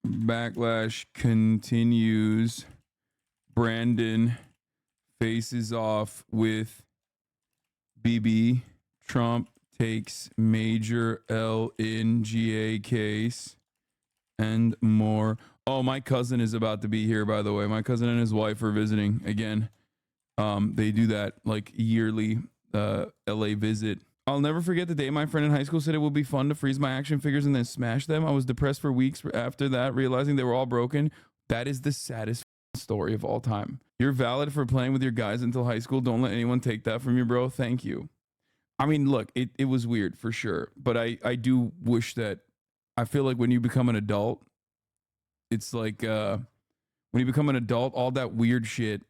Backlash continues. Brandon faces off with BB. Trump takes major L in GA case and more. Oh, my cousin is about to be here, by the way. My cousin and his wife are visiting again. They do that like yearly LA visit. I'll never forget the day my friend in high school said it would be fun to freeze my action figures and then smash them. I was depressed for weeks after that, realizing they were all broken. That is the saddest story of all time. You're valid for playing with your guys until high school. Don't let anyone take that from you, bro. Thank you. I mean, look, it was weird for sure, but I do wish that, I feel like when you become an adult, it's like when you become an adult, all that weird shit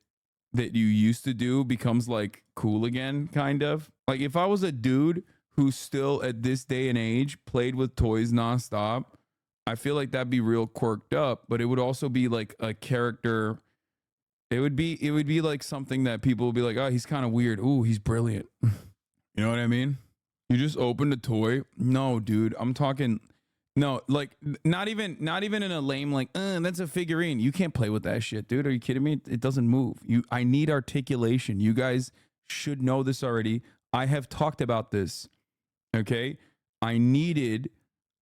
that you used to do becomes like cool again, kind of. Like if I was a dude who still at this day and age played with toys nonstop, I feel like that'd be real quirked up, but it would also be like a character. It would be like something that people would be like, oh, he's kind of weird. Ooh, he's brilliant. You know what I mean? You just opened a toy. No, dude, I'm talking. No, like not even in a lame like, that's a figurine. You can't play with that shit, dude. Are you kidding me? It doesn't move. I need articulation. You guys should know this already. I have talked about this. Okay? I needed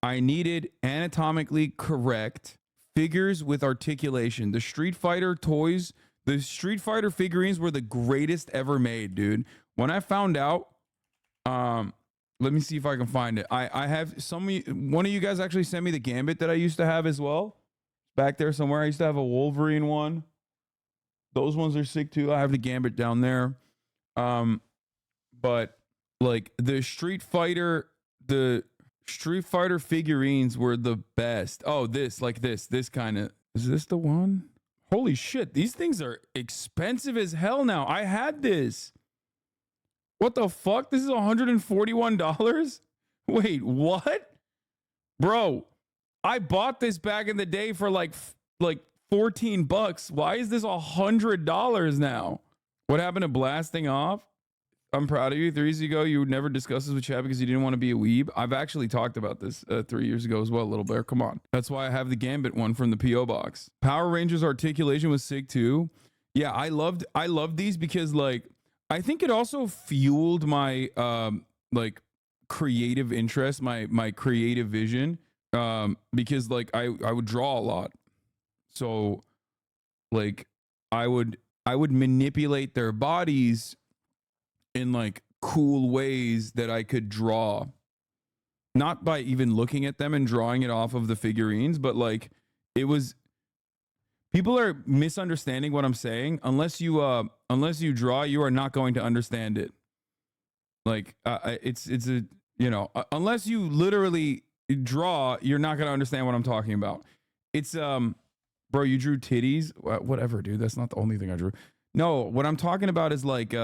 anatomically correct figures with articulation. The Street Fighter toys, the Street Fighter figurines were the greatest ever made, dude. When I found out, let me see if I can find it. I have one of you guys actually sent me the Gambit that I used to have as well. Back there somewhere. I used to have a Wolverine one. Those ones are sick too. I have the Gambit down there. But like the Street Fighter figurines were the best. Oh, this kind of, is this the one? Holy shit, these things are expensive as hell now. I had this. What the fuck? This is $141? Wait, what? Bro, I bought this back in the day for like $14. Why is this $100 now? What happened to blasting off? I'm proud of you. 3 years ago, you would never discuss this with Chad because you didn't want to be a weeb. I've actually talked about this 3 years ago as well, Little Bear. Come on. That's why I have the Gambit one from the P.O. box. Power Rangers articulation was sick too. Yeah, I loved these because like, I think it also fueled my like creative interest, my creative vision, because like I would draw a lot. So like I would manipulate their bodies in like cool ways that I could draw, not by even looking at them and drawing it off of the figurines, but like it was, people are misunderstanding what I'm saying. Unless you draw, you are not going to understand it. Like it's a, you know, unless you literally draw, you're not going to understand what I'm talking about. It's bro, you drew titties, whatever, dude. That's not the only thing I drew. No, what I'm talking about is like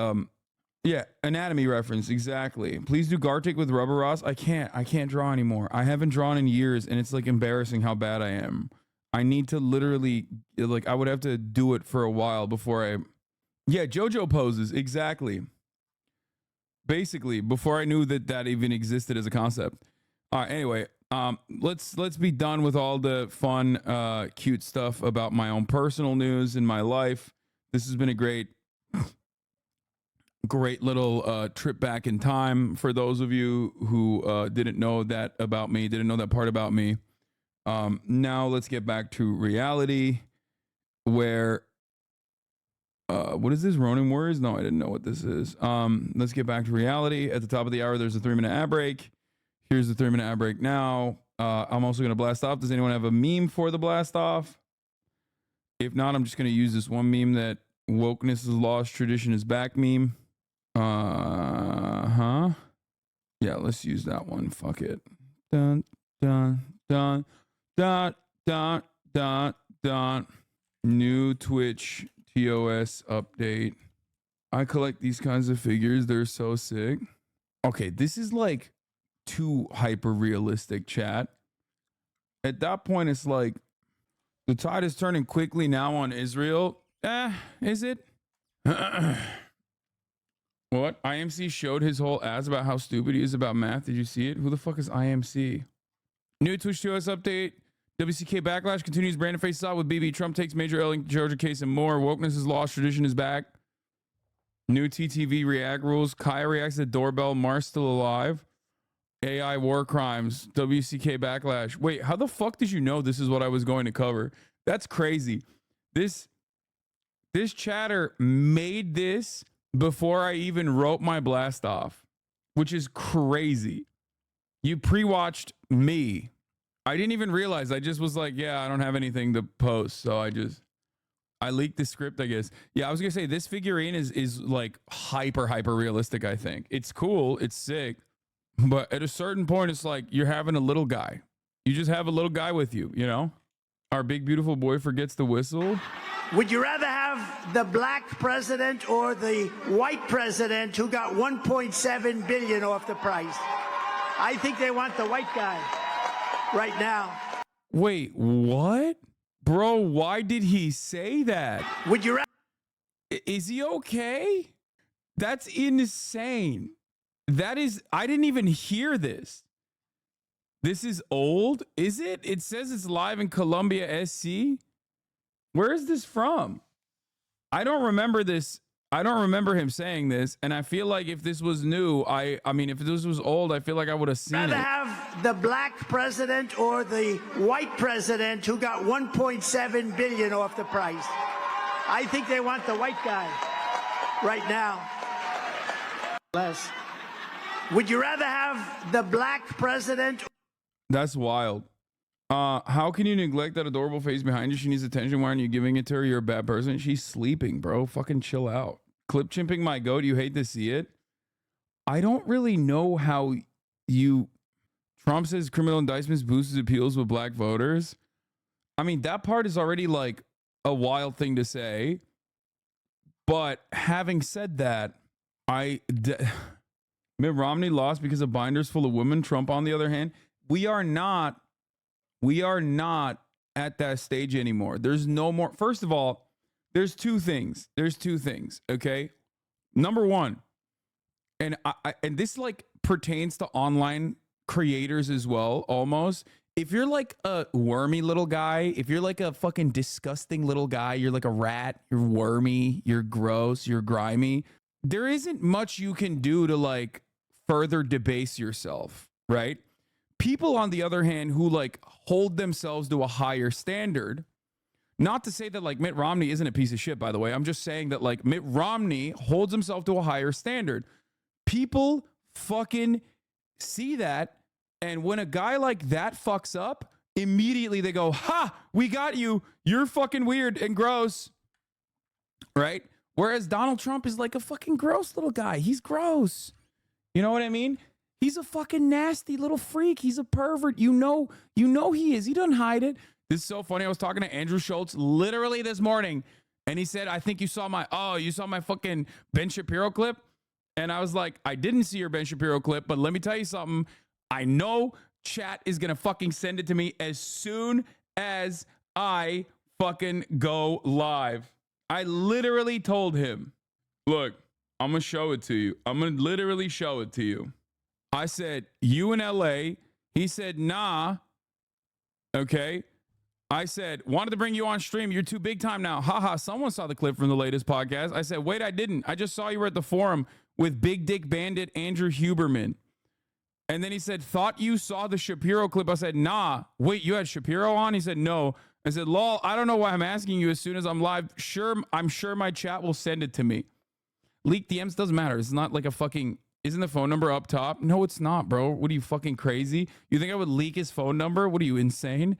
yeah, anatomy reference, exactly. Please do Gartic with Rubber Ross. I can't draw anymore. I haven't drawn in years, and it's like embarrassing how bad I am. I need to literally, like, I would have to do it for a while before I, yeah, JoJo poses, exactly. Basically, before I knew that even existed as a concept. All right, anyway, let's be done with all the fun, cute stuff about my own personal news in my life. This has been a great little trip back in time for those of you who didn't know that about me, didn't know that part about me. Now let's get back to reality, where what is this, Ronin Warriors? No, I didn't know what this is. Let's get back to reality. At the top of the hour, there's a 3-minute ad break. Here's the 3-minute ad break now. I'm also going to blast off. Does anyone have a meme for the blast off? If not, I'm just going to use this one meme that wokeness is lost, tradition is back meme. Yeah, let's use that one. Fuck it. Dun dun dun dun dun dun dun. New Twitch TOS update. I collect these kinds of figures. They're so sick. Okay, this is like too hyper realistic, chat. At that point, it's like the tide is turning quickly now on Israel. Is it? What? IMC showed his whole ass about how stupid he is about math. Did you see it? Who the fuck is IMC? New Twitch TOS update. WCK backlash continues. Brandon faces off with BB. Trump takes major L in Georgia case and more. Wokeness is lost. Tradition is back. New TTV react rules. Kaya reacts to doorbell. Mars still alive. AI war crimes. WCK backlash. Wait, how the fuck did you know this is what I was going to cover? That's crazy. This chatter made this before I even wrote my blast off, which is crazy. You pre-watched me. I didn't even realize. I just was like, yeah, I don't have anything to post. So I leaked the script, I guess. Yeah, I was going to say this figurine is like hyper realistic, I think. It's cool. It's sick. But at a certain point, it's like you're having a little guy. You just have a little guy with you, you know? Our big, beautiful boy forgets the whistle. Would you rather have the black president or the white president who got 1.7 billion off the price? I think they want the white guy right now. Wait, what? Bro, why did he say that? Would you rather? Is he okay? That's insane. That is, I didn't even hear this. This is old, is it? It says it's live in Columbia, SC. Where is this from? I don't remember this. I don't remember him saying this. And I feel like if this was new, I mean, if this was old, I feel like I would have seen it. Rather have the black president or the white president who got 1.7 billion off the price? I think they want the white guy right now. Less. Would you rather have the black president? That's wild. How can you neglect that adorable face behind you? She needs attention. Why aren't you giving it to her? You're a bad person. She's sleeping, bro. Fucking chill out. Clip chimping my goat. You hate to see it. I don't really know how you... Trump says criminal indictments boost his appeals with black voters. I mean, that part is already like a wild thing to say. But having said that, Mitt Romney lost because of binders full of women. Trump, on the other hand, we are not at that stage anymore. There's no more. First of all, there's two things. Okay. Number one, and and this like pertains to online creators as well, almost. If you're like a wormy little guy, if you're like a fucking disgusting little guy, you're like a rat, you're wormy, you're gross, you're grimy, there isn't much you can do to like further debase yourself, right? People, on the other hand, who like hold themselves to a higher standard, not to say that like Mitt Romney isn't a piece of shit, by the way. I'm just saying that like Mitt Romney holds himself to a higher standard. People fucking see that. And when a guy like that fucks up, immediately they go, ha, we got you. You're fucking weird and gross. Right? Whereas Donald Trump is like a fucking gross little guy. He's gross. You know what I mean? He's a fucking nasty little freak. He's a pervert. You know he is. He doesn't hide it. This is so funny. I was talking to Andrew Schultz literally this morning, and he said, I think you saw my fucking Ben Shapiro clip. And I was like, I didn't see your Ben Shapiro clip, but let me tell you something. I know chat is going to fucking send it to me as soon as I fucking go live. I literally told him, look, I'm going to show it to you. I'm going to literally show it to you. I said, you in LA? He said, nah. Okay. I said, wanted to bring you on stream. You're too big time now. Haha, someone saw the clip from the latest podcast. I said, wait, I didn't. I just saw you were at the forum with Big Dick Bandit Andrew Huberman. And then he said, thought you saw the Shapiro clip. I said, nah. Wait, you had Shapiro on? He said, no. I said, lol, I don't know why I'm asking you as soon as I'm live. I'm sure my chat will send it to me. Leak DMs doesn't matter. It's not like a fucking... Isn't the phone number up top? No, it's not, bro. What are you, fucking crazy? You think I would leak his phone number? What are you, insane?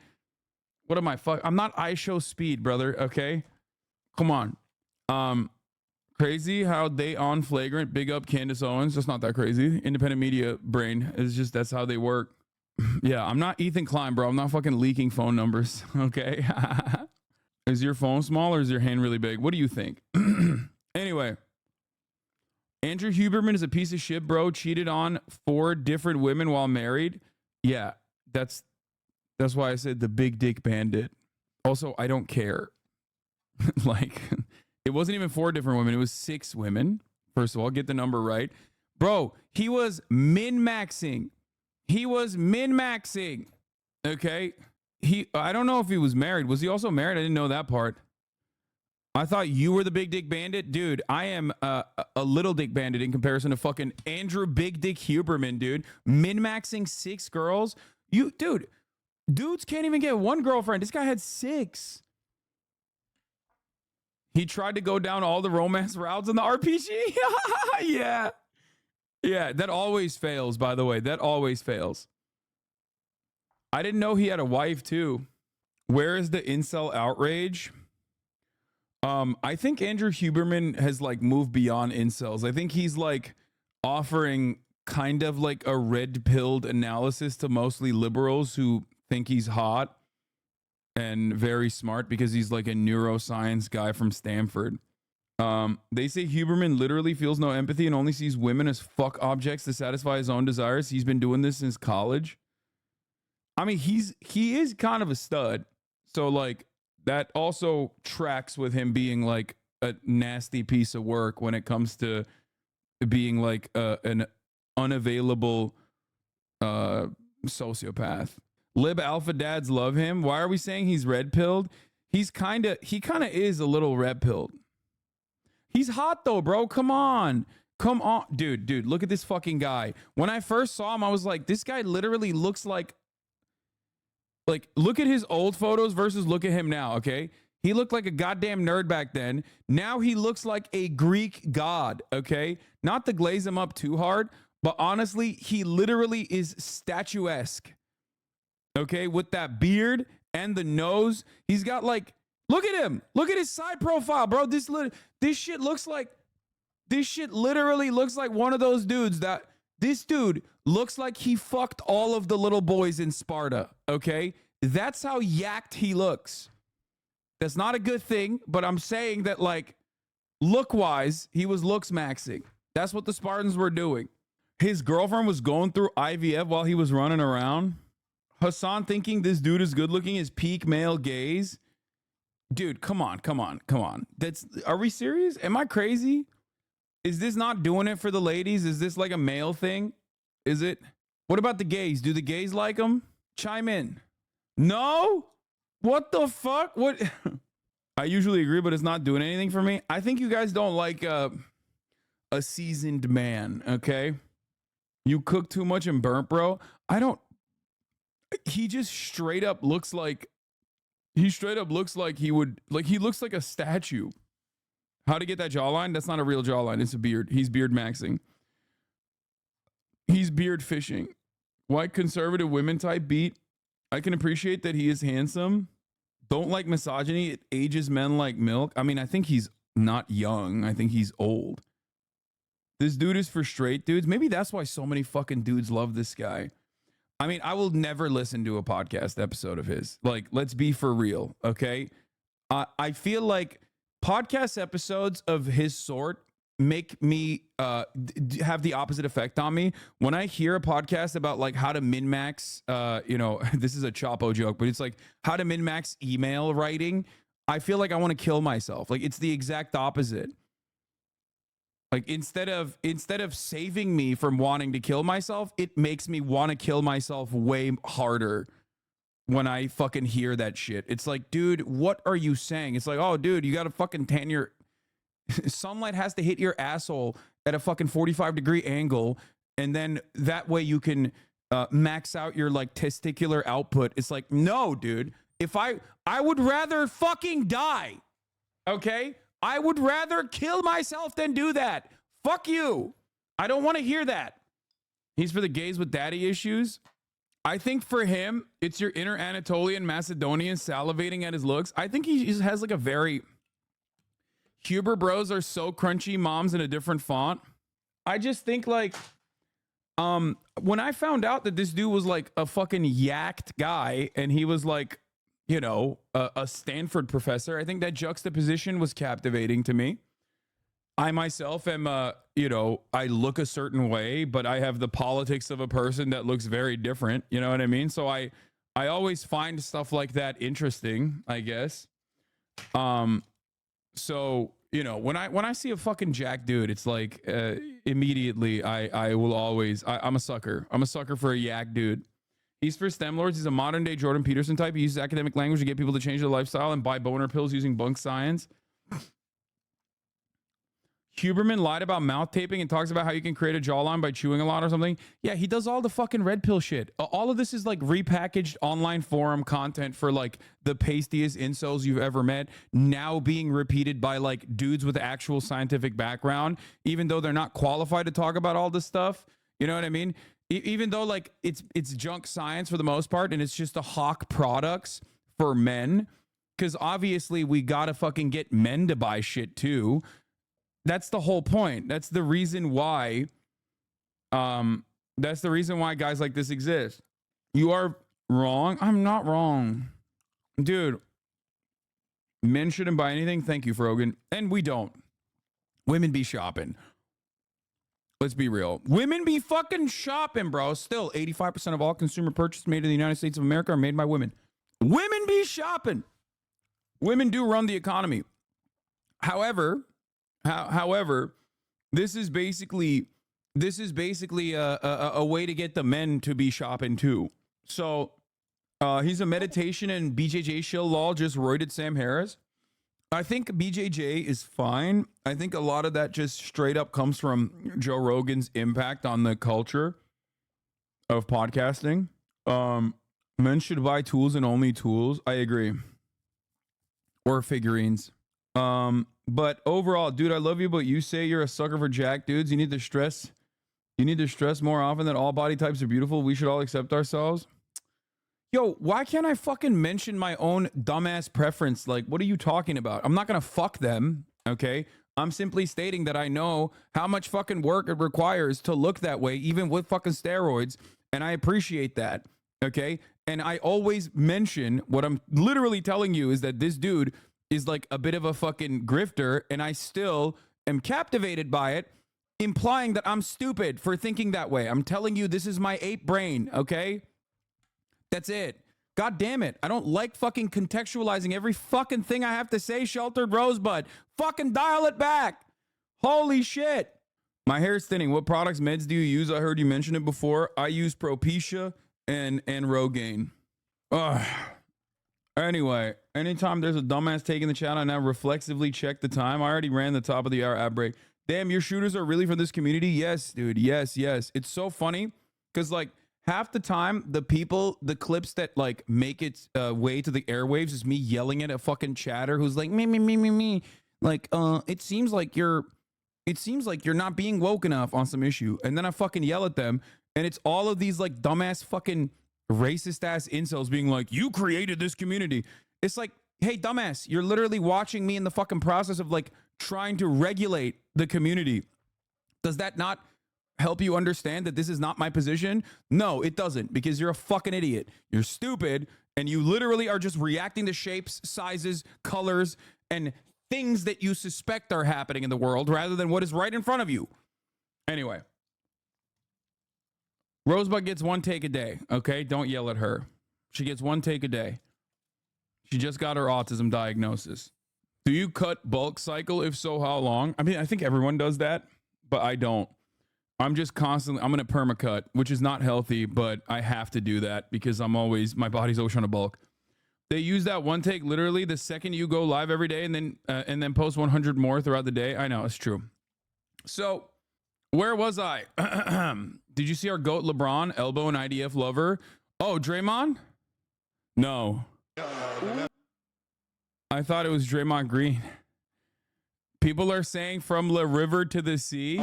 What am I, I'm not iShow Speed, brother, okay? Come on. Crazy how they on flagrant. Big up Candace Owens. That's not that crazy. Independent media brain. It's just, that's how they work. Yeah, I'm not Ethan Klein, bro. I'm not fucking leaking phone numbers, okay? Is your phone small or is your hand really big? What do you think? Anyway. Andrew Huberman is a piece of shit, bro. Cheated on 4 different women while married. Yeah, that's why I said the Big Dick Bandit. Also, I don't care. Like, it wasn't even 4 different women. It was 6 women. First of all, get the number right. Bro, he was min-maxing. Okay? I don't know if he was married. Was he also married? I didn't know that part. I thought you were the big dick bandit. Dude, I am a little dick bandit in comparison to fucking Andrew Big Dick Huberman, dude. Min-maxing 6 girls. Dudes can't even get 1 girlfriend. This guy had 6. He tried to go down all the romance routes in the RPG. Yeah. Yeah, that always fails, by the way. That always fails. I didn't know he had a wife, too. Where is the incel outrage? I think Andrew Huberman has like moved beyond incels. I think he's like offering kind of like a red-pilled analysis to mostly liberals who think he's hot and very smart because he's like a neuroscience guy from Stanford. They say Huberman literally feels no empathy and only sees women as fuck objects to satisfy his own desires. He's been doing this since college. I mean, he is kind of a stud. So like that also tracks with him being like a nasty piece of work when it comes to being like an unavailable sociopath. Lib alpha dads love him. Why are we saying he's red pilled? He kind of is a little red pilled. He's hot though, bro. Come on. Dude, look at this fucking guy. When I first saw him, I was like, this guy literally looks like look at his old photos versus look at him now, okay? He looked like a goddamn nerd back then. Now he looks like a Greek god, okay? Not to glaze him up too hard, but honestly, he literally is statuesque, okay? With that beard and the nose. He's got like, look at him. Look at his side profile, bro. This shit literally looks like one of those dudes that, this dude looks like he fucked all of the little boys in Sparta, okay? That's how yacked he looks. That's not a good thing, but I'm saying that, like, look-wise, he was looks maxing. That's what the Spartans were doing. His girlfriend was going through IVF while he was running around. Hassan thinking this dude is good-looking is peak male gaze. Dude, come on. Are we serious? Am I crazy? Is this not doing it for the ladies? Is this like a male thing? Is it? What about the gays? Do the gays like him? Chime in. No? What the fuck? What? I usually agree, but it's not doing anything for me. I think you guys don't like a seasoned man, okay? You cook too much and burnt, bro. He just straight up looks like he would, like, he looks like a statue. How to get that jawline? That's not a real jawline. It's a beard. He's beard maxing. He's beard fishing. White conservative women type beat. I can appreciate that he is handsome. Don't like misogyny. It ages men like milk. I mean, I think he's not young. I think he's old. This dude is for straight dudes. Maybe that's why so many fucking dudes love this guy. I mean, I will never listen to a podcast episode of his. Like, let's be for real, okay? I feel like podcast episodes of his sort make me have the opposite effect on me. When I hear a podcast about like how to min-max, this is a Chapo joke, but it's like how to min-max email writing, I feel like I want to kill myself. Like, it's the exact opposite. Like, instead of saving me from wanting to kill myself, it makes me want to kill myself way harder when I fucking hear that shit. It's like, dude, what are you saying? It's like, oh, dude, you got to fucking tan your... Sunlight has to hit your asshole at a fucking 45-degree angle, and then that way you can max out your, like, testicular output. It's like, no, dude. If I would rather fucking die, okay? I would rather kill myself than do that. Fuck you. I don't want to hear that. He's for the gays with daddy issues. I think for him, it's your inner Anatolian Macedonian salivating at his looks. I think he just has like a very... Huber bros are so crunchy, moms in a different font. I just think like, when I found out that this dude was like a fucking yacked guy and he was like, you know, a Stanford professor, I think that juxtaposition was captivating to me. I myself am, I look a certain way, but I have the politics of a person that looks very different. You know what I mean? So I always find stuff like that interesting, I guess. So, you know, when I see a fucking jack dude, it's like, immediately I will always, I'm a sucker. I'm a sucker for a yak dude. He's for STEM lords. He's a modern day Jordan Peterson type. He uses academic language to get people to change their lifestyle and buy boner pills using bunk science. Huberman lied about mouth taping and talks about how you can create a jawline by chewing a lot or something. Yeah, he does all the fucking red pill shit. All of this is like repackaged online forum content for like the pastiest incels you've ever met, now being repeated by like dudes with actual scientific background, even though they're not qualified to talk about all this stuff. You know what I mean? Even though like it's junk science for the most part, and it's just a hawk products for men, because obviously we gotta fucking get men to buy shit too. That's the whole point. That's the reason why guys like this exist. You are wrong. I'm not wrong. Dude, men shouldn't buy anything. Thank you, Frogan. And we don't. Women be shopping. Let's be real. Women be fucking shopping, bro. Still, 85% of all consumer purchases made in the United States of America are made by women. Women be shopping. Women do run the economy. However, this is basically a way to get the men to be shopping too. So he's a meditation and BJJ shill lol just roided Sam Harris. I think BJJ is fine. I think a lot of that just straight up comes from Joe Rogan's impact on the culture of podcasting. Men should buy tools and only tools. I agree. Or figurines. But overall, dude, I love you, but you say you're a sucker for jack dudes. You need to stress more often that all body types are beautiful. We should all accept ourselves. Yo, why can't I fucking mention my own dumbass preference? Like, what are you talking about? I'm not gonna fuck them, okay? I'm simply stating that I know how much fucking work it requires to look that way, even with fucking steroids, and I appreciate that, okay? And I always mention what I'm literally telling you is that this dude is like a bit of a fucking grifter, and I still am captivated by it, implying that I'm stupid for thinking that way. I'm telling you, this is my ape brain, okay? That's it. God damn it. I don't like fucking contextualizing every fucking thing I have to say, Sheltered Rosebud. Fucking dial it back. Holy shit. My hair is thinning. What products, meds do you use? I heard you mention it before. I use Propecia and Rogaine. Ugh. Anyway, anytime there's a dumbass taking the chat, I now reflexively check the time. I already ran the top of the hour ad break. Damn, your shooters are really from this community? Yes, dude. Yes. It's so funny because like half the time the clips that like make its way to the airwaves is me yelling at a fucking chatter who's like me. Like, it seems like you're not being woke enough on some issue. And then I fucking yell at them, and it's all of these like dumbass fucking racist ass incels being like, you created this community. It's like, hey, dumbass, you're literally watching me in the fucking process of like trying to regulate the community. Does that not help you understand that this is not my position? No, it doesn't, because you're a fucking idiot. You're stupid, and you literally are just reacting to shapes, sizes, colors, and things that you suspect are happening in the world rather than what is right in front of you. Anyway. Rosebud gets one take a day, okay? Don't yell at her. She gets one take a day. She just got her autism diagnosis. Do you cut bulk cycle? If so, how long? I mean, I think everyone does that, but I don't. I'm just constantly, I'm going to permacut, which is not healthy, but I have to do that because my body's always trying to bulk. They use that one take literally the second you go live every day and then post 100 more throughout the day. I know, it's true. So where was I? Did you see our GOAT LeBron, elbow and IDF lover? Oh, Draymond? No. I thought it was Draymond Green. People are saying from the river to the sea.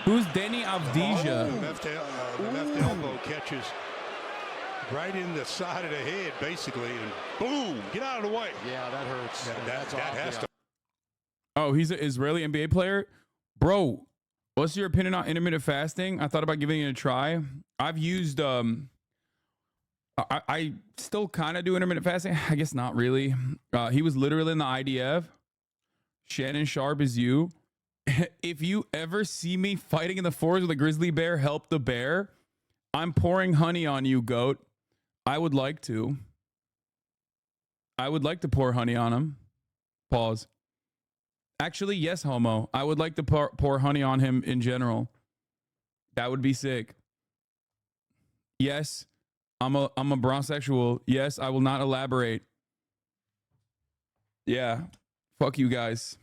Who's Denny Avdija? Left elbow catches right in the side of the head, basically, and boom, get out of the way. Yeah, that hurts. That has to. Oh, he's an Israeli NBA player? Bro, what's your opinion on intermittent fasting? I thought about giving it a try. I've used, I still kind of do intermittent fasting. I guess not really. He was literally in the IDF. Shannon Sharp is you. If you ever see me fighting in the forest with a grizzly bear, help the bear. I'm pouring honey on you, GOAT. I would like to. I would like to pour honey on him. Pause. Actually, yes, homo. I would like to pour honey on him in general. That would be sick. Yes. I'm a bronsexual. Yes, I will not elaborate. Yeah. Fuck you guys.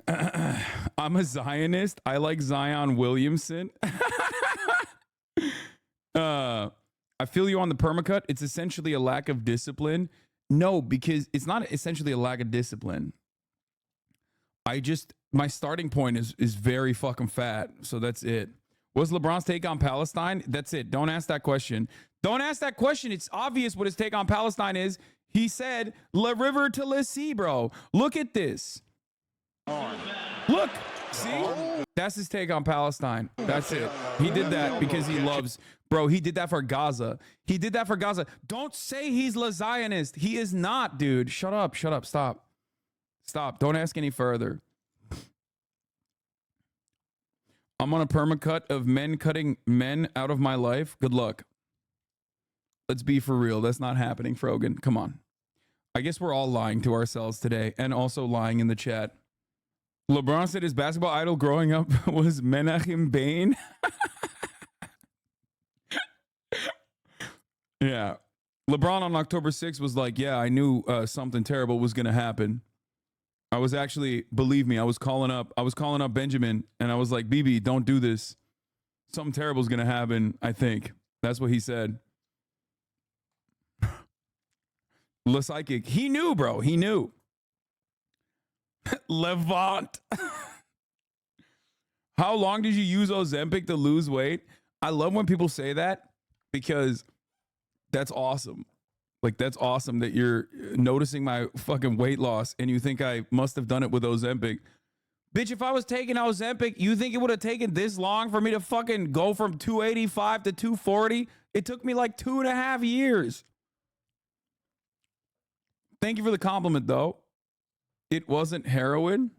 I'm a Zionist. I like Zion Williamson. I feel you on the permacut. It's essentially a lack of discipline. No, because it's not essentially a lack of discipline. My starting point is very fucking fat. So that's it. What's LeBron's take on Palestine? That's it. Don't ask that question. Don't ask that question. It's obvious what his take on Palestine is. He said, La river to the sea, bro. Look at this. Look. See? That's his take on Palestine. That's it. He did that because he loves, bro, he did that for Gaza. He did that for Gaza. Don't say he's a Zionist. He is not, dude. Shut up. Shut up. Stop. Stop. Don't ask any further. I'm on a permacut of men cutting men out of my life. Good luck. Let's be for real. That's not happening, Frogan. Come on. I guess we're all lying to ourselves today and also lying in the chat. LeBron said his basketball idol growing up was Menachem Bain. Yeah. LeBron on October 6th was like, yeah, I knew something terrible was going to happen. I was actually, believe me, I was calling up Benjamin and I was like, BB, don't do this. Something terrible is going to happen, I think. That's what he said. Le Psychic. He knew, bro. He knew. Levant. How long did you use Ozempic to lose weight? I love when people say that because that's awesome. Like, that's awesome that you're noticing my fucking weight loss and you think I must have done it with Ozempic. Bitch, if I was taking Ozempic, you think it would have taken this long for me to fucking go from 285 to 240? It took me like 2.5 years. Thank you for the compliment, though. It wasn't heroin.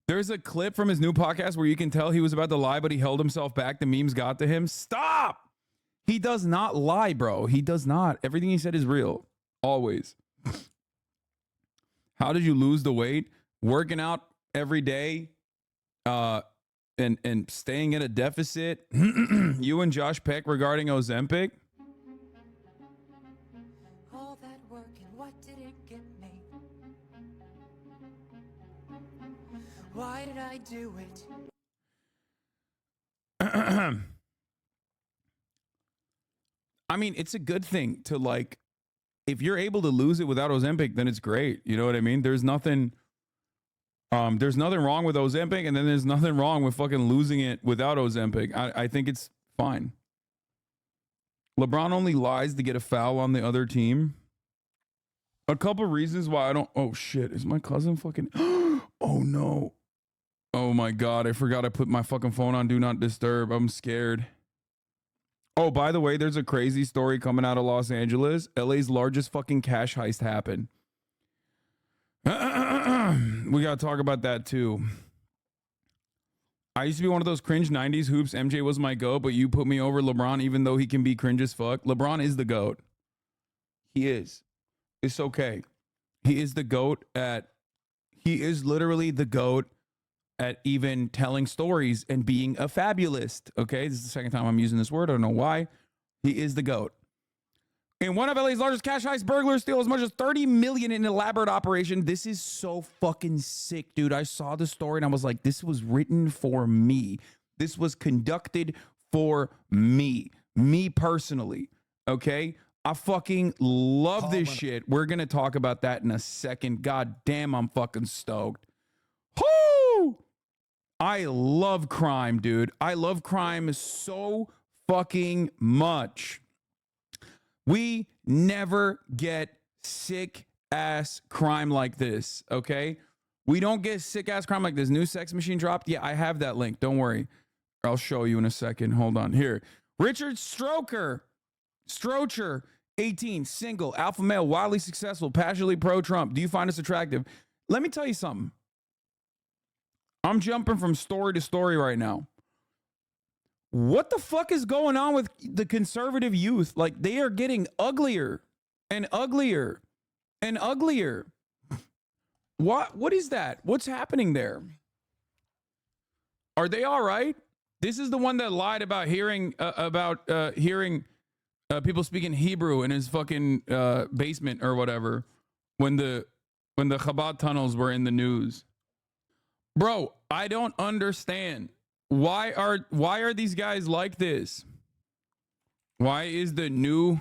There's a clip from his new podcast where you can tell he was about to lie, but he held himself back. The memes got to him. Stop! He does not lie, bro. He does not. Everything he said is real. Always. How did you lose the weight? Working out every day and staying at a deficit. You and Josh Peck regarding Ozempic. All that work and what did it get me? Why did I do it? I mean, it's a good thing to, like, if you're able to lose it without Ozempic, then it's great. You know what I mean? There's nothing wrong with Ozempic, and then there's nothing wrong with fucking losing it without Ozempic. I think it's fine. LeBron only lies to get a foul on the other team. A couple reasons why I don't. Oh shit, is my cousin fucking. Oh no. Oh my God, I forgot I put my fucking phone on Do Not Disturb. I'm scared. Oh, by the way, there's a crazy story coming out of Los Angeles. LA's largest fucking cash heist happened. We got to talk about that too. I used to be one of those cringe 90s hoops. MJ was my GOAT, but you put me over LeBron, even though he can be cringe as fuck. LeBron is the GOAT. He is. It's okay. He is the GOAT he is literally the GOAT at even telling stories and being a fabulist. Okay, this is the second time I'm using this word. I don't know why. He is the GOAT. In one of LA's largest cash heist, burglars steal as much as $30 million in an elaborate operation. This is so fucking sick, dude. I saw the story and I was like, this was written for me. This was conducted for me. Me personally. Okay? I fucking love this shit. We're going to talk about that in a second. God damn, I'm fucking stoked. Whoo! I love crime, dude. I love crime so fucking much. We never get sick ass crime like this, okay? We don't get sick ass crime like this. New Sex Machine dropped. Yeah, I have that link. Don't worry. I'll show you in a second. Hold on. Here. Richard Strocher, 18, single, alpha male, wildly successful, passionately pro-Trump. Do you find us attractive? Let me tell you something. I'm jumping from story to story right now. What the fuck is going on with the conservative youth? Like, they are getting uglier and uglier and uglier. What is that? What's happening there? Are they all right? This is the one that lied about hearing people speaking Hebrew in his fucking basement or whatever when the Chabad tunnels were in the news. Bro, I don't understand. Why are these guys like this? Why is the new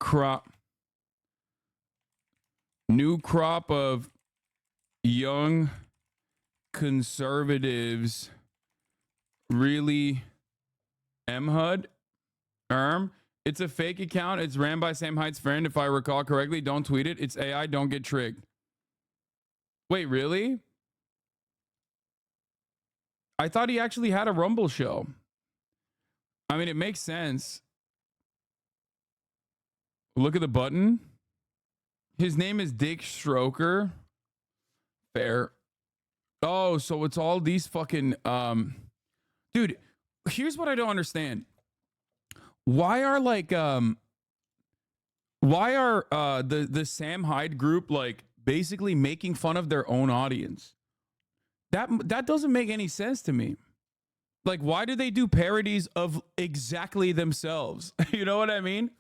crop of young conservatives really MHUD? It's a fake account. It's ran by Sam Hyde's friend, if I recall correctly. Don't tweet it. It's AI. Don't get tricked. Wait, really? I thought he actually had a Rumble show. I mean, it makes sense. Look at the button. His name is Dick Stroker. Fair. Oh, so it's all these fucking dude, here's what I don't understand. Why are the Sam Hyde group like basically making fun of their own audience? That doesn't make any sense to me. Like, why do they do parodies of exactly themselves? You know what I mean?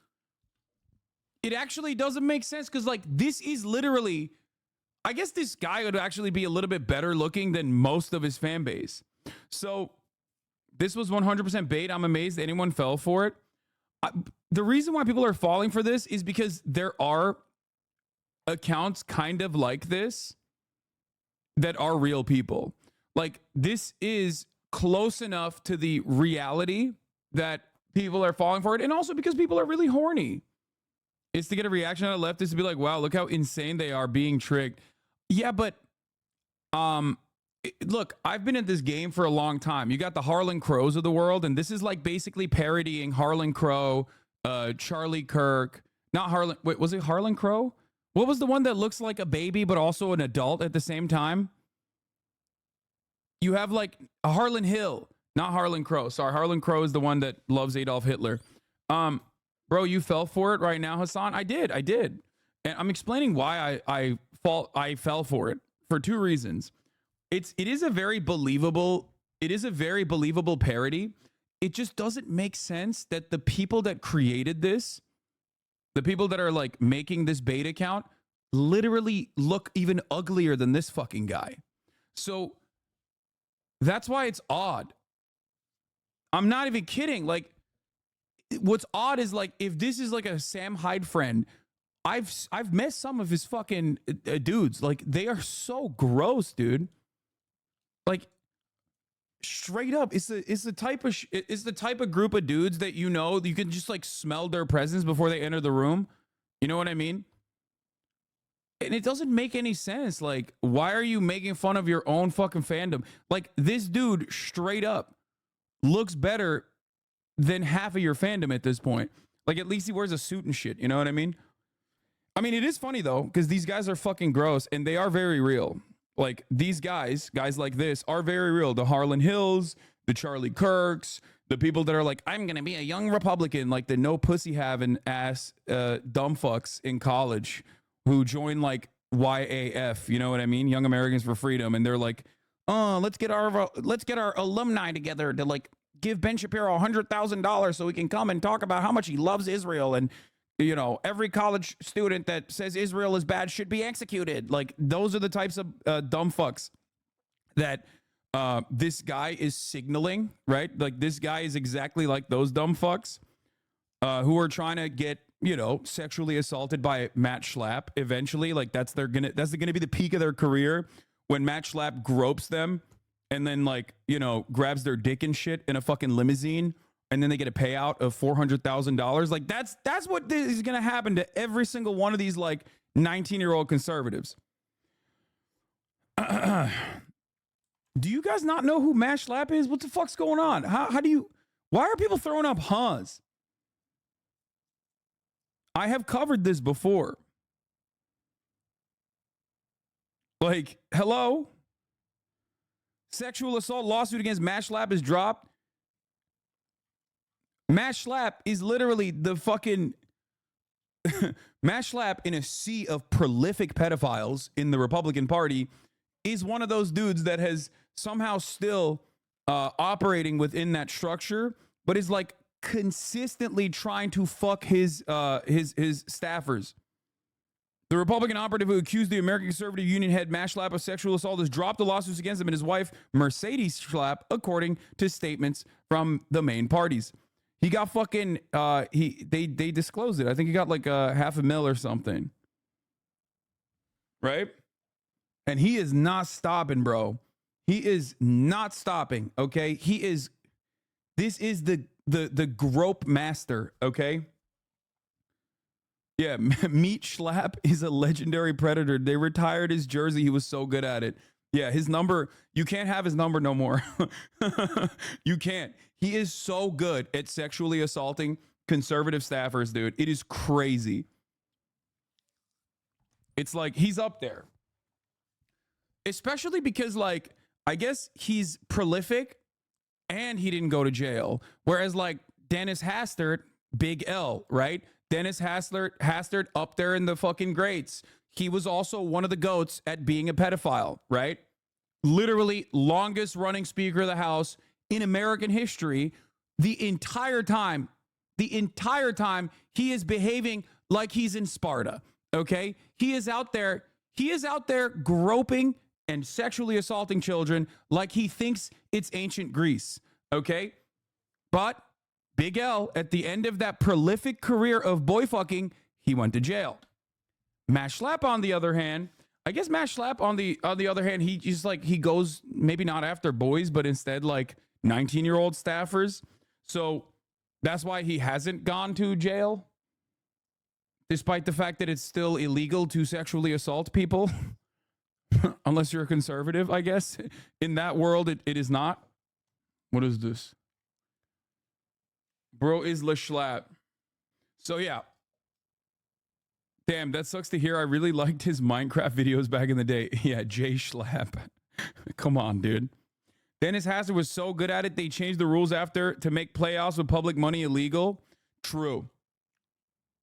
It actually doesn't make sense because, like, this is literally, I guess this guy would actually be a little bit better looking than most of his fan base. So this was 100% bait. I'm amazed anyone fell for it. The reason why people are falling for this is because there are accounts kind of like this that are real people. Like, this is close enough to the reality that people are falling for it. And also because people are really horny. It's to get a reaction on the left is to be like, wow, look how insane they are being tricked. Yeah, but look, I've been in this game for a long time. You got the Harlan Crows of the world, and this is like basically parodying Harlan Crow, Charlie Kirk. Not Harlan. Wait, was it Harlan Crow? What was the one that looks like a baby but also an adult at the same time? You have like a Harlan Hill, not Harlan Crow. Sorry, Harlan Crow is the one that loves Adolf Hitler. Bro, you fell for it right now, Hassan. I did. And I'm explaining why I fell for it for two reasons. It is a very believable parody. It just doesn't make sense that the people that created this, the people that are like making this bait account, literally look even uglier than this fucking guy. So that's why it's odd. I'm not even kidding. Like, what's odd is like, if this is like a Sam Hyde friend, I've met some of his fucking dudes. Like, they are so gross, dude. Like, straight up, it's the type of group of dudes that, you know, you can just like smell their presence before they enter the room. You know what I mean? And it doesn't make any sense. Like, why are you making fun of your own fucking fandom? Like, this dude straight up looks better than half of your fandom at this point. Like, at least he wears a suit and shit. You know what I mean? I mean, it is funny though, because these guys are fucking gross and they are very real. Like, these guys like this are very real. The Harlan Hills, the Charlie Kirks, the people that are like, I'm going to be a young Republican, like the no pussy having ass dumb fucks in college who join like YAF, you know what I mean? Young Americans for Freedom. And they're like, oh, let's get our alumni together to like give Ben Shapiro $100,000 so he can come and talk about how much he loves Israel. And, you know, every college student that says Israel is bad should be executed. Like, those are the types of dumb fucks that this guy is signaling, right? Like, this guy is exactly like those dumb fucks who are trying to get, you know, sexually assaulted by Matt Schlapp eventually. Like, that's gonna be the peak of their career when Matt Schlapp gropes them and then, like, you know, grabs their dick and shit in a fucking limousine, and then they get a payout of $400,000. Like, that's what is gonna happen to every single one of these like 19-year-old conservatives. Do you guys not know who Matt Schlapp is? What the fuck's going on? Why are people throwing up huhs? I have covered this before. Like, hello? Sexual assault lawsuit against Matt Schlapp is dropped. Matt Schlapp is literally the fucking Matt Schlapp, in a sea of prolific pedophiles in the Republican Party, is one of those dudes that has somehow still operating within that structure, but is like consistently trying to fuck his staffers. The Republican operative who accused the American Conservative Union head Matt Schlapp of sexual assault has dropped the lawsuits against him and his wife Mercedes Schlapp, according to statements from the main parties. He got fucking they disclosed it. I think he got like $500,000 or something. Right? And he is not stopping, bro. He is not stopping, okay? This is the grope master, okay? Yeah, Meat Schlapp is a legendary predator. They retired his jersey. He was so good at it. Yeah, his number, you can't have his number no more. You can't. He is so good at sexually assaulting conservative staffers, dude. It is crazy. It's like he's up there. Especially because, like, I guess he's prolific and he didn't go to jail. Whereas, like, Dennis Hastert, big L, right? Dennis Hastert up there in the fucking greats. He was also one of the GOATs at being a pedophile, right? Literally longest running Speaker of the House in American history. The entire time he is behaving like he's in Sparta, okay? He is out there groping and sexually assaulting children like he thinks it's ancient Greece, okay? But Big L, at the end of that prolific career of boy fucking, he went to jail. Matt Schlapp, on the other hand, I guess Matt Schlapp, on the other hand, he just like, he goes maybe not after boys, but instead like 19-year-old staffers. So that's why he hasn't gone to jail, despite the fact that it's still illegal to sexually assault people. Unless you're a conservative, I guess. In that world, it is not. What is this? Bro is Le Schlapp. So yeah. Damn, that sucks to hear. I really liked his Minecraft videos back in the day. Yeah, Jay Schlapp. Come on, dude. Dennis Hastert was so good at it, they changed the rules after to make playoffs with public money illegal. True.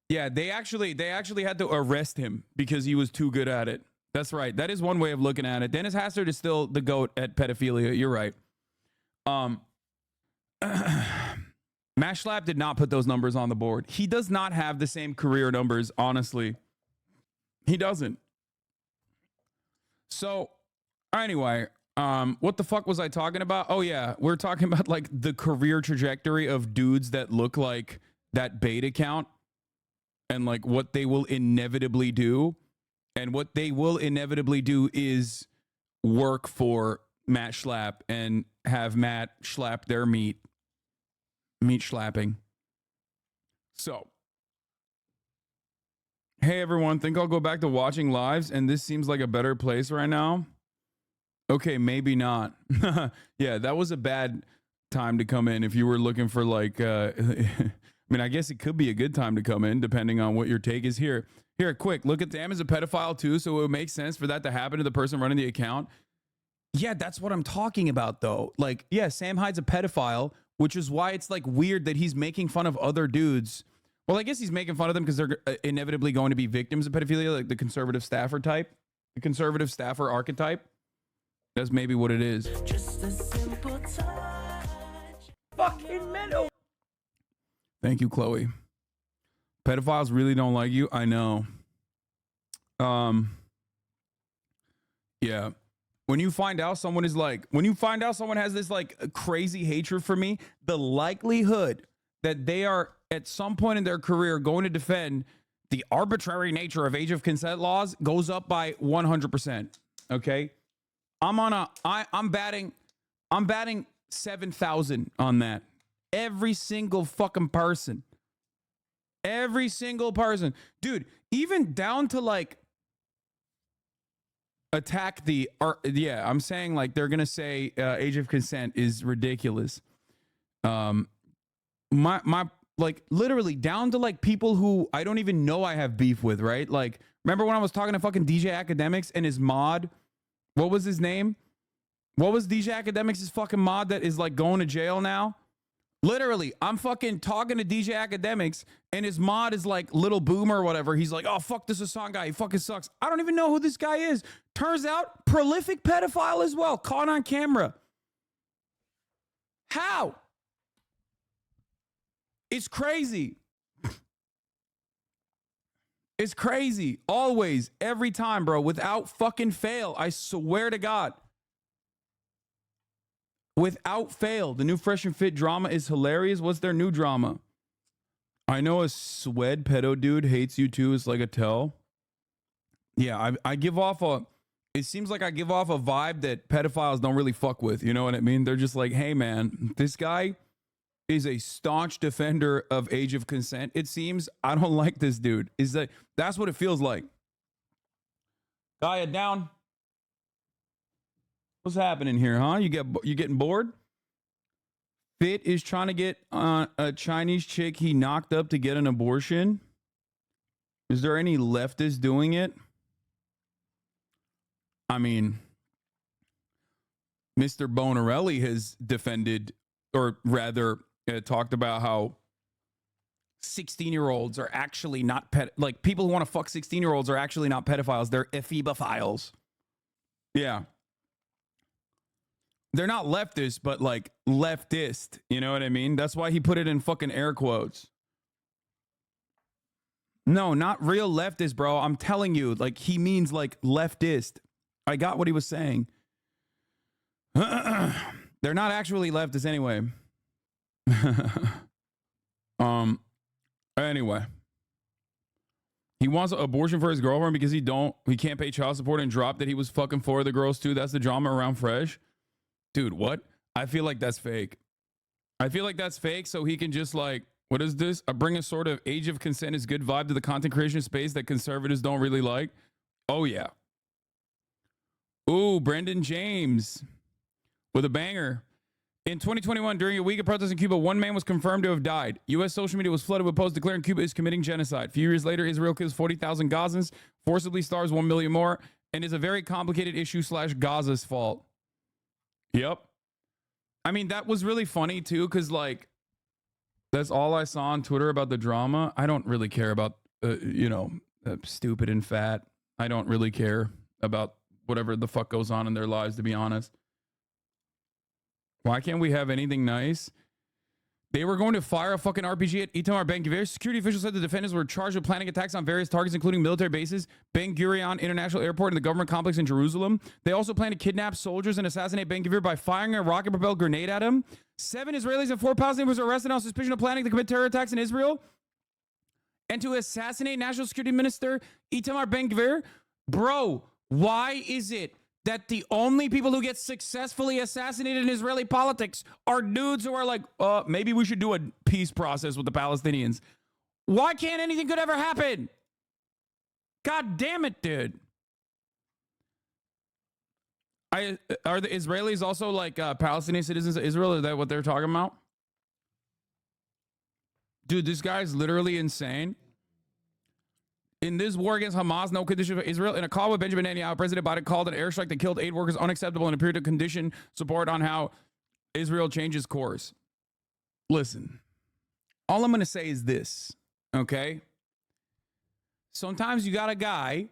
Yeah, they actually had to arrest him because he was too good at it. That's right. That is one way of looking at it. Dennis Hastert is still the GOAT at pedophilia. You're right. Matt Schlapp did not put those numbers on the board. He does not have the same career numbers, honestly. He doesn't. So, anyway, what the fuck was I talking about? Oh, yeah. We're talking about, like, the career trajectory of dudes that look like that bait account and, like, what they will inevitably do. And what they will inevitably do is work for Matt Schlapp and have Matt Schlapp their meat slapping. So, hey everyone, think I'll go back to watching lives and this seems like a better place right now? Okay, maybe not. Yeah, that was a bad time to come in if you were looking for like, I mean, I guess it could be a good time to come in depending on what your take is here. Here, quick, look at Sam as a pedophile too, so it would make sense for that to happen to the person running the account. Yeah, that's what I'm talking about though. Like, yeah, Sam Hyde's a pedophile, which is why it's like weird that he's making fun of other dudes. Well, I guess he's making fun of them because they're inevitably going to be victims of pedophilia, like the conservative staffer type, the conservative staffer archetype. That's maybe what it is. Just a simple touch. Fucking mental. Thank you, Chloe. Pedophiles really don't like you. I know. Yeah. When you find out someone has this like crazy hatred for me, the likelihood that they are at some point in their career going to defend the arbitrary nature of age of consent laws goes up by 100%. Okay. I'm batting 7,000 on that. Every single fucking person. Every single person. Dude, even down to like attack the yeah, I'm saying like they're gonna say age of consent is ridiculous. My like literally down to like people who I don't even know I have beef with, right? Like, remember when I was talking to fucking DJ Academics and his mod? What was his name? What was DJ Academics' fucking mod that is like going to jail now? Literally, I'm fucking talking to DJ Academics and his mod is like Little Boomer or whatever. He's like, oh, fuck this Hassan guy. He fucking sucks. I don't even know who this guy is. Turns out, prolific pedophile as well. Caught on camera. How? It's crazy. It's crazy. Always, every time, bro, without fucking fail. I swear to God. Without fail. The new Fresh and Fit drama is hilarious. What's their new drama? I know a swed pedo dude hates you too. It's like a tell. Yeah, I give off a... It seems like I give off a vibe that pedophiles don't really fuck with. You know what I mean? They're just like, hey, man, this guy is a staunch defender of age of consent. It seems I don't like this dude. Is that that's what it feels like. Gaia down. What's happening here, huh? You getting bored? Fit is trying to get a Chinese chick he knocked up to get an abortion. Is there any leftist doing it? I mean, Mr. Bonarelli has defended, or rather talked about how 16-year-olds are actually not like people who want to fuck 16-year-olds are actually not pedophiles. They're ephebophiles. Yeah. They're not leftist, but like leftist. You know what I mean? That's why he put it in fucking air quotes. No, not real leftist, bro. I'm telling you, like he means like leftist. I got what he was saying. They're not actually leftists anyway. Anyway. He wants an abortion for his girlfriend because he can't pay child support and drop that he was fucking 4 of the girls too. That's the drama around Fresh. Dude, what? I feel like that's fake. I feel like that's fake so he can just like, what is this? Bring a sort of age of consent is good vibe to the content creation space that conservatives don't really like. Oh yeah. Ooh, Brendan James with a banger. In 2021, during a week of protests in Cuba, one man was confirmed to have died. U.S. social media was flooded with posts declaring Cuba is committing genocide. A few years later, Israel kills 40,000 Gazans, forcibly starves 1 million more, and is a very complicated issue / Gaza's fault. Yep. I mean, that was really funny, too, because, like, that's all I saw on Twitter about the drama. I don't really care about, stupid and fat. I don't really care about whatever the fuck goes on in their lives, to be honest. Why can't we have anything nice? They were going to fire a fucking RPG at Itamar Ben-Gvir. Security officials said the defendants were charged with planning attacks on various targets, including military bases, Ben Gurion International Airport, and the government complex in Jerusalem. They also plan to kidnap soldiers and assassinate Ben-Gvir by firing a rocket-propelled grenade at him. 7 Israelis and 4 Palestinians were arrested on suspicion of planning to commit terror attacks in Israel and to assassinate National Security Minister Itamar Ben-Gvir. Bro, why is it that the only people who get successfully assassinated in Israeli politics are dudes who are like, maybe we should do a peace process with the Palestinians? Why can't anything good ever happen? God damn it, dude. Are the Israelis also like Palestinian citizens of Israel? Is that what they're talking about? Dude, this guy's literally insane. In this war against Hamas, no condition for Israel. In a call with Benjamin Netanyahu, President Biden called an airstrike that killed 8 workers unacceptable and appeared to condition support on how Israel changes course. Listen, all I'm going to say is this, okay? Sometimes you got a guy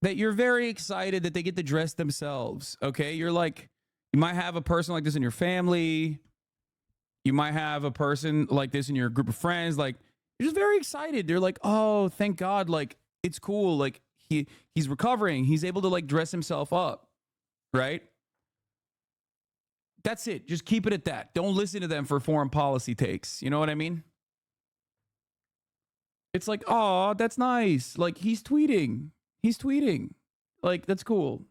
that you're very excited that they get to dress themselves, okay? You're like, you might have a person like this in your family. You might have a person like this in your group of friends, like, you're just very excited. They're like, oh, thank God. Like, it's cool. Like, he's recovering. He's able to, like, dress himself up. Right? That's it. Just keep it at that. Don't listen to them for foreign policy takes. You know what I mean? It's like, oh, that's nice. Like, he's tweeting. He's tweeting. Like, that's cool.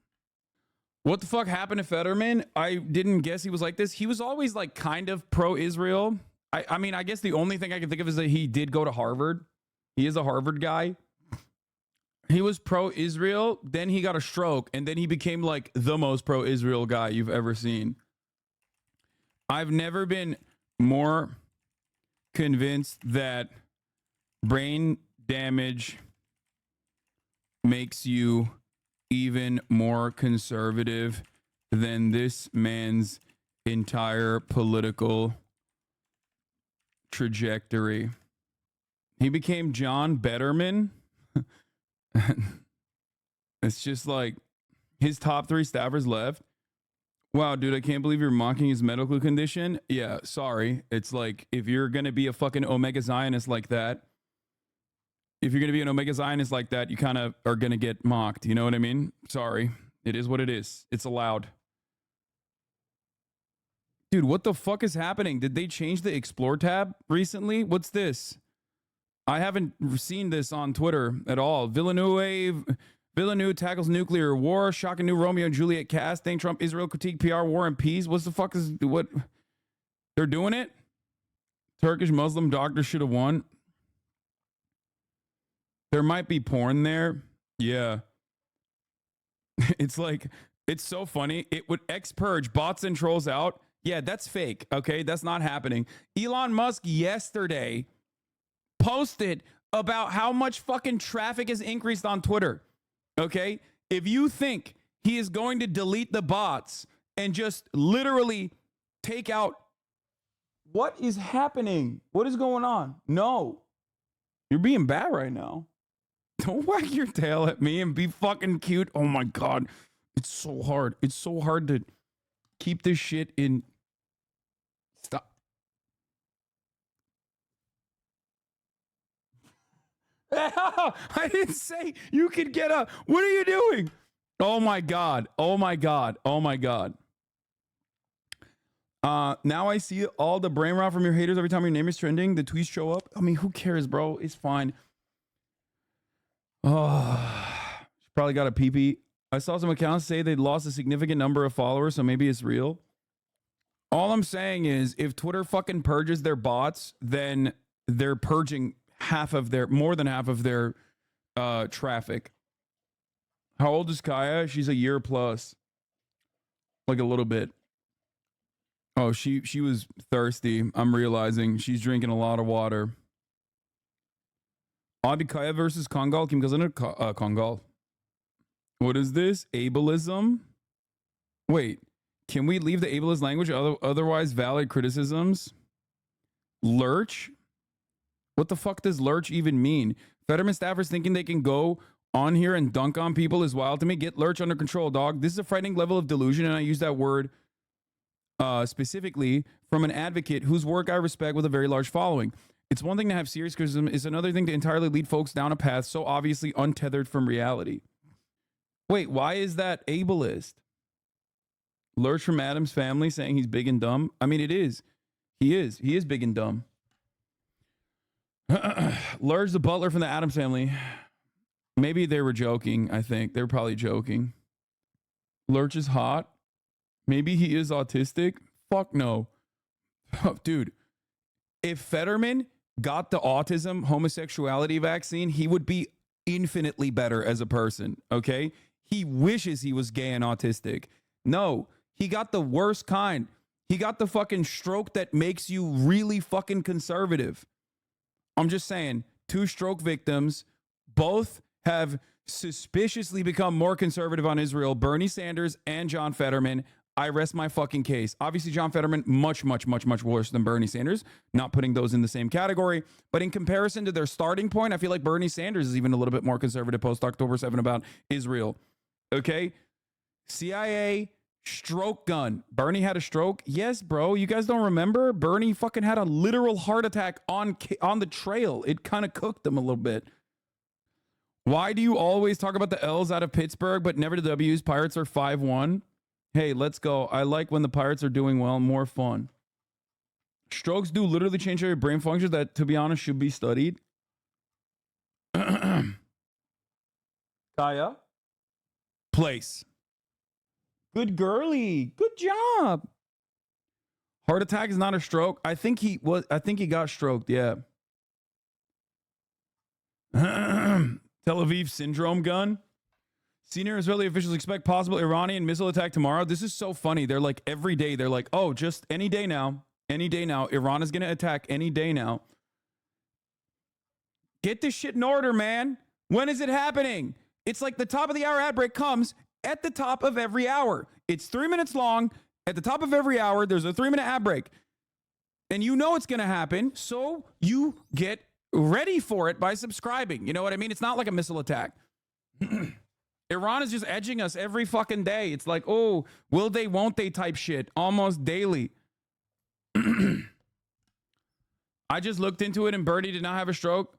What the fuck happened to Fetterman? I didn't guess he was like this. He was always, like, kind of pro-Israel. I mean, I guess the only thing I can think of is that he did go to Harvard. He is a Harvard guy. He was pro-Israel, then he got a stroke, and then he became like the most pro-Israel guy you've ever seen. I've never been more convinced that brain damage makes you even more conservative than this man's entire political trajectory. He became John Betterman. It's just like his top 3 staffers left. Wow, dude, I can't believe you're mocking his medical condition. Yeah, sorry. It's like, if you're going to be a fucking Omega Zionist like that, if you're going to be an Omega Zionist like that, you kind of are going to get mocked. You know what I mean? Sorry. It is what it is. It's allowed. Dude, what the fuck is happening? Did they change the Explore tab recently? What's this? I haven't seen this on Twitter at all. Villeneuve tackles nuclear war, shocking new Romeo and Juliet cast, thing Trump, Israel critique, PR, war and peace. What's the fuck is, what? They're doing it? Turkish Muslim doctor should have won. There might be porn there. Yeah. It's like, it's so funny. It would X-purge bots and trolls out. Yeah, that's fake. Okay, that's not happening. Elon Musk yesterday posted about how much fucking traffic has increased on Twitter. Okay, if you think he is going to delete the bots and just literally take out, what is happening? What is going on? No, you're being bad right now. Don't wag your tail at me and be fucking cute. Oh my God, it's so hard. It's so hard to keep this shit in. Stop. I didn't say you could get up. What are you doing? Oh my God. Oh my God. Oh my God. Now I see all the brain rot from your haters every time your name is trending. The tweets show up. I mean, who cares, bro? It's fine. Oh, she probably got a pee-pee. I saw some accounts say they lost a significant number of followers, so maybe it's real. All I'm saying is, if Twitter fucking purges their bots, then they're purging more than half of their traffic. How old is Kaya? She's a year plus. Like a little bit. Oh, she was thirsty. I'm realizing she's drinking a lot of water. Abi Kaya versus Kongal. Kim kazanır Kongal. What is this? Ableism? Wait, can we leave the ableist language? Otherwise valid criticisms? Lurch? What the fuck does lurch even mean? Fetterman staffers thinking they can go on here and dunk on people is wild to me. Get lurch under control, dog. This is a frightening level of delusion, and I use that word specifically from an advocate whose work I respect with a very large following. It's one thing to have serious criticism. It's another thing to entirely lead folks down a path so obviously untethered from reality. Wait, why is that ableist? Lurch from Adam's family saying he's big and dumb. I mean, it is. He is. He is big and dumb. Lurch, the butler from the Adams family. Maybe they were joking, I think. They were probably joking. Lurch is hot. Maybe he is autistic. Fuck no. Dude, if Fetterman got the autism homosexuality vaccine, he would be infinitely better as a person, okay? He wishes he was gay and autistic. No, he got the worst kind. He got the fucking stroke that makes you really fucking conservative. I'm just saying, 2 stroke victims, both have suspiciously become more conservative on Israel, Bernie Sanders and John Fetterman. I rest my fucking case. Obviously, John Fetterman, much, much, much, much worse than Bernie Sanders. Not putting those in the same category. But in comparison to their starting point, I feel like Bernie Sanders is even a little bit more conservative post-October 7 about Israel. Okay? CIA, stroke gun. Bernie had a stroke? Yes, bro. You guys don't remember? Bernie fucking had a literal heart attack on the trail. It kind of cooked him a little bit. Why do you always talk about the L's out of Pittsburgh, but never the W's? Pirates are 5-1. Hey, let's go. I like when the Pirates are doing well. More fun. Strokes do literally change your brain functions that, to be honest, should be studied. Kaya? Place. Good girly. Good job. Heart attack is not a stroke. I think he got stroked, yeah. Tel Aviv syndrome gun. Senior Israeli officials expect possible Iranian missile attack tomorrow. This is so funny. They're like, every day, they're like, oh, just any day now. Any day now. Iran is going to attack any day now. Get this shit in order, man. When is it happening? It's like the top of the hour ad break comes at the top of every hour. It's 3 minutes long. At the top of every hour, there's a 3-minute ad break. And you know it's going to happen, so you get ready for it by subscribing. You know what I mean? It's not like a missile attack. Iran is just edging us every fucking day. It's like, oh, will they, won't they type shit almost daily. I just looked into it and Bernie did not have a stroke.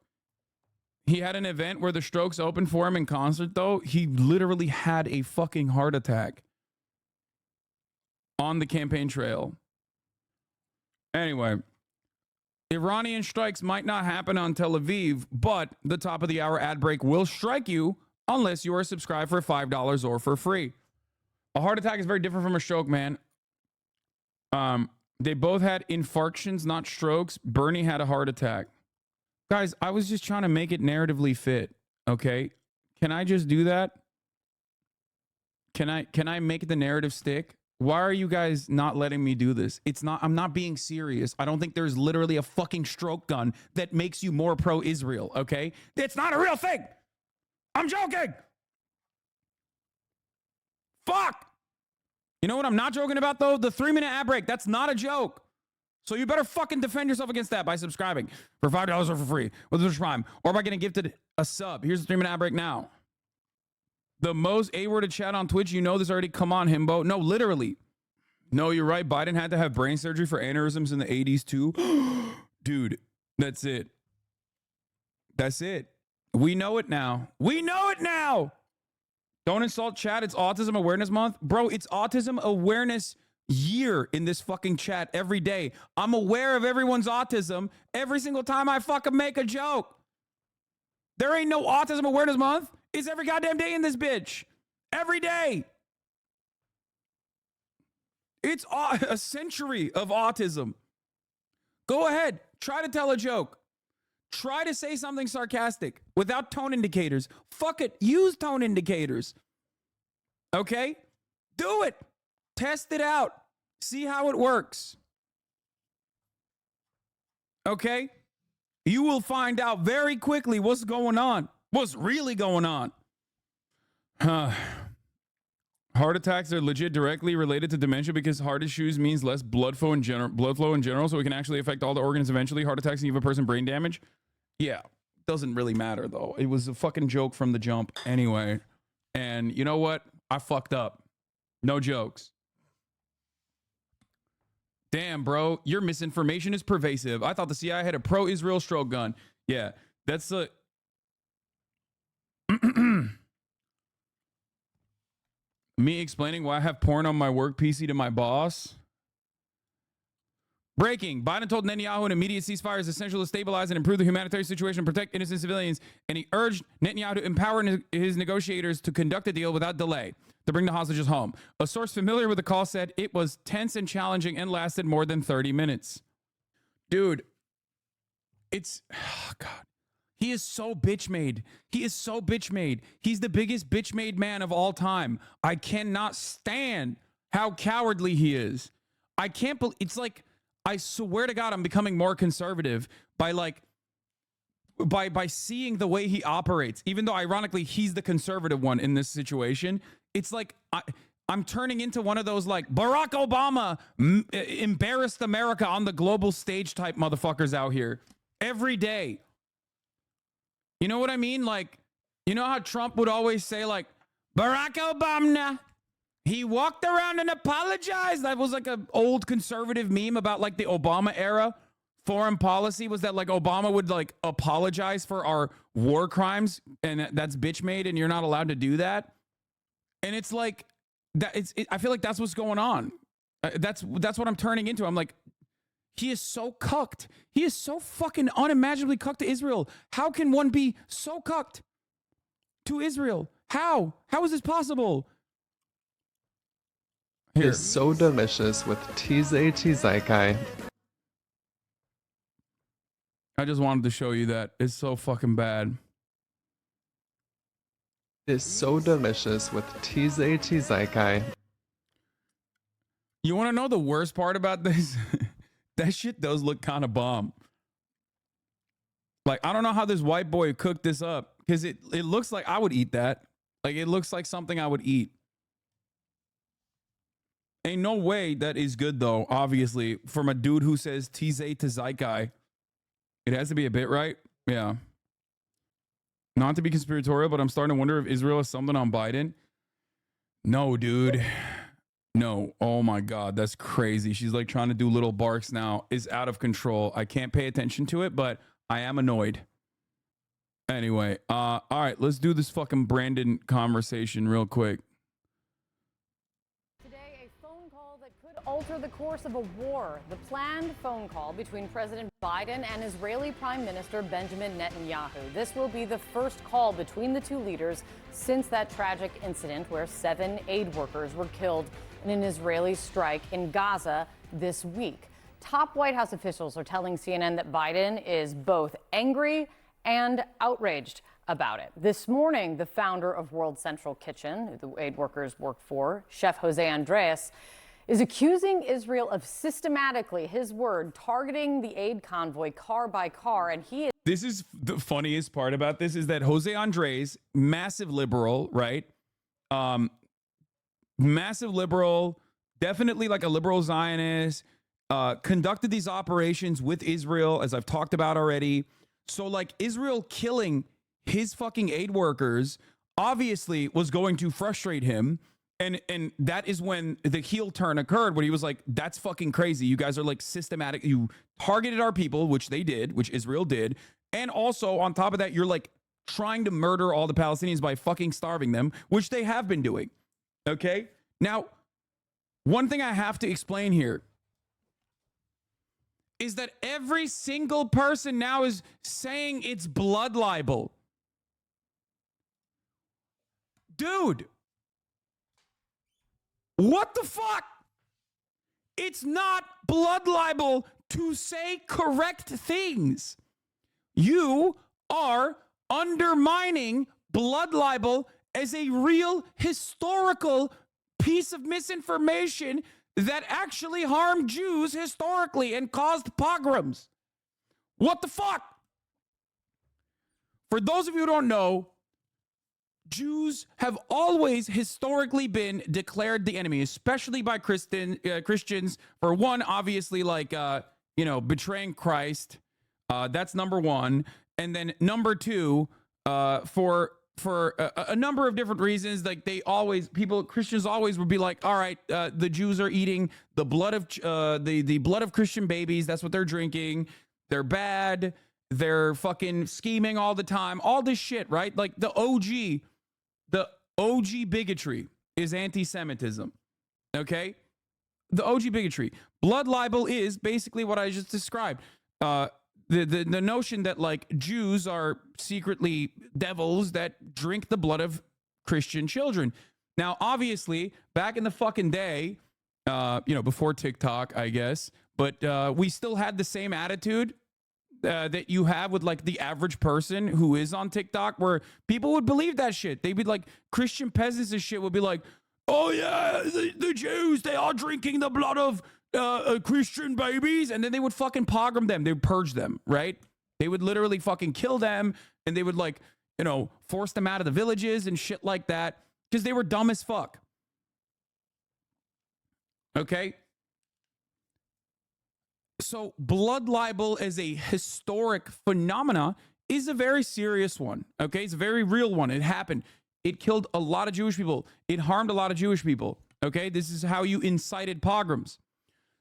He had an event where the strokes opened for him in concert, though. He literally had a fucking heart attack on the campaign trail. Anyway, Iranian strikes might not happen on Tel Aviv, but the top of the hour ad break will strike you unless you are subscribed for $5 or for free. A heart attack is very different from a stroke, man. They both had infarctions, not strokes. Bernie had a heart attack. Guys, I was just trying to make it narratively fit, okay? Can I just do that? Can I make the narrative stick? Why are you guys not letting me do this? I'm not being serious. I don't think there's literally a fucking stroke gun that makes you more pro-Israel, okay? It's not a real thing. I'm joking. Fuck. You know what I'm not joking about, though? The 3-minute ad break. That's not a joke. So you better fucking defend yourself against that by subscribing for $5 or for free with Twitch Prime or by getting gifted a sub. Here's the 3-minute ad break now. The most A-worded chat on Twitch, you know this already. Come on, himbo. No, literally. No, you're right. Biden had to have brain surgery for aneurysms in the 80s too. Dude, that's it. That's it. We know it now. We know it now. Don't insult chat. It's Autism Awareness Month. Bro, it's Autism Awareness Year in this fucking chat every day. I'm aware of everyone's autism every single time I fucking make a joke. There ain't no Autism Awareness Month. It's every goddamn day in this bitch. Every day. It's a century of autism. Go ahead. Try to tell a joke. Try to say something sarcastic without tone indicators. Fuck it. Use tone indicators. Okay? Do it. Test it out. See how it works. Okay? You will find out very quickly what's going on. What's really going on? Heart attacks are legit directly related to dementia because heart issues means less blood flow in general, so it can actually affect all the organs eventually. Heart attacks can give a person brain damage. Yeah, doesn't really matter though. It was a fucking joke from the jump anyway. And you know what? I fucked up. No jokes. Damn, bro, your misinformation is pervasive. I thought the CIA had a pro-Israel stroke gun. Yeah, that's the... Me explaining why I have porn on my work PC to my boss. Breaking. Biden told Netanyahu an immediate ceasefire is essential to stabilize and improve the humanitarian situation and protect innocent civilians, and he urged Netanyahu to empower his negotiators to conduct a deal without delay to bring the hostages home. A source familiar with the call said it was tense and challenging and lasted more than 30 minutes. Dude, it's... Oh, God. He is so bitch made. He is so bitch made. He's the biggest bitch made man of all time. I cannot stand how cowardly he is. I can't believe... It's like... I swear to God, I'm becoming more conservative by seeing the way he operates, even though ironically he's the conservative one in this situation. It's like I'm turning into one of those like Barack Obama embarrassed America on the global stage type motherfuckers out here every day. You know what I mean? Like, you know how Trump would always say like, Barack Obama, he walked around and apologized. That was like an old conservative meme about like the Obama era foreign policy, was that like Obama would like apologize for our war crimes, and that's bitch made and you're not allowed to do that. And it's like that. I feel like that's what's going on. That's what I'm turning into. I'm like, he is so cucked. He is so fucking unimaginably cucked to Israel. How can one be so cucked to Israel? How is this possible? Here. Is so delicious with tzatziki. I just wanted to show you that. It's so fucking bad. Is so delicious with tzatziki. You want to know the worst part about this? That shit does look kind of bomb. Like, I don't know how this white boy cooked this up, because it looks like I would eat that. Like, it looks like something I would eat. Ain't no way that is good, though, obviously, from a dude who says, 'tze to Zeikai. It has to be a bit, right? Yeah. Not to be conspiratorial, but I'm starting to wonder if Israel has something on Biden. No, dude. No. Oh my God. That's crazy. She's like trying to do little barks now. Is out of control. I can't pay attention to it, but I am annoyed. Anyway, all right, let's do this fucking Brandon conversation real quick. Today, a phone call that could alter the course of a war. The planned phone call between President Biden and Israeli Prime Minister Benjamin Netanyahu. This will be the first call between the two leaders since that tragic incident where 7 aid workers were killed in an Israeli strike in Gaza this week. Top White House officials are telling CNN that Biden is both angry and outraged about it. This morning, the founder of World Central Kitchen, who the aid workers work for, Chef Jose Andres, is accusing Israel of systematically, his word, targeting the aid convoy car by car, and he is... This is the funniest part about this is that Jose Andres, massive liberal, right? Massive liberal, definitely like a liberal Zionist, conducted these operations with Israel, as I've talked about already. So like Israel killing his fucking aid workers obviously was going to frustrate him. And that is when the heel turn occurred, when he was like, that's fucking crazy. You guys are like systematic. You targeted our people, which they did, which Israel did. And also on top of that, you're like trying to murder all the Palestinians by fucking starving them, which they have been doing. Okay. Now, one thing I have to explain here is that every single person now is saying it's blood libel. Dude, what the fuck? It's not blood libel to say correct things. You are undermining blood libel as a real historical piece of misinformation that actually harmed Jews historically and caused pogroms. What the fuck? For those of you who don't know, Jews have always historically been declared the enemy, especially by Christians. For one, obviously, like, betraying Christ. That's number one. And then number two, for a number of different reasons, like Christians always would be like, all right, the Jews are eating the blood of the blood of Christian babies. That's what they're drinking. They're bad. They're fucking scheming all the time. All this shit, right? Like the OG bigotry is anti-Semitism. Okay, the OG bigotry. Blood libel is basically what I just described. The notion that like Jews are secretly devils that drink the blood of Christian children. Now, obviously, back in the fucking day, before TikTok, I guess, but we still had the same attitude that you have with like the average person who is on TikTok, where people would believe that shit. They'd be like, Christian peasants and shit would be like, oh yeah, the Jews, they are drinking the blood of Christian babies, and then they would fucking pogrom them. They would purge them, right? They would literally fucking kill them, and they would like, force them out of the villages and shit like that because they were dumb as fuck. Okay? So blood libel as a historic phenomena is a very serious one. Okay? It's a very real one. It happened. It killed a lot of Jewish people. It harmed a lot of Jewish people. Okay? This is how you incited pogroms.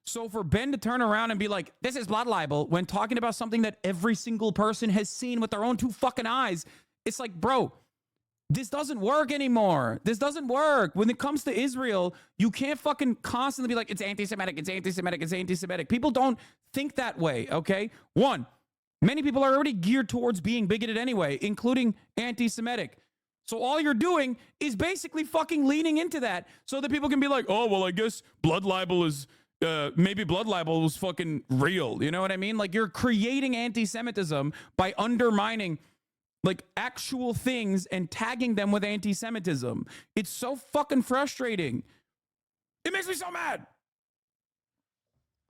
So for Ben to turn around and be like, this is blood libel, when talking about something that every single person has seen with their own two fucking eyes, it's like, bro, this doesn't work anymore. This doesn't work. When it comes to Israel, you can't fucking constantly be like, it's anti-Semitic, it's anti-Semitic, it's anti-Semitic. People don't think that way, okay? One, many people are already geared towards being bigoted anyway, including anti-Semitic. So all you're doing is basically fucking leaning into that so that people can be like, oh, well, I guess blood libel is... maybe blood libel was fucking real. You know what I mean? Like, you're creating anti-Semitism by undermining like actual things and tagging them with anti-Semitism. It's so fucking frustrating. It makes me so mad.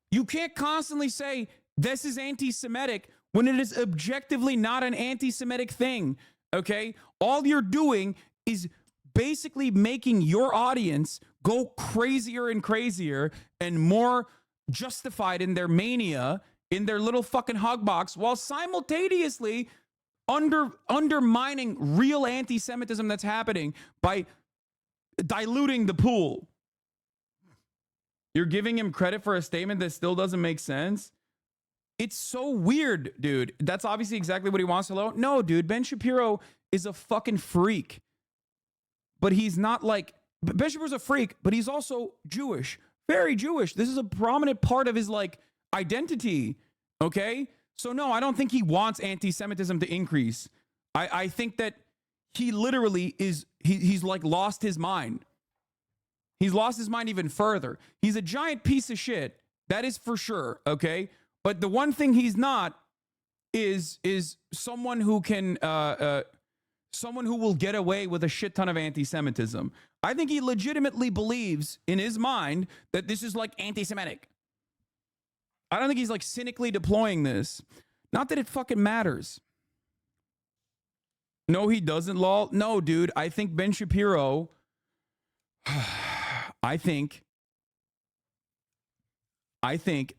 You can't constantly say this is anti-Semitic when it is objectively not an anti-Semitic thing. Okay? All you're doing is basically making your audience go crazier and crazier and more justified in their mania, in their little fucking hug box, while simultaneously undermining real anti-Semitism that's happening by diluting the pool. You're giving him credit for a statement that still doesn't make sense. It's so weird, dude. That's obviously exactly what he wants. Hello? No, dude. Ben Shapiro is a fucking freak. But he's not like... Ben Shapiro's a freak, but he's also Jewish. Very Jewish. This is a prominent part of his, like, identity. Okay? So, no, I don't think he wants anti-Semitism to increase. I think that he literally is... He's, like, lost his mind. He's lost his mind even further. He's a giant piece of shit. That is for sure, okay? But the one thing he's not is someone who can someone who will get away with a shit ton of anti-Semitism. I think he legitimately believes in his mind that this is like anti-Semitic. I don't think he's like cynically deploying this. Not that it fucking matters. No, he doesn't, lol. No, dude. I think Ben Shapiro... I think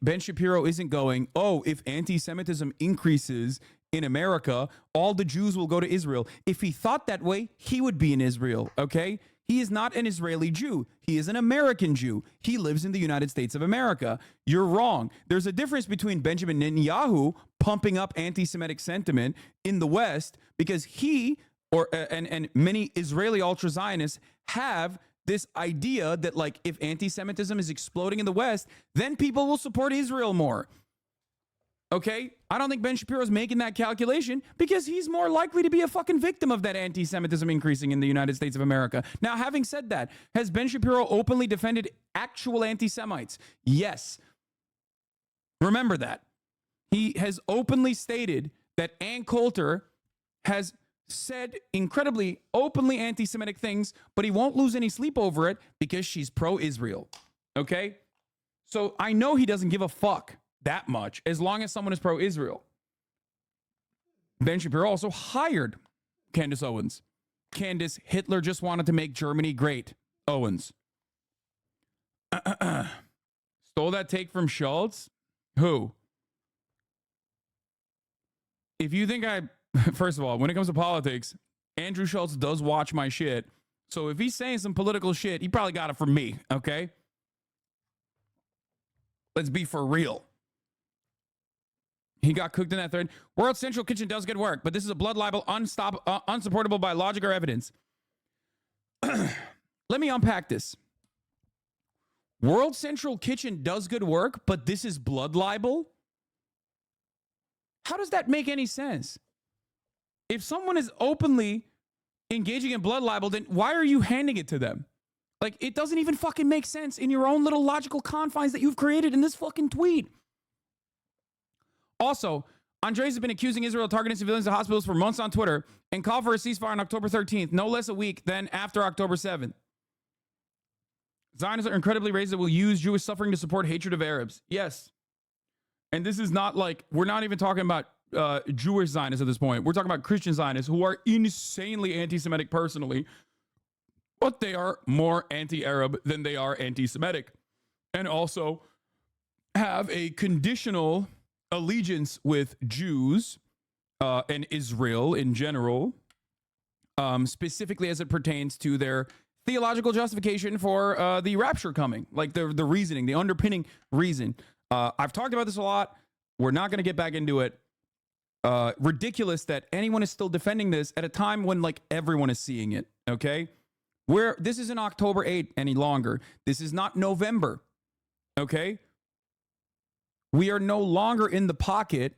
Ben Shapiro isn't going, oh, if anti-Semitism increases in America, all the Jews will go to Israel. If he thought that way, he would be in Israel, okay? He is not an Israeli Jew. He is an American Jew. He lives in the United States of America. You're wrong. There's a difference between Benjamin Netanyahu pumping up anti-Semitic sentiment in the West because he and many Israeli ultra-Zionists have this idea that, like, if anti-Semitism is exploding in the West, then people will support Israel more. Okay? I don't think Ben Shapiro's making that calculation because he's more likely to be a fucking victim of that anti-Semitism increasing in the United States of America. Now, having said that, has Ben Shapiro openly defended actual anti-Semites? Yes. Remember that. He has openly stated that Ann Coulter has said incredibly openly anti-Semitic things, but he won't lose any sleep over it because she's pro-Israel. Okay? So I know he doesn't give a fuck that much as long as someone is pro-Israel. Ben Shapiro also hired Candace Owens. Candace, Hitler just wanted to make Germany great. Owens. Stole that take from Schultz? Who? If you think first of all, when it comes to politics, Andrew Schultz does watch my shit. So if he's saying some political shit, he probably got it from me, okay? Let's be for real. He got cooked in that third. World Central Kitchen does good work, but this is a blood libel unsupportable by logic or evidence. Let me unpack this. World Central Kitchen does good work, but this is blood libel? How does that make any sense? If someone is openly engaging in blood libel, then why are you handing it to them? Like, it doesn't even fucking make sense in your own little logical confines that you've created in this fucking tweet. Also, Andres has been accusing Israel of targeting civilians in hospitals for months on Twitter and called for a ceasefire on October 13th, no less a week than after October 7th. Zionists are incredibly racist that will use Jewish suffering to support hatred of Arabs. Yes. And this is not like, we're not even talking about Jewish Zionists at this point. We're talking about Christian Zionists who are insanely anti-Semitic personally, but they are more anti-Arab than they are anti-Semitic, and also have a conditional allegiance with Jews and Israel in general, specifically as it pertains to their theological justification for the rapture coming, like the reasoning, the underpinning reason. I've talked about this a lot. We're not going to get back into it. Ridiculous that anyone is still defending this at a time when, like, everyone is seeing it. Okay, this isn't October 8th any longer. This is not November. Okay, we are no longer in the pocket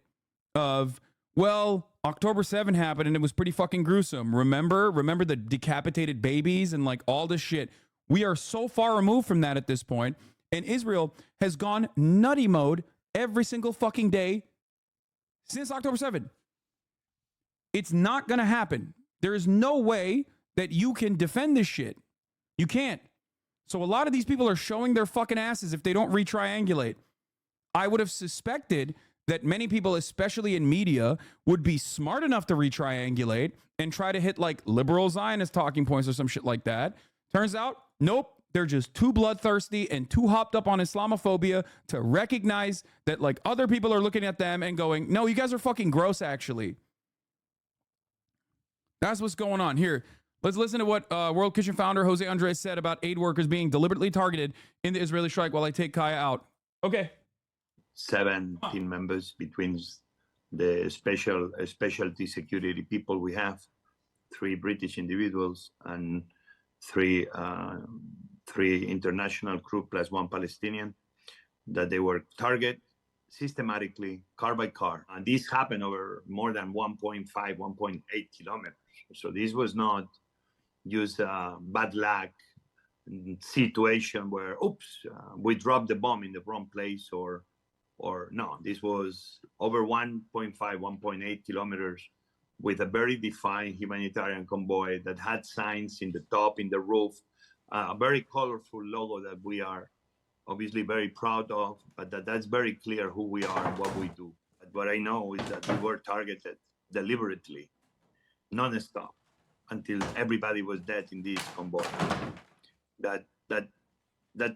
of, well, October 7th happened and it was pretty fucking gruesome. Remember the decapitated babies and like all this shit. We are so far removed from that at this point, and Israel has gone nutty mode every single fucking day since October 7th. It's not going to happen. There is no way that you can defend this shit. You can't. So a lot of these people are showing their fucking asses if they don't retriangulate. I would have suspected that many people, especially in media, would be smart enough to retriangulate and try to hit like liberal Zionist talking points or some shit like that. Turns out, nope. They're just too bloodthirsty and too hopped up on Islamophobia to recognize that, like, other people are looking at them and going, no, you guys are fucking gross, actually. That's what's going on here. Let's listen to what World Kitchen founder Jose Andres said about aid workers being deliberately targeted in the Israeli strike while I take Kaya out. Okay. 7 team members between the specialty security people we have, 3 British individuals and 3 international crew plus 1 Palestinian, that they were targeted systematically, car by car. And this happened over more than 1.5, 1.8 kilometers. So this was not just a bad luck situation where, we dropped the bomb in the wrong place or no, this was over 1.5, 1.8 kilometers with a very defined humanitarian convoy that had signs in the top, in the roof, a very colorful logo that we are obviously very proud of, but that's very clear who we are and what we do. But what I know is that we were targeted deliberately, non-stop, until everybody was dead in this convoy. That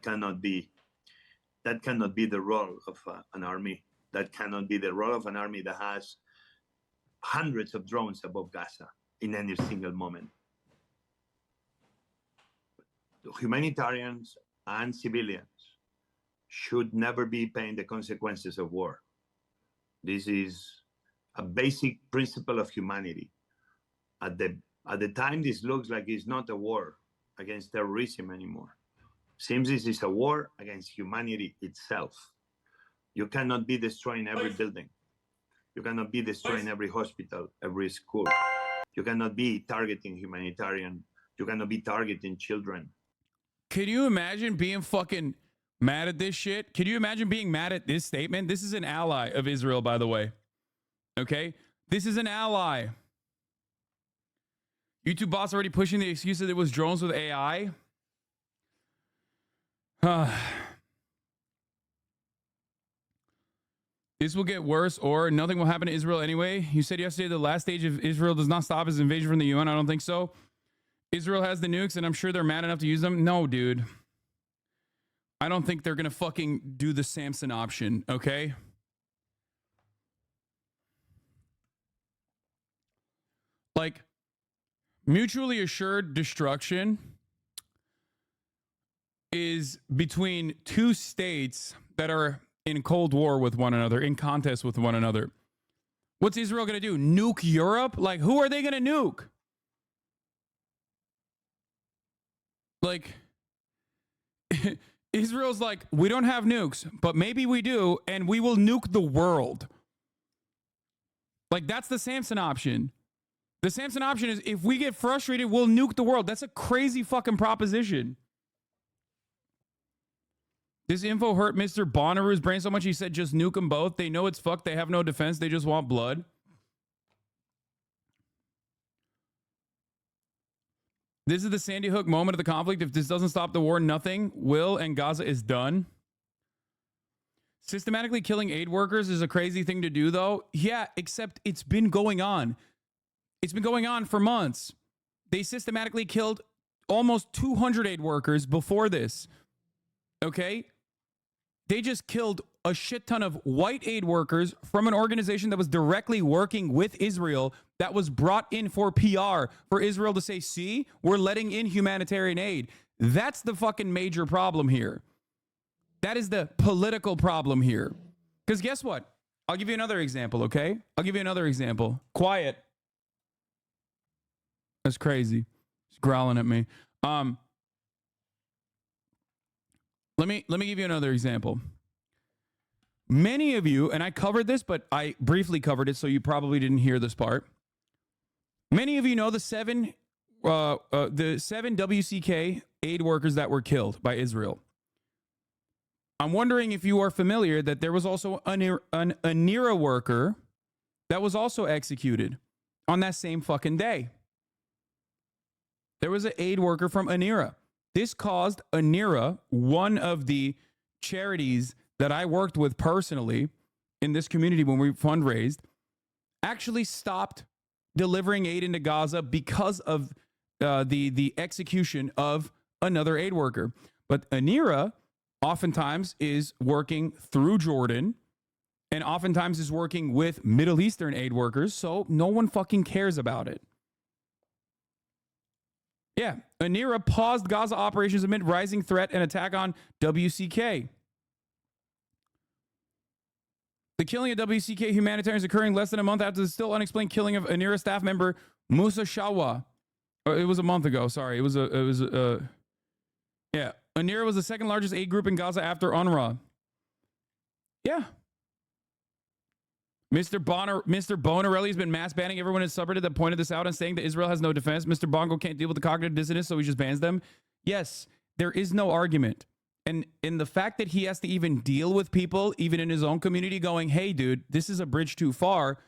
cannot be the role of an army. That cannot be the role of an army that has hundreds of drones above Gaza in any single moment. Humanitarians and civilians should never be paying the consequences of war. This is a basic principle of humanity. At the time, this looks like it's not a war against terrorism anymore. Seems this is a war against humanity itself. You cannot be destroying every building. You cannot be destroying every hospital, every school. You cannot be targeting humanitarian. You cannot be targeting children. Can you imagine being fucking mad at this shit? Can you imagine being mad at this statement? This is an ally of Israel, by the way. Okay? This is an ally. YouTube boss already pushing the excuse that it was drones with AI. This will get worse or nothing will happen to Israel anyway. You said yesterday the last stage of Israel does not stop its invasion from the UN. I don't think so. Israel has the nukes and I'm sure they're mad enough to use them. No, dude. I don't think they're going to fucking do the Samson option, okay? Like, mutually assured destruction is between 2 states that are in cold war with one another, in contest with one another. What's Israel going to do? Nuke Europe? Like, who are they going to nuke? Like, Israel's like, we don't have nukes, but maybe we do, and we will nuke the world. Like, that's the Samson option. The Samson option is if we get frustrated, we'll nuke the world. That's a crazy fucking proposition. This info hurt Mr. Bonnaroo's brain so much he said just nuke them both. They know it's fucked. They have no defense. They just want blood. This is the Sandy Hook moment of the conflict. If this doesn't stop the war, nothing will, and Gaza is done. Systematically killing aid workers is a crazy thing to do, though. Yeah, except it's been going on. It's been going on for months. They systematically killed almost 200 aid workers before this. Okay? They just killed a shit ton of white aid workers from an organization that was directly working with Israel that was brought in for PR for Israel to say, see, we're letting in humanitarian aid. That's the fucking major problem here. That is the political problem here. Because guess what? I'll give you another example, okay? I'll give you another example. Quiet. That's crazy. He's growling at me. Let me give you another example. Many of you, and I covered this, but I briefly covered it, so you probably didn't hear this part. Many of you know the seven WCK aid workers that were killed by Israel. I'm wondering if you are familiar that there was also an ANIRA worker that was also executed on that same fucking day. There was an aid worker from ANIRA. This caused ANIRA, one of the charities that I worked with personally in this community when we fundraised, actually stopped delivering aid into Gaza because of the execution of another aid worker. But ANIRA oftentimes is working through Jordan and oftentimes is working with Middle Eastern aid workers, so no one fucking cares about it. Yeah. Anira paused Gaza operations amid rising threat and attack on WCK. The killing of WCK humanitarians occurring less than a month after the still unexplained killing of Anira staff member Musa Shawa. It was a month ago. Sorry. Yeah. Anira was the second largest aid group in Gaza after UNRWA. Yeah. Mr. Bonarelli has been mass banning everyone in his subreddit that pointed this out and saying that Israel has no defense. Mr. Bongo can't deal with the cognitive dissonance, so he just bans them. Yes, there is no argument. And in the fact that he has to even deal with people, even in his own community, going, hey, dude, this is a bridge too far,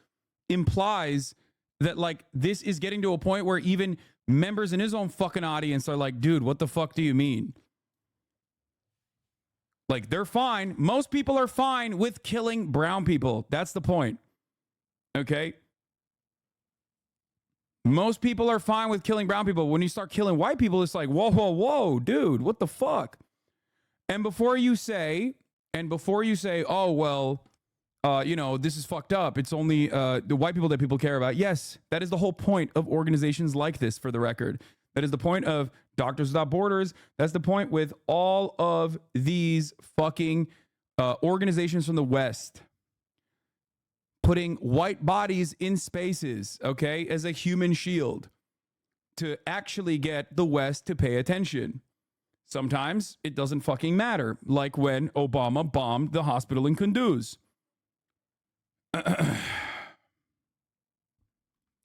implies that, like, this is getting to a point where even members in his own fucking audience are like, dude, what the fuck do you mean? Like, they're fine. Most people are fine with killing brown people. That's the point. Okay? Most people are fine with killing brown people. When you start killing white people, it's like, whoa, whoa, whoa, dude, what the fuck? And before you say, oh, well, this is fucked up. It's only the white people that people care about. Yes, that is the whole point of organizations like this, for the record. That is the point of Doctors Without Borders. That's the point with all of these fucking organizations from the West. Putting white bodies in spaces, okay, as a human shield to actually get the West to pay attention. Sometimes it doesn't fucking matter, like when Obama bombed the hospital in Kunduz.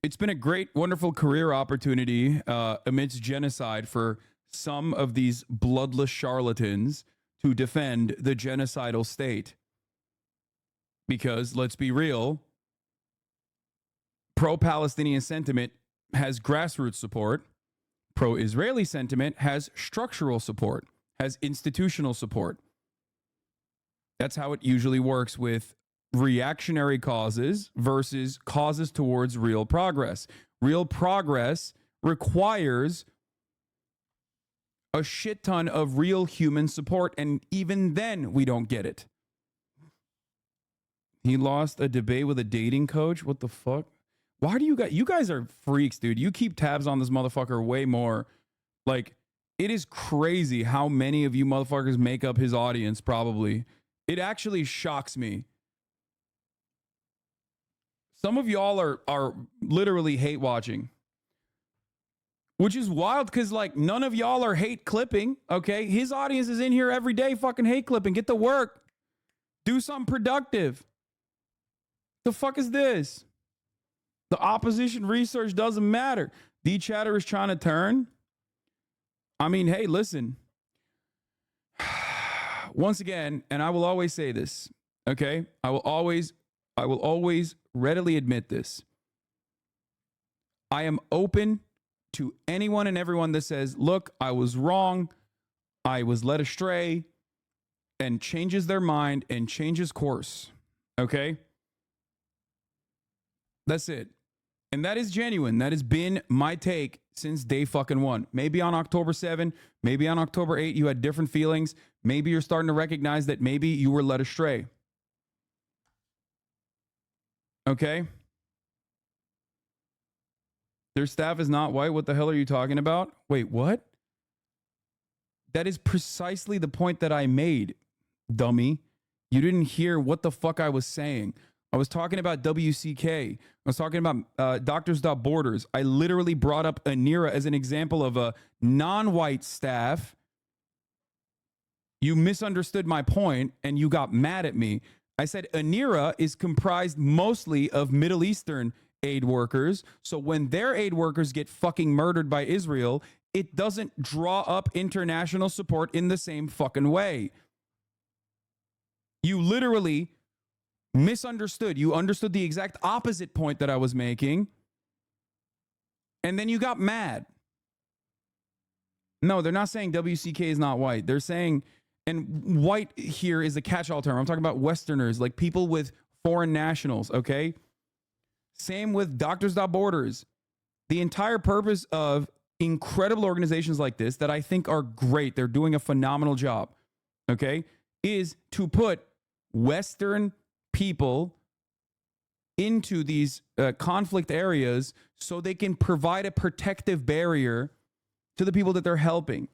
It's been a great, wonderful career opportunity amidst genocide for some of these bloodless charlatans to defend the genocidal state. Because, let's be real, pro-Palestinian sentiment has grassroots support. Pro-Israeli sentiment has structural support, has institutional support. That's how it usually works with reactionary causes versus causes towards real progress. Real progress requires a shit ton of real human support, and even then we don't get it. He lost a debate with a dating coach? What the fuck? Why do you guys are freaks, dude. You keep tabs on this motherfucker way more. Like, it is crazy how many of you motherfuckers make up his audience, probably. It actually shocks me. Some of y'all are literally hate watching. Which is wild because, like, none of y'all are hate clipping, okay? His audience is in here every day fucking hate clipping. Get to work. Do something productive. The fuck is this? The opposition research doesn't matter. The chatter is trying to turn. I mean, hey, listen. Once again, and I will always say this, okay? I will always readily admit this. I am open to anyone and everyone that says, look, I was wrong. I was led astray, and changes their mind and changes course. Okay? That's it. And that is genuine. That has been my take since day fucking one. Maybe on October 7, maybe on October 8, you had different feelings. Maybe you're starting to recognize that maybe you were led astray. Okay? Their staff is not white. What the hell are you talking about? Wait, what? That is precisely the point that I made, dummy. You didn't hear what the fuck I was saying. I was talking about WCK. I was talking about Doctors Without Borders. I literally brought up Anira as an example of a non-white staff. You misunderstood my point and you got mad at me. I said Anira is comprised mostly of Middle Eastern aid workers. So when their aid workers get fucking murdered by Israel, it doesn't draw up international support in the same fucking way. You literally misunderstood. You understood the exact opposite point that I was making. And then you got mad. No, they're not saying WCK is not white. They're saying, and white here is a catch-all term. I'm talking about Westerners, like people with foreign nationals, okay? Same with Doctors Without Borders. The entire purpose of incredible organizations like this that I think are great, they're doing a phenomenal job, okay, is to put Western people into these conflict areas so they can provide a protective barrier to the people that they're helping.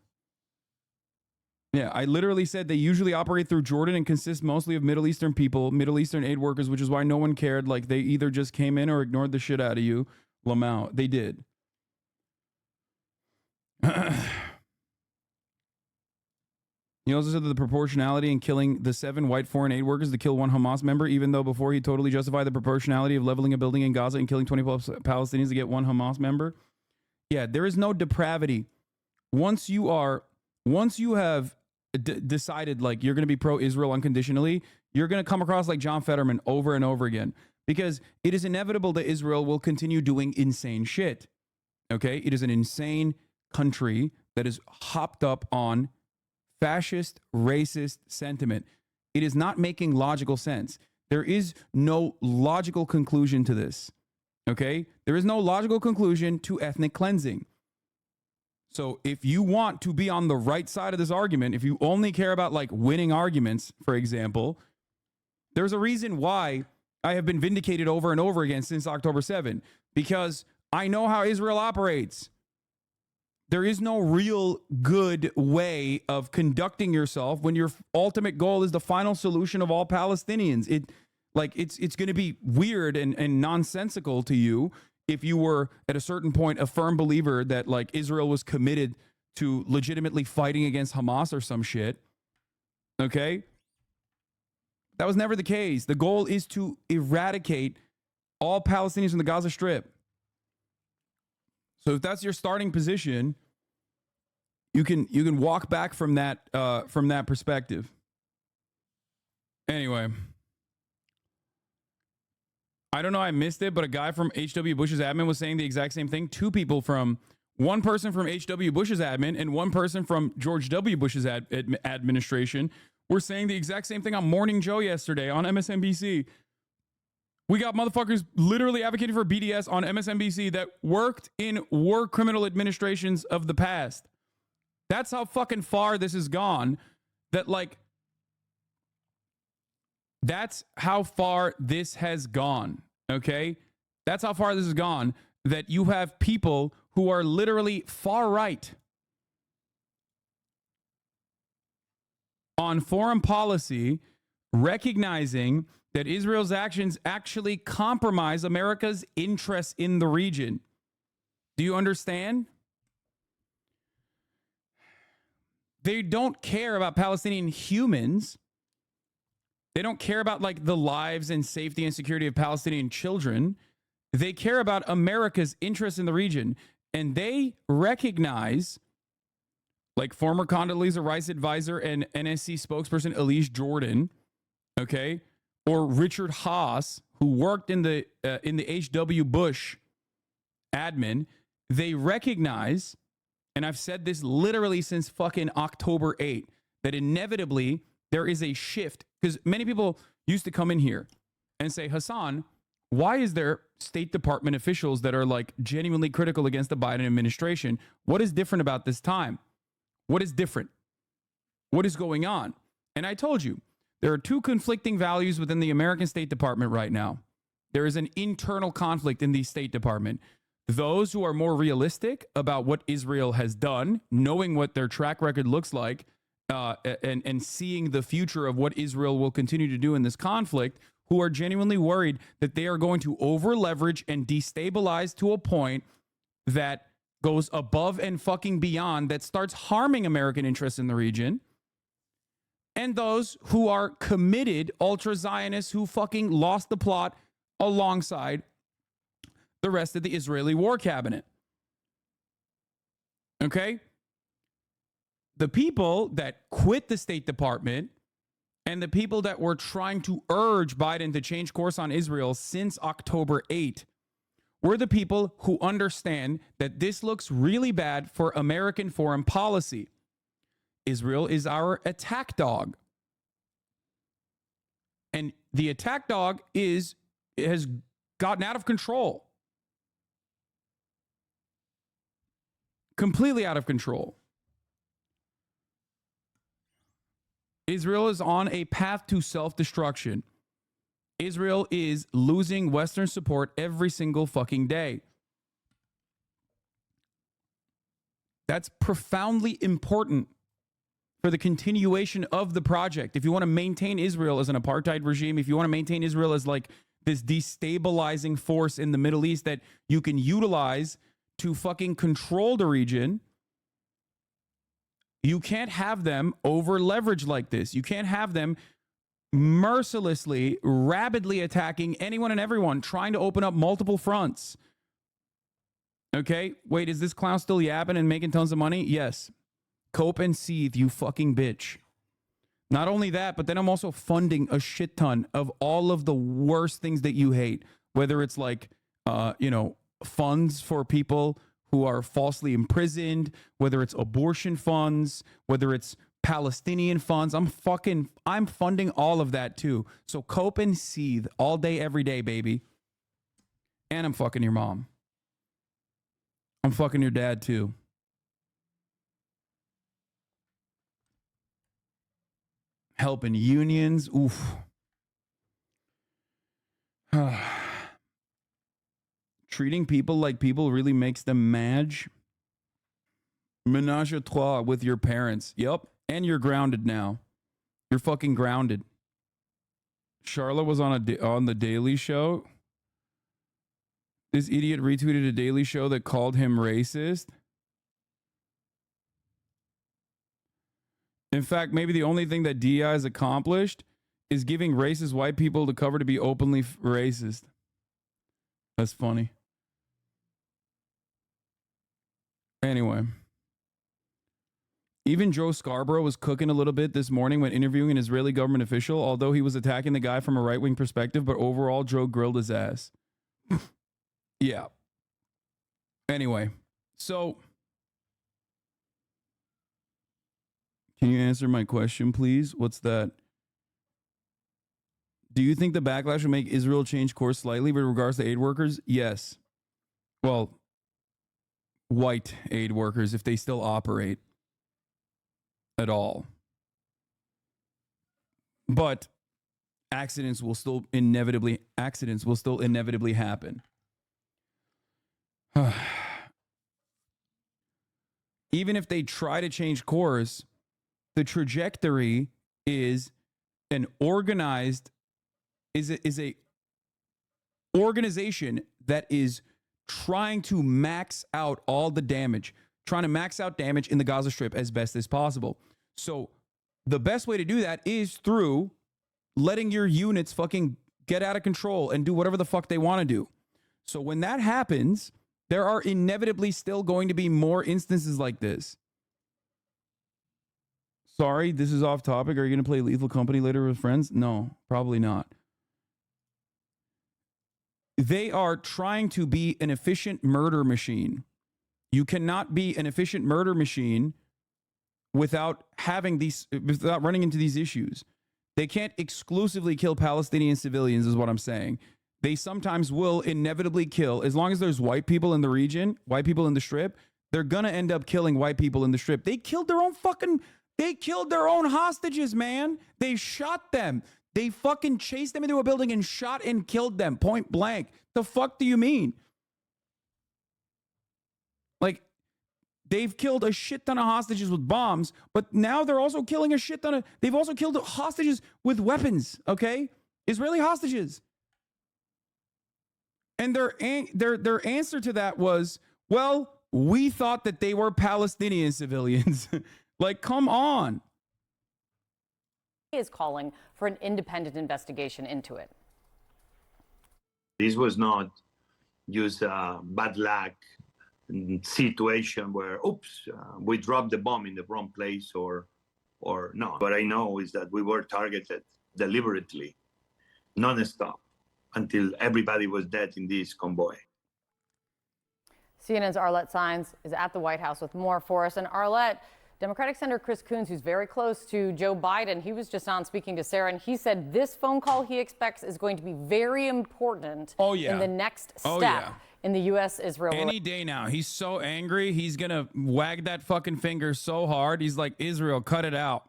Yeah, I literally said they usually operate through Jordan and consist mostly of Middle Eastern people, Middle Eastern aid workers, which is why no one cared. Like, they either just came in or ignored the shit out of you. Lamau, they did. He also said that the proportionality in killing the 7 white foreign aid workers to kill 1 Hamas member, even though before he totally justified the proportionality of leveling a building in Gaza and killing 20 Palestinians to get 1 Hamas member. Yeah, there is no depravity. Once you have decided like you're going to be pro-Israel unconditionally, you're going to come across like John Fetterman over and over again, because it is inevitable that Israel will continue doing insane shit. Okay? It is an insane country that is hopped up on fascist, racist sentiment. It is not making logical sense. There is no logical conclusion to this. Okay? There is no logical conclusion to ethnic cleansing. So if you want to be on the right side of this argument, if you only care about like winning arguments, for example, there's a reason why I have been vindicated over and over again since October 7, because I know how Israel operates. There is no real good way of conducting yourself when your ultimate goal is the final solution of all Palestinians. It's going to be weird and nonsensical to you if you were at a certain point a firm believer that like Israel was committed to legitimately fighting against Hamas or some shit. Okay? That was never the case. The goal is to eradicate all Palestinians from the Gaza Strip. So if that's your starting position, you can walk back from that perspective. Anyway, I don't know, I missed it, but a guy from H.W. Bush's admin was saying the exact same thing. One person from H.W. Bush's admin and one person from George W. Bush's administration were saying the exact same thing on Morning Joe yesterday on MSNBC. We got motherfuckers literally advocating for BDS on MSNBC that worked in war criminal administrations of the past. That's how fucking far this has gone. That's how far this has gone, okay? That's how far this has gone, that you have people who are literally far right on foreign policy recognizing that Israel's actions actually compromise America's interests in the region. Do you understand? They don't care about Palestinian humans. They don't care about like the lives and safety and security of Palestinian children. They care about America's interests in the region. And they recognize, like former Condoleezza Rice advisor and NSC spokesperson Elise Jordan, okay, or Richard Haas, who worked in the H.W. Bush admin. They recognize, and I've said this literally since fucking October 8, that inevitably there is a shift, because many people used to come in here and say, Hassan, why is there State Department officials that are like genuinely critical against the Biden administration? What is different about this time? What is different? What is going on? And I told you, there are two conflicting values within the American State Department right now. There is an internal conflict in the State Department. Those who are more realistic about what Israel has done, knowing what their track record looks like, and seeing the future of what Israel will continue to do in this conflict, who are genuinely worried that they are going to over leverage and destabilize to a point that goes above and fucking beyond, that starts harming American interests in the region. And those who are committed ultra-Zionists who fucking lost the plot alongside the rest of the Israeli war cabinet. Okay? The people that quit the State Department and the people that were trying to urge Biden to change course on Israel since October 8 were the people who understand that this looks really bad for American foreign policy. Israel is our attack dog. And the attack dog has gotten out of control. Completely out of control. Israel is on a path to self-destruction. Israel is losing Western support every single fucking day. That's profoundly important for the continuation of the project. If you want to maintain Israel as an apartheid regime, if you want to maintain Israel as like this destabilizing force in the Middle East that you can utilize to fucking control the region, you can't have them over leveraged like this. You can't have them mercilessly, rabidly attacking anyone and everyone, trying to open up multiple fronts. Okay, wait, is this clown still yapping and making tons of money? Yes. Cope and seethe, you fucking bitch. Not only that, but then I'm also funding a shit ton of all of the worst things that you hate, whether it's like, funds for people who are falsely imprisoned, whether it's abortion funds, whether it's Palestinian funds. I'm funding all of that too. So cope and seethe all day, every day, baby. And I'm fucking your mom. I'm fucking your dad too. Helping unions. Oof. Treating people like people really makes them mad. Menage a trois with your parents. Yep. And you're grounded now. You're fucking grounded. Charlotte was on the Daily Show. This idiot retweeted a Daily Show that called him racist. In fact, maybe the only thing that DI has accomplished is giving racist white people the cover to be openly racist. That's funny. Anyway. Even Joe Scarborough was cooking a little bit this morning when interviewing an Israeli government official, although he was attacking the guy from a right-wing perspective, but overall, Joe grilled his ass. Yeah. Anyway, so can you answer my question, please? What's that? Do you think the backlash will make Israel change course slightly with regards to aid workers? Yes. Well, white aid workers, if they still operate at all. But accidents will still inevitably happen. Even if they try to change course, the trajectory is an organized is a organization that is trying to max out all the damage, trying to max out damage in the Gaza Strip as best as possible. So the best way to do that is through letting your units fucking get out of control and do whatever the fuck they want to do. So when that happens, there are inevitably still going to be more instances like this. Sorry, this is off topic. Are you going to play Lethal Company later with friends? No, probably not. They are trying to be an efficient murder machine. You cannot be an efficient murder machine without running into these issues. They can't exclusively kill Palestinian civilians, is what I'm saying. They sometimes will inevitably kill, as long as there's white people in the region, white people in the Strip, they're going to end up killing white people in the Strip. They killed their own hostages, man. They shot them. They fucking chased them into a building and shot and killed them point blank. The fuck do you mean? Like, they've killed a shit ton of hostages with bombs, but now they're also killing they've also killed hostages with weapons, okay? Israeli hostages. And their answer to that was, well, we thought that they were Palestinian civilians. Like, come on. He is calling for an independent investigation into it. This was not just a bad luck situation where, we dropped the bomb in the wrong place or no. What I know is that we were targeted deliberately, non-stop, until everybody was dead in this convoy. CNN's Arlette Saenz is at the White House with more for us. And Arlette, Democratic Senator Chris Coons, who's very close to Joe Biden, he was just on speaking to Sarah, and he said this phone call he expects is going to be very important in the next step in the U.S.-Israel relationship. Any day now. He's so angry, he's going to wag that fucking finger so hard. He's like, Israel, cut it out.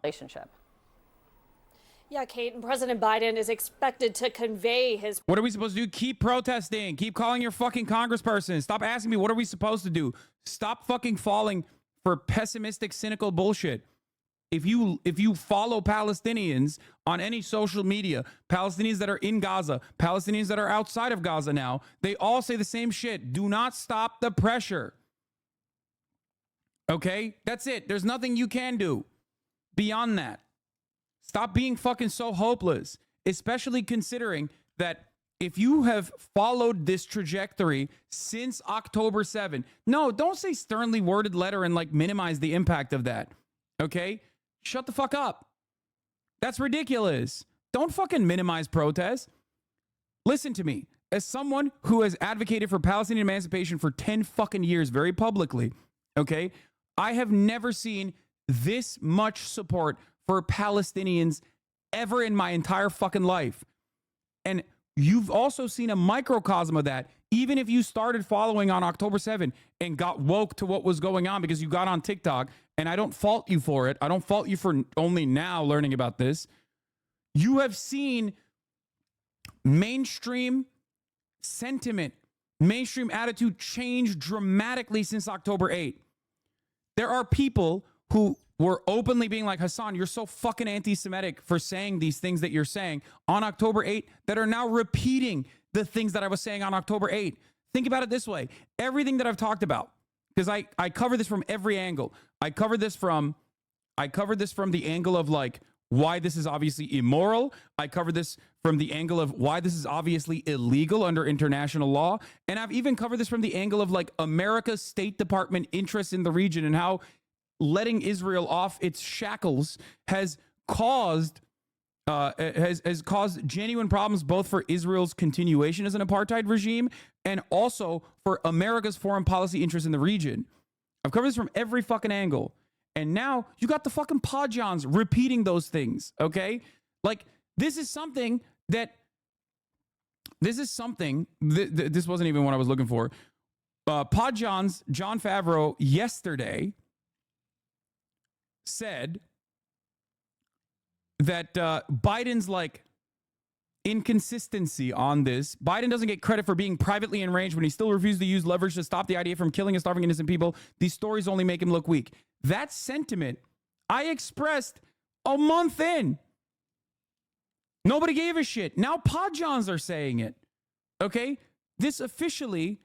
Yeah, Kate, and President Biden is expected to convey his... What are we supposed to do? Keep protesting. Keep calling your fucking congressperson. Stop asking me, what are we supposed to do? Stop fucking falling for pessimistic, cynical bullshit. If you follow Palestinians on any social media, Palestinians that are in Gaza, Palestinians that are outside of Gaza now, they all say the same shit. Do not stop the pressure. Okay? That's it. There's nothing you can do beyond that. Stop being fucking so hopeless, especially considering that if you have followed this trajectory since October 7, no, don't say sternly worded letter and like minimize the impact of that. Okay? Shut the fuck up. That's ridiculous. Don't fucking minimize protests. Listen to me. As someone who has advocated for Palestinian emancipation for 10 fucking years very publicly, okay, I have never seen this much support for Palestinians ever in my entire fucking life. And you've also seen a microcosm of that, even if you started following on October 7 and got woke to what was going on because you got on TikTok, and I don't fault you for it. I don't fault you for only now learning about this. You have seen mainstream sentiment, mainstream attitude change dramatically since October 8. There are people who were openly being like, Hassan, you're so fucking anti-Semitic for saying these things that you're saying on October 8 that are now repeating the things that I was saying on October 8. Think about it this way. Everything that I've talked about, because I cover this from every angle. I cover this from the angle of like why this is obviously immoral. I cover this from the angle of why this is obviously illegal under international law. And I've even covered this from the angle of like America's State Department interests in the region and how letting Israel off its shackles has caused genuine problems both for Israel's continuation as an apartheid regime and also for America's foreign policy interests in the region. I've covered this from every fucking angle. And now you got the fucking Podjons repeating those things, okay? Like, this wasn't even what I was looking for. Podjons, John Favreau, yesterday said that Biden's like inconsistency on this. Biden doesn't get credit for being privately enraged when he still refused to use leverage to stop the idea from killing and starving innocent people. These stories only make him look weak. That sentiment I expressed a month in. Nobody gave a shit. Now Podjons are saying it. Okay? This officially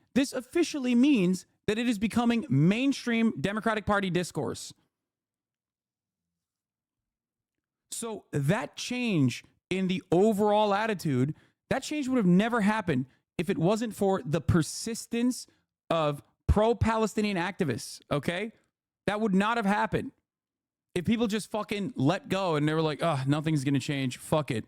means that it is becoming mainstream Democratic Party discourse. So that change in the overall attitude, that change would have never happened if it wasn't for the persistence of pro-Palestinian activists, okay? That would not have happened. If people just fucking let go and they were like, oh, nothing's going to change, fuck it.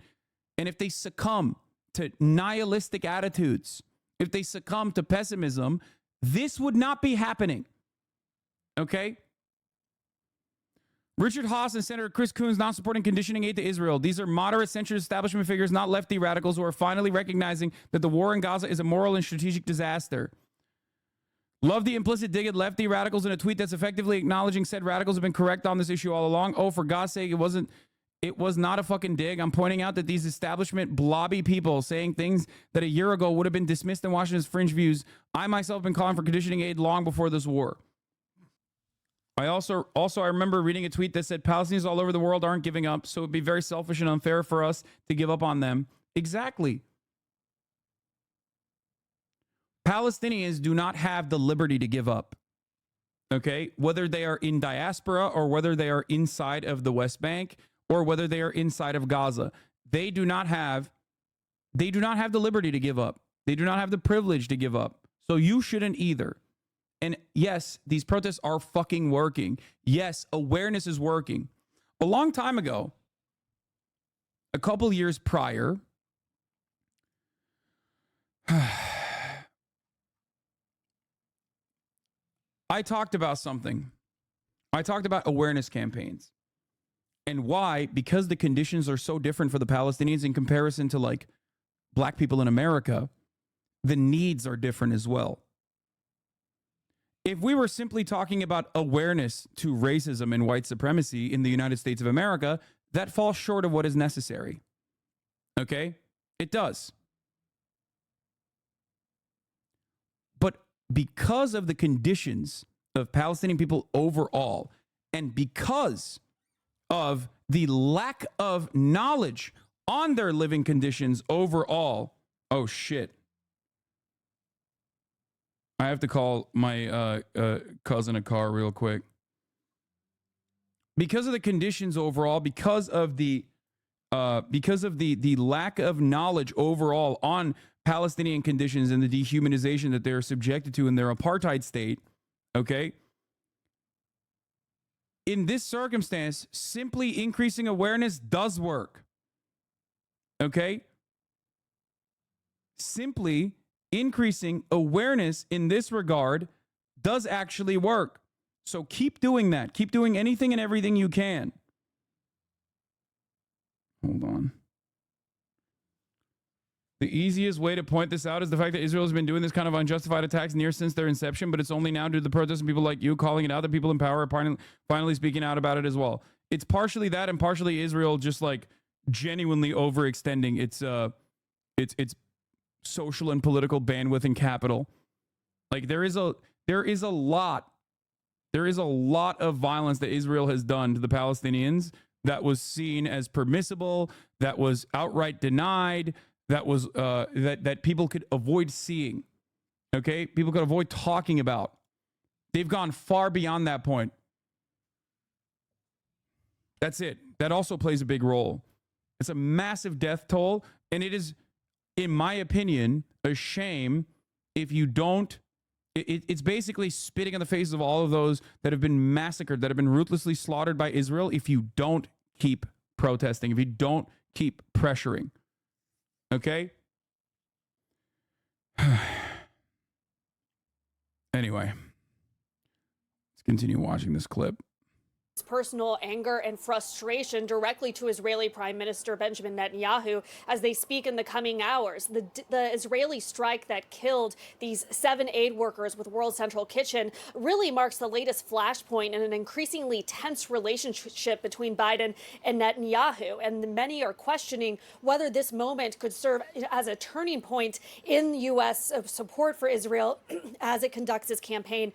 And if they succumb to nihilistic attitudes, if they succumb to pessimism, this would not be happening, okay? Richard Haas and Senator Chris Coons not supporting conditioning aid to Israel. These are moderate centrist establishment figures, not lefty radicals, who are finally recognizing that the war in Gaza is a moral and strategic disaster. Love the implicit dig at lefty radicals in a tweet that's effectively acknowledging said radicals have been correct on this issue all along. Oh, for God's sake, it was not a fucking dig. I'm pointing out that these establishment blobby people saying things that a year ago would have been dismissed in Washington's fringe views. I myself have been calling for conditioning aid long before this war. I remember reading a tweet that said Palestinians all over the world aren't giving up, so it'd be very selfish and unfair for us to give up on them. Exactly. Palestinians do not have the liberty to give up. Okay? Whether they are in diaspora or whether they are inside of the West Bank or whether they are inside of Gaza, they do not have the liberty to give up. They do not have the privilege to give up. So you shouldn't either. And yes, these protests are fucking working. Yes, awareness is working. A long time ago, a couple years prior, I talked about something. I talked about awareness campaigns and why, because the conditions are so different for the Palestinians in comparison to like black people in America, the needs are different as well. If we were simply talking about awareness to racism and white supremacy in the United States of America, that falls short of what is necessary. Okay? It does. But because of the conditions of Palestinian people overall. And because of the lack of knowledge on their living conditions overall, oh shit. I have to call my cousin a car real quick. Because of the conditions overall, because of the lack of knowledge overall on Palestinian conditions and the dehumanization that they're subjected to in their apartheid state, okay? In this circumstance, simply increasing awareness does work. Okay? Simply increasing awareness in this regard does actually work. So keep doing that. Keep doing anything and everything you can. Hold on. The easiest way to point this out is the fact that Israel has been doing this kind of unjustified attacks near since their inception, but it's only now due to the protests and people like you calling it out that people in power are finally speaking out about it as well. It's partially that and partially Israel just like genuinely overextending its social and political bandwidth and capital. Like there is a lot of violence that Israel has done to the Palestinians that was seen as permissible, that was outright denied, that was that people could avoid seeing. Okay? People could avoid talking about. They've gone far beyond that point. That's it. That also plays a big role. It's a massive death toll, and it is, in my opinion, a shame if you don't. It's basically spitting in the faces of all of those that have been massacred, that have been ruthlessly slaughtered by Israel, if you don't keep protesting, if you don't keep pressuring. Okay? Anyway, let's continue watching this clip. Personal anger and frustration directly to Israeli Prime Minister Benjamin Netanyahu as they speak in the coming hours. The Israeli strike that killed these 7 aid workers with World Central Kitchen really marks the latest flashpoint in an increasingly tense relationship between Biden and Netanyahu. And many are questioning whether this moment could serve as a turning point in U.S. support for Israel as it conducts its campaign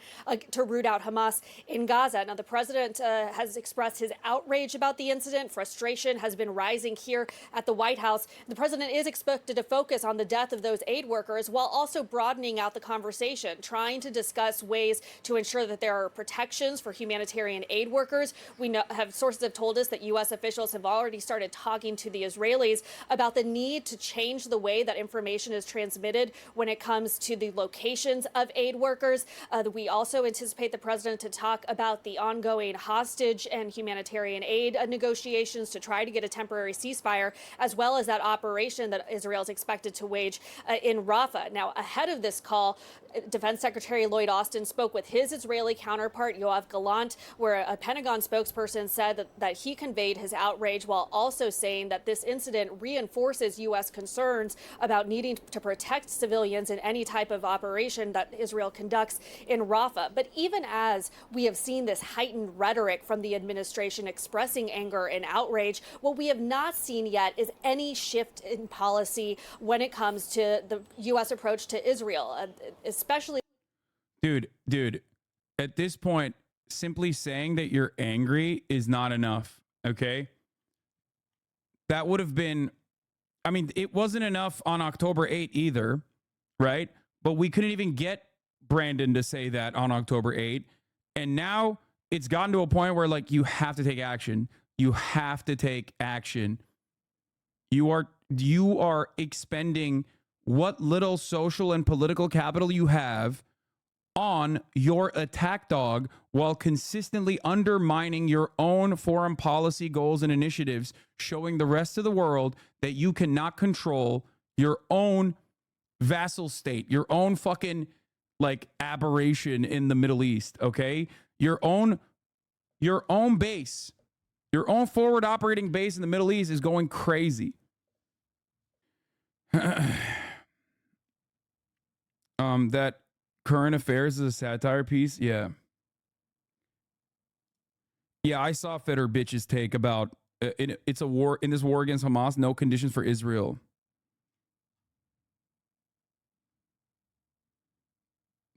to root out Hamas in Gaza. Now, the president has expressed his outrage about the incident. Frustration has been rising here at the White House. The president is expected to focus on the death of those aid workers while also broadening out the conversation, trying to discuss ways to ensure that there are protections for humanitarian aid workers. Sources have told us that U.S. officials have already started talking to the Israelis about the need to change the way that information is transmitted when it comes to the locations of aid workers. We also anticipate the president to talk about the ongoing hostage and humanitarian aid negotiations to try to get a temporary ceasefire, as well as that operation that Israel is expected to wage in Rafah. Now, ahead of this call, Defense Secretary Lloyd Austin spoke with his Israeli counterpart, Yoav Gallant, where a Pentagon spokesperson said that he conveyed his outrage while also saying that this incident reinforces U.S. concerns about needing to protect civilians in any type of operation that Israel conducts in Rafah. But even as we have seen this heightened rhetoric from the administration expressing anger and outrage, what we have not seen yet is any shift in policy when it comes to the U.S. approach to Israel, especially. Dude, at this point, simply saying that you're angry is not enough, okay? That would have been, I mean, it wasn't enough on October 8th either, right? But we couldn't even get Brandon to say that on October 8th. And now it's gotten to a point where, like, you have to take action. You have to take action. You are expending what little social and political capital you have on your attack dog while consistently undermining your own foreign policy goals and initiatives, showing the rest of the world that you cannot control your own vassal state, your own fucking, like, aberration in the Middle East, okay? Your own base, your own forward operating base in the Middle East is going crazy. That Current Affairs is a satire piece. Yeah, I saw Feder Bitch's take about it's a war, in this war against Hamas, no conditions for Israel.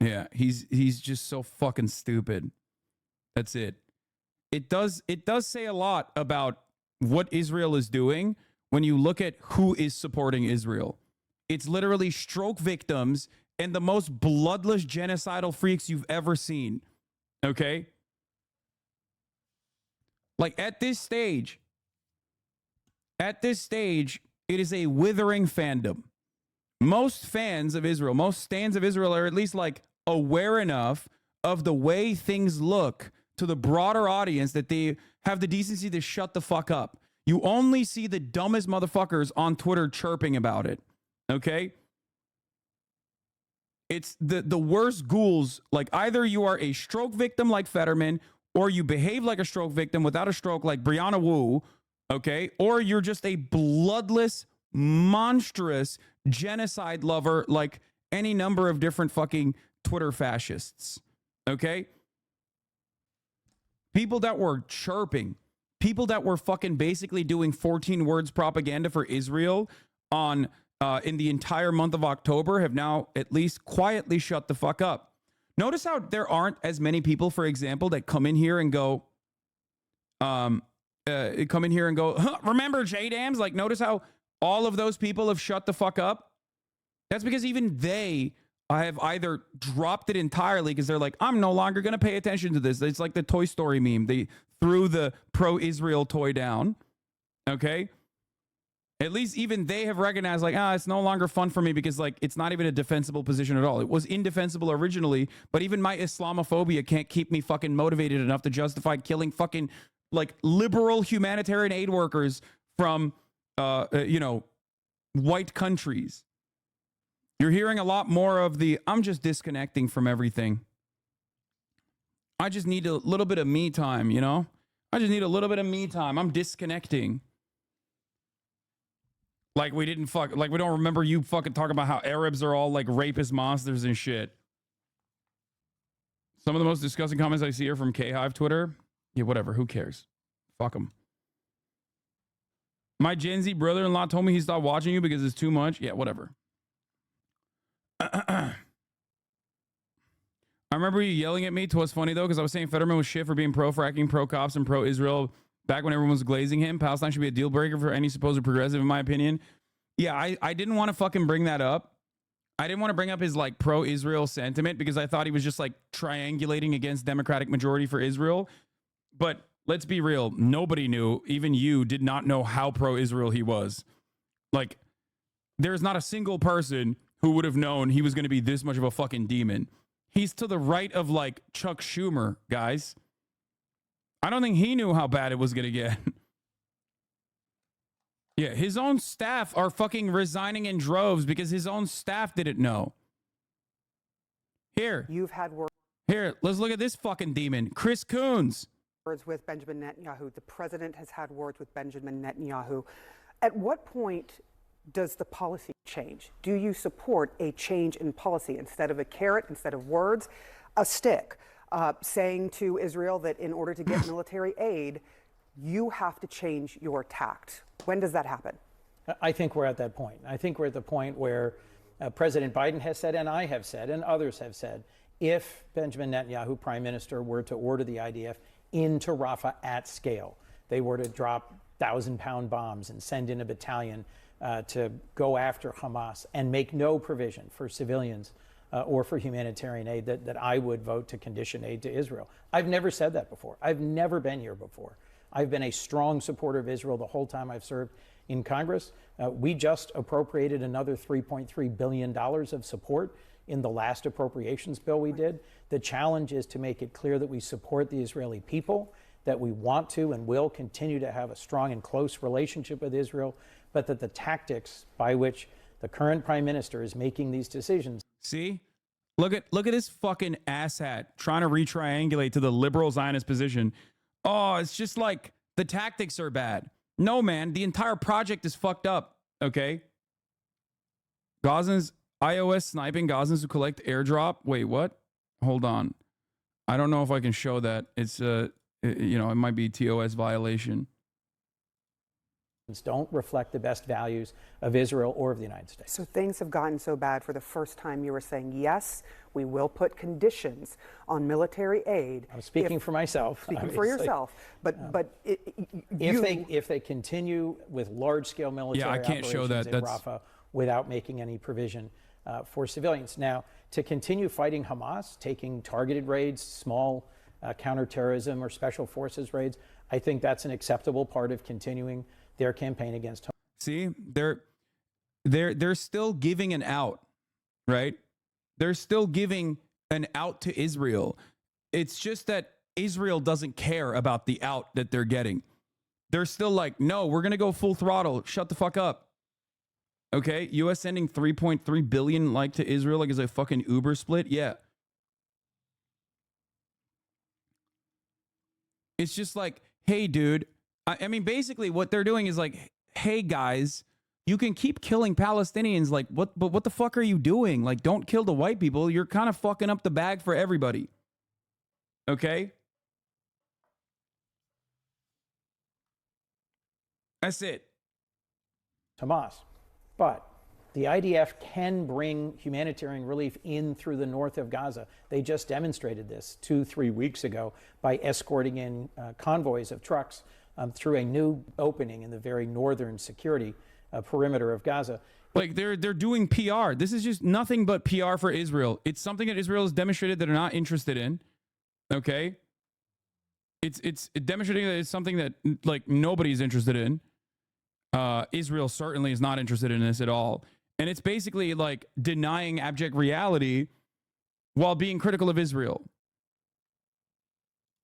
Yeah, he's just so fucking stupid. That's it. It does say a lot about what Israel is doing when you look at who is supporting Israel. It's literally stroke victims and the most bloodless genocidal freaks you've ever seen. Okay? Like at this stage, it is a withering fandom. Most fans of Israel, most stands of Israel are at least like aware enough of the way things look to the broader audience that they have the decency to shut the fuck up. You only see the dumbest motherfuckers on Twitter chirping about it. Okay? It's the worst ghouls. Like either you are a stroke victim like Fetterman, or you behave like a stroke victim without a stroke like Brianna Wu, okay? Or you're just a bloodless, monstrous genocide lover like any number of different fucking Twitter fascists, okay? People that were chirping, people that were fucking basically doing 14 words propaganda for Israel on in the entire month of October have now at least quietly shut the fuck up. Notice how there aren't as many people, for example, that come in here and go, remember J-Dams? Like, notice how all of those people have shut the fuck up? That's because even they have either dropped it entirely because they're like, I'm no longer going to pay attention to this. It's like the Toy Story meme. They threw the pro-Israel toy down, okay? At least even they have recognized, like, it's no longer fun for me because, like, it's not even a defensible position at all. It was indefensible originally, but even my Islamophobia can't keep me fucking motivated enough to justify killing fucking, like, liberal humanitarian aid workers from, white countries. You're hearing a lot more of the, I'm just disconnecting from everything. I just need a little bit of me time, you know? I just need a little bit of me time. I'm disconnecting. Like we don't remember you fucking talking about how Arabs are all like rapist monsters and shit. Some of the most disgusting comments I see are from K-Hive Twitter. Yeah, whatever. Who cares? Fuck them. My Gen Z brother-in-law told me he stopped watching you because it's too much. Yeah, whatever. I remember you yelling at me. Twas funny though, because I was saying Fetterman was shit for being pro-fracking, pro-cops, and pro-Israel back when everyone was glazing him. Palestine should be a deal breaker for any supposed progressive, in my opinion. Yeah, I didn't want to fucking bring that up. I didn't want to bring up his like pro-Israel sentiment because I thought he was just like triangulating against Democratic majority for Israel. But let's be real. Nobody knew, even you did not know how pro-Israel he was. Like, there's not a single person who would have known he was going to be this much of a fucking demon. He's to the right of like Chuck Schumer, guys. I don't think he knew how bad it was going to get. Yeah, his own staff are fucking resigning in droves because his own staff didn't know. Here. You've had words. Here, let's look at this fucking demon. Chris Coons. Words with Benjamin Netanyahu. The president has had words with Benjamin Netanyahu. At what point does the policy change? Do you support a change in policy instead of a carrot, instead of words, a stick, saying to Israel that in order to get military aid, you have to change your tact? When does that happen? I think we're at that point. I think we're at the point where President Biden has said, and I have said, and others have said, if Benjamin Netanyahu, prime minister, were to order the IDF into Rafah at scale, they were to drop 1,000-pound bombs and send in a battalion to go after Hamas and make no provision for civilians or for humanitarian aid, that I would vote to condition aid to Israel. I've never said that before. I've never been here before. I've been a strong supporter of Israel the whole time I've served in Congress. We just appropriated another $3.3 billion of support in the last appropriations bill we did. The challenge is to make it clear that we support the Israeli people, that we want to and will continue to have a strong and close relationship with Israel, but that the tactics by which the current prime minister is making these decisions. See? Look at this fucking asshat trying to re-triangulate to the liberal Zionist position. Oh, it's just like the tactics are bad. No, man, the entire project is fucked up, okay? Gazans, iOS sniping Gazans who collect airdrop. Wait, what? Hold on. I don't know if I can show that. It's, it might be TOS violation. Don't reflect the best values of Israel or of the United States. So things have gotten so bad for the first time you were saying, yes, We will put conditions on military aid. I'm speaking for myself. Speaking for yourself. But if they continue with large-scale military I can't show operations that. in Rafah without making any provision for civilians. Now, to continue fighting Hamas, taking targeted raids, small counterterrorism or special forces raids, I think that's an acceptable part of continuing their campaign against Hamas. See, they're still giving an out, right? They're still giving an out to Israel. It's just that Israel doesn't care about the out that they're getting. They're still like, no, we're going to go full throttle. Shut the fuck up. Okay? U.S. sending $3.3 billion like to Israel like as a fucking Uber split? Yeah. It's just like, hey, dude. I mean, basically what they're doing is like, hey, guys, you can keep killing Palestinians. Like, but what the fuck are you doing? Like, don't kill the white people. You're kind of fucking up the bag for everybody. Okay? That's it. Hamas. But the IDF can bring humanitarian relief in through the north of Gaza. They just demonstrated this 2-3 weeks ago by escorting in convoys of trucks through a new opening in the very northern security perimeter of Gaza. Like they're doing PR. This is just nothing but PR for Israel. It's something that Israel has demonstrated that they're not interested in. Okay? It's demonstrating that it's something that like nobody's interested in. Israel certainly is not interested in this at all. And it's basically like denying abject reality while being critical of Israel.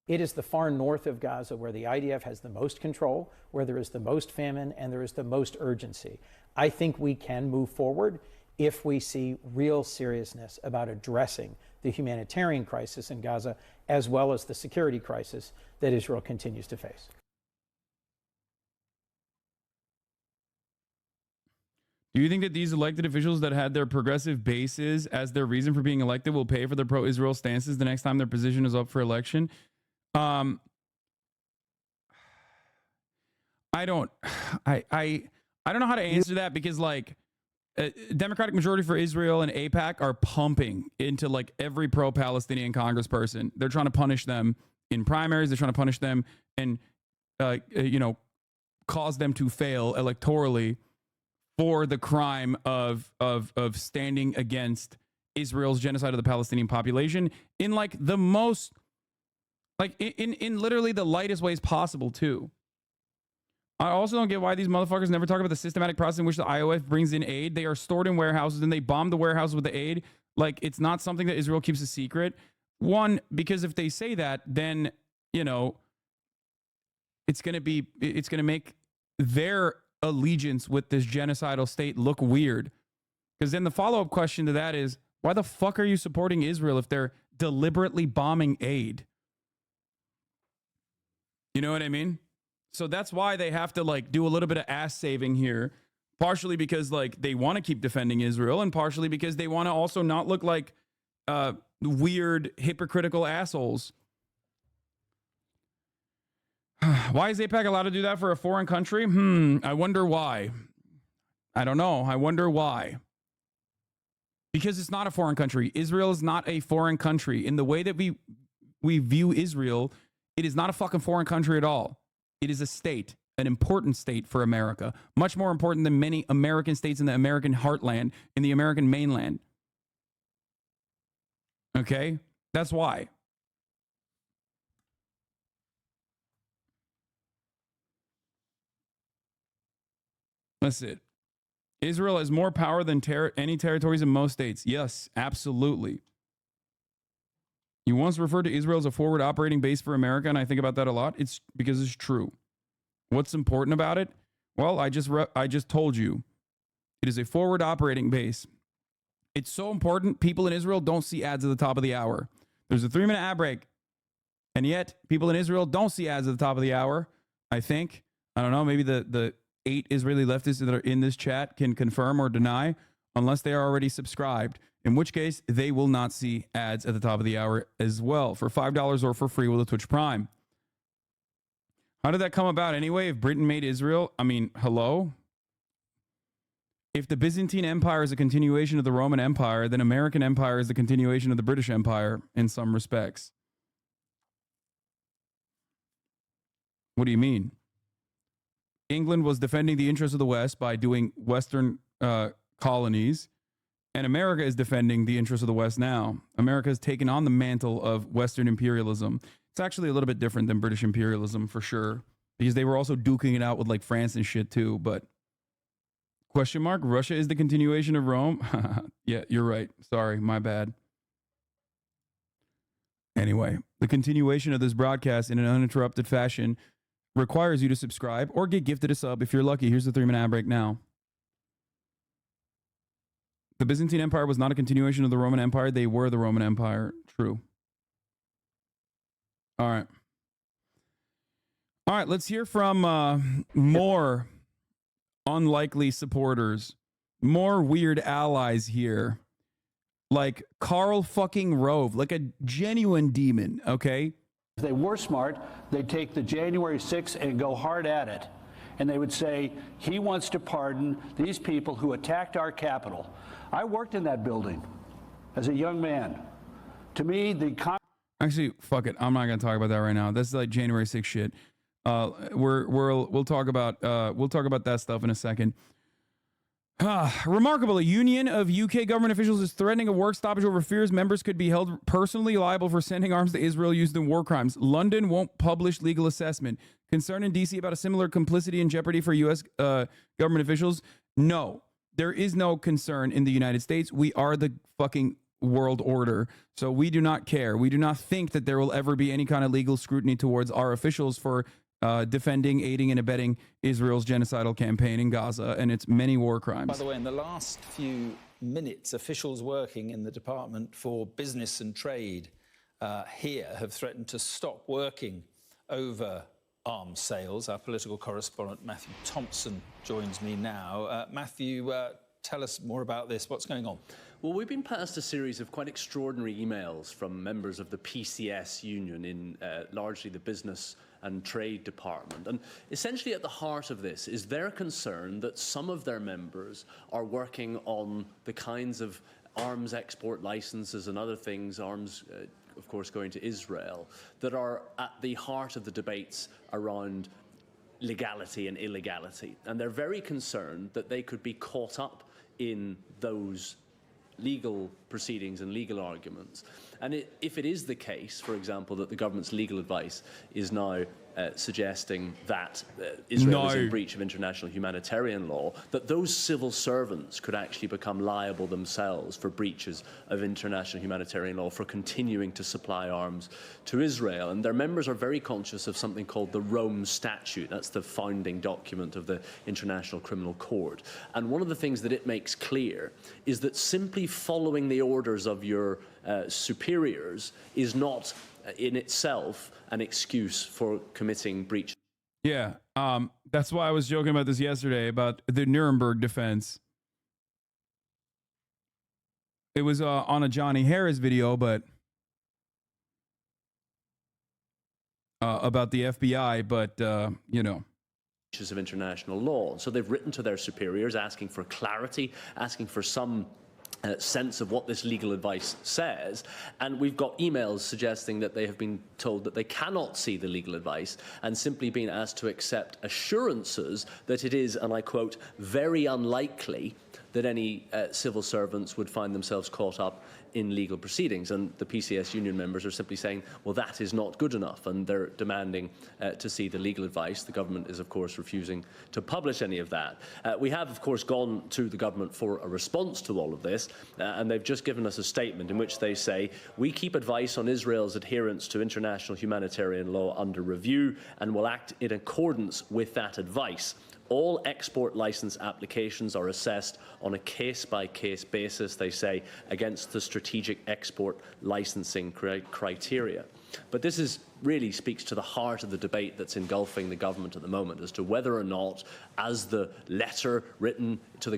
It is the far north of Gaza where the IDF has the most control, where there is the most famine, and there is the most urgency. I think we can move forward if we see real seriousness about addressing the humanitarian crisis in Gaza, as well as the security crisis that Israel continues to face. Do you think that these elected officials that had their progressive bases as their reason for being elected will pay for their pro-Israel stances the next time their position is up for election? I don't know how to answer that because like Democratic majority for Israel and AIPAC are pumping into like every pro-Palestinian congressperson. They're trying to punish them in primaries. They're trying to punish them and, cause them to fail electorally for the crime of standing against Israel's genocide of the Palestinian population in like the most, like in literally the lightest ways possible too. I also don't get why these motherfuckers never talk about the systematic process in which the IOF brings in aid. They are stored in warehouses and they bomb the warehouse with the aid. Like it's not something that Israel keeps a secret. One, because if they say that, then, it's going to make their allegiance with this genocidal state look weird. Because then the follow-up question to that is, why the fuck are you supporting Israel if they're deliberately bombing aid? You know what I mean? So that's why they have to like do a little bit of ass saving here, partially because like they want to keep defending Israel and partially because they want to also not look like weird hypocritical assholes. Why is AIPAC allowed to do that for a foreign country? I wonder why. I don't know. I wonder why. Because it's not a foreign country. Israel is not a foreign country. In the way that we view Israel, it is not a fucking foreign country at all. It is a state, an important state for America, much more important than many American states in the American heartland, in the American mainland. Okay? That's why. That's it. Israel has more power than any territories in most states. Yes, absolutely. You once referred to Israel as a forward operating base for America, and I think about that a lot. It's because it's true. What's important about it? Well, I just told you. It is a forward operating base. It's so important, people in Israel don't see ads at the top of the hour. There's a 3-minute ad break. And yet, people in Israel don't see ads at the top of the hour, I think. I don't know, maybe the 8 Israeli leftists that are in this chat can confirm or deny, unless they are already subscribed, in which case they will not see ads at the top of the hour as well for $5 or for free with a Twitch Prime. How did that come about anyway? If Britain made Israel, I mean, hello? If the Byzantine Empire is a continuation of the Roman Empire, then American Empire is the continuation of the British Empire in some respects. What do you mean? England was defending the interests of the West by doing Western colonies, and America is defending the interests of the West now. America has taken on the mantle of Western imperialism. It's actually a little bit different than British imperialism for sure, because they were also duking it out with like France and shit too. But question mark, Russia is the continuation of Rome? Yeah, you're right. Sorry, my bad. Anyway, the continuation of this broadcast in an uninterrupted fashion requires you to subscribe or get gifted a sub if you're lucky. Here's the 3-minute ad break now. The Byzantine Empire was not a continuation of the Roman Empire. They were the Roman Empire. True. All right. All right, let's hear from more unlikely supporters, more weird allies here, like Karl fucking Rove, like a genuine demon, okay? If they were smart, they'd take the January 6th and go hard at it. And they would say, he wants to pardon these people who attacked our Capitol. I worked in that building as a young man. To me, Actually, fuck it. I'm not going to talk about that right now. This is like January 6th shit. We'll talk about that stuff in a second. Remarkable. A union of UK government officials is threatening a work stoppage over fears members could be held personally liable for sending arms to Israel used in war crimes. London won't publish legal assessment. Concern in DC about a similar complicity and jeopardy for U.S. Government officials? No, there is no concern in the United States. We are the fucking world order. So we do not care. We do not think that there will ever be any kind of legal scrutiny towards our officials for defending, aiding, and abetting Israel's genocidal campaign in Gaza and its many war crimes. By the way, in the last few minutes, officials working in the Department for Business and Trade here have threatened to stop working over arms sales. Our political correspondent, Matthew Thompson, joins me now. Matthew, tell us more about this. What's going on? Well, we've been passed a series of quite extraordinary emails from members of the PCS union in largely the Business and Trade Department. And essentially at the heart of this is their concern that some of their members are working on the kinds of arms export licenses and other things, arms, of course, going to Israel, that are at the heart of the debates around legality and illegality. And they're very concerned that they could be caught up in those legal proceedings and legal arguments. And if it is the case, for example, that the government's legal advice is now suggesting that Israel is in breach of international humanitarian law, that those civil servants could actually become liable themselves for breaches of international humanitarian law for continuing to supply arms to Israel. And their members are very conscious of something called the Rome Statute. That's the founding document of the International Criminal Court. And one of the things that it makes clear is that simply following the orders of your superiors is not in itself an excuse for committing breach. Yeah, that's why I was joking about this yesterday about the Nuremberg defense. It was on a Johnny Harris video, but about the FBI, but you know. Of international law. So they've written to their superiors asking for clarity, asking for some sense of what this legal advice says, and we've got emails suggesting that they have been told that they cannot see the legal advice and simply been asked to accept assurances that it is, and I quote, very unlikely that any civil servants would find themselves caught up in legal proceedings. And the PCS union members are simply saying, well, that is not good enough, and they're demanding to see the legal advice. The government is, of course, refusing to publish any of that. We have, of course, gone to the government for a response to all of this, and they've just given us a statement in which they say, we keep advice on Israel's adherence to international humanitarian law under review and will act in accordance with that advice. All export license applications are assessed on a case-by-case basis, they say, against the strategic export licensing criteria. But this really speaks to the heart of the debate that's engulfing the government at the moment as to whether or not, as the letter written to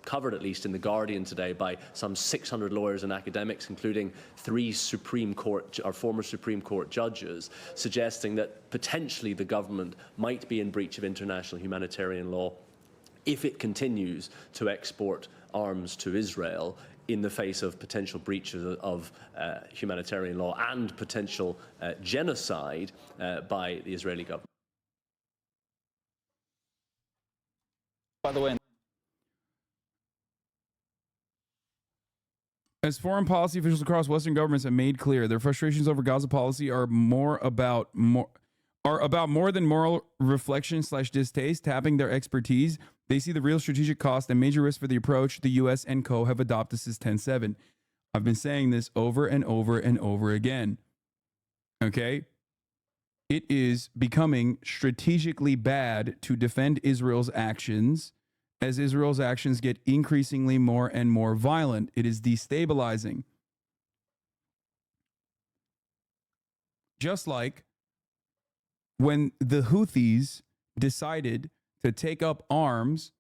covered at least in the Guardian today by some 600 lawyers and academics, including 3 former Supreme Court judges, suggesting that potentially the government might be in breach of international humanitarian law if it continues to export arms to Israel in the face of potential breaches of humanitarian law and potential genocide by the Israeli government. By the way, as foreign policy officials across Western governments have made clear, their frustrations over Gaza policy are about more than moral reflection / distaste. Tapping their expertise, they see the real strategic cost and major risk for the approach the U.S. and co. have adopted since 10/7. I've been saying this over and over and over again. Okay? It is becoming strategically bad to defend Israel's actions as Israel's actions get increasingly more and more violent. It is destabilizing. Just like when the Houthis decided to take up arms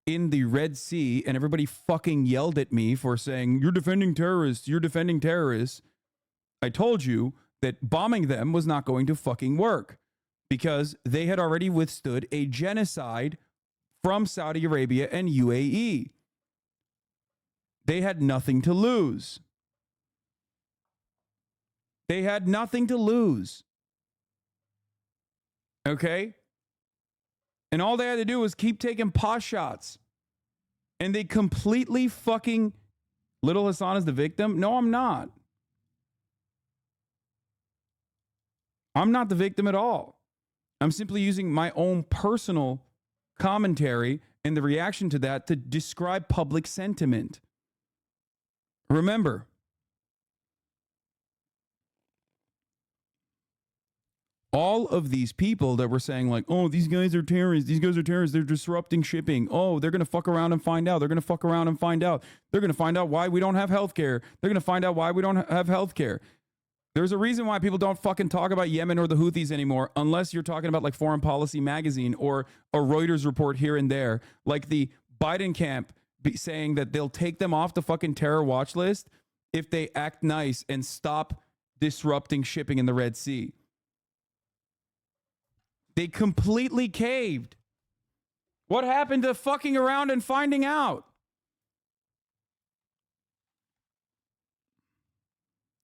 in the Red Sea and everybody fucking yelled at me for saying, you're defending terrorists, you're defending terrorists. I told you that bombing them was not going to fucking work because they had already withstood a genocide from Saudi Arabia and UAE. They had nothing to lose. They had nothing to lose. Okay? And all they had to do was keep taking pot shots. And they completely fucking... Little Hassan is the victim? No, I'm not. I'm not the victim at all. I'm simply using my own personal commentary and the reaction to that to describe public sentiment. Remember, all of these people that were saying like, oh, these guys are terrorists, they're disrupting shipping. Oh, they're going to fuck around and find out. They're going to fuck around and find out. They're going to find out why we don't have healthcare. They're going to find out why we don't have healthcare. There's a reason why people don't fucking talk about Yemen or the Houthis anymore, unless you're talking about like Foreign Policy Magazine or a Reuters report here and there, like the Biden camp saying that they'll take them off the fucking terror watch list if they act nice and stop disrupting shipping in the Red Sea. They completely caved. What happened to fucking around and finding out?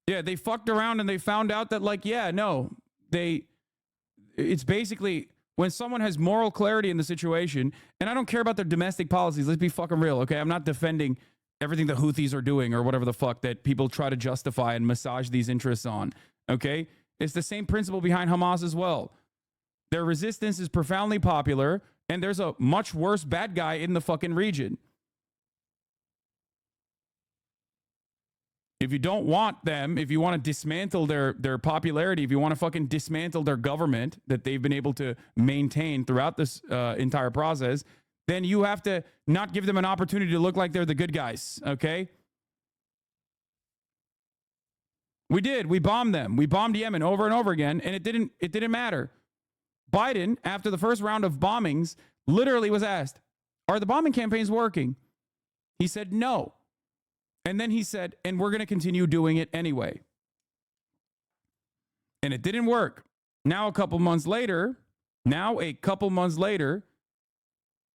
Yeah, they fucked around and they found out that, like, yeah, no, it's basically when someone has moral clarity in the situation, and I don't care about their domestic policies, let's be fucking real, okay? I'm not defending everything the Houthis are doing or whatever the fuck that people try to justify and massage these interests on, okay? It's the same principle behind Hamas as well. Their resistance is profoundly popular, and there's a much worse bad guy in the fucking region. If you don't want them, if you want to dismantle their popularity, if you want to fucking dismantle their government that they've been able to maintain throughout this entire process, then you have to not give them an opportunity to look like they're the good guys, okay? We did. We bombed them. We bombed Yemen over and over again, and it didn't matter. Biden, after the first round of bombings, literally was asked, are the bombing campaigns working? He said no. And then he said, and we're going to continue doing it anyway. And it didn't work. Now, a couple months later,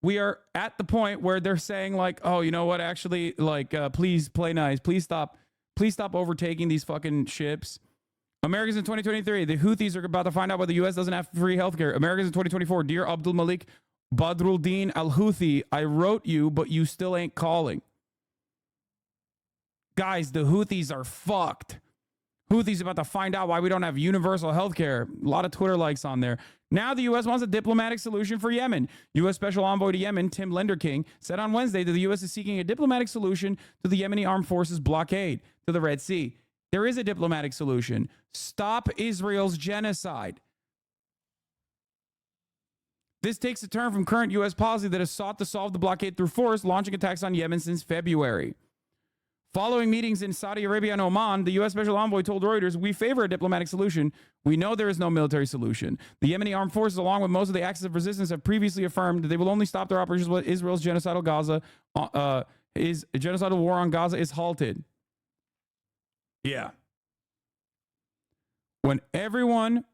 we are at the point where they're saying like, oh, you know what? Actually, like, please play nice. Please stop overtaking these fucking ships. Americans in 2023, the Houthis are about to find out why the U.S. doesn't have free healthcare. Americans in 2024, dear Abdul Malik Badruddin al-Houthi, I wrote you, but you still ain't calling. Guys, the Houthis are fucked. Houthis about to find out why we don't have universal health care. A lot of Twitter likes on there. Now the U.S. wants a diplomatic solution for Yemen. U.S. Special Envoy to Yemen, Tim Lenderking, said on Wednesday that the U.S. is seeking a diplomatic solution to the Yemeni armed forces blockade to the Red Sea. There is a diplomatic solution. Stop Israel's genocide. This takes a turn from current U.S. policy that has sought to solve the blockade through force, launching attacks on Yemen since February. Following meetings in Saudi Arabia and Oman, the U.S. Special Envoy told Reuters, we favor a diplomatic solution. We know there is no military solution. The Yemeni armed forces, along with most of the axis of resistance, have previously affirmed that they will only stop their operations when Israel's genocidal war on Gaza is halted. Yeah. When everyone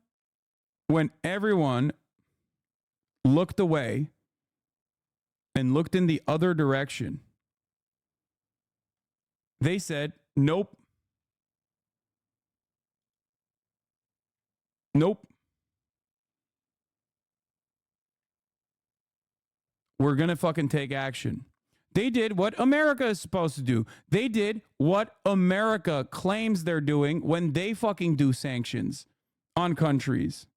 looked away and looked in the other direction, they said, nope. Nope. We're going to fucking take action. They did what America is supposed to do. They did what America claims they're doing when they fucking do sanctions on countries.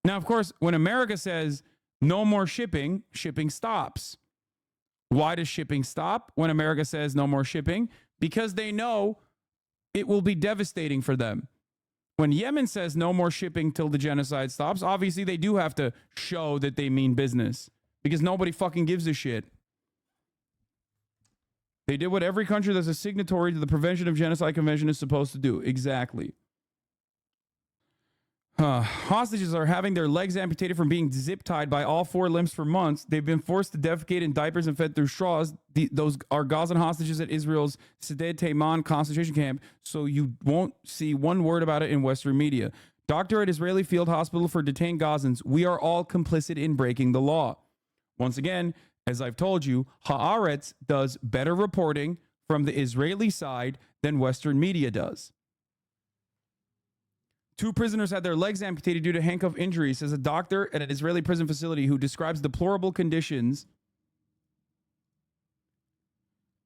Now, of course, when America says no more shipping, shipping stops. Why does shipping stop when America says no more shipping? Because they know it will be devastating for them. When Yemen says no more shipping till the genocide stops, obviously they do have to show that they mean business because nobody fucking gives a shit. They did what every country that's a signatory to the Prevention of Genocide Convention is supposed to do. Exactly. Hostages are having their legs amputated from being zip-tied by all four limbs for months. They've been forced to defecate in diapers and fed through straws. Those are Gazan hostages at Israel's Sde Teiman concentration camp, so you won't see one word about it in Western media. Doctor at Israeli Field Hospital for Detained Gazans, we are all complicit in breaking the law. Once again, as I've told you, Haaretz does better reporting from the Israeli side than Western media does. 2 prisoners had their legs amputated due to handcuff injuries, says a doctor at an Israeli prison facility who describes deplorable conditions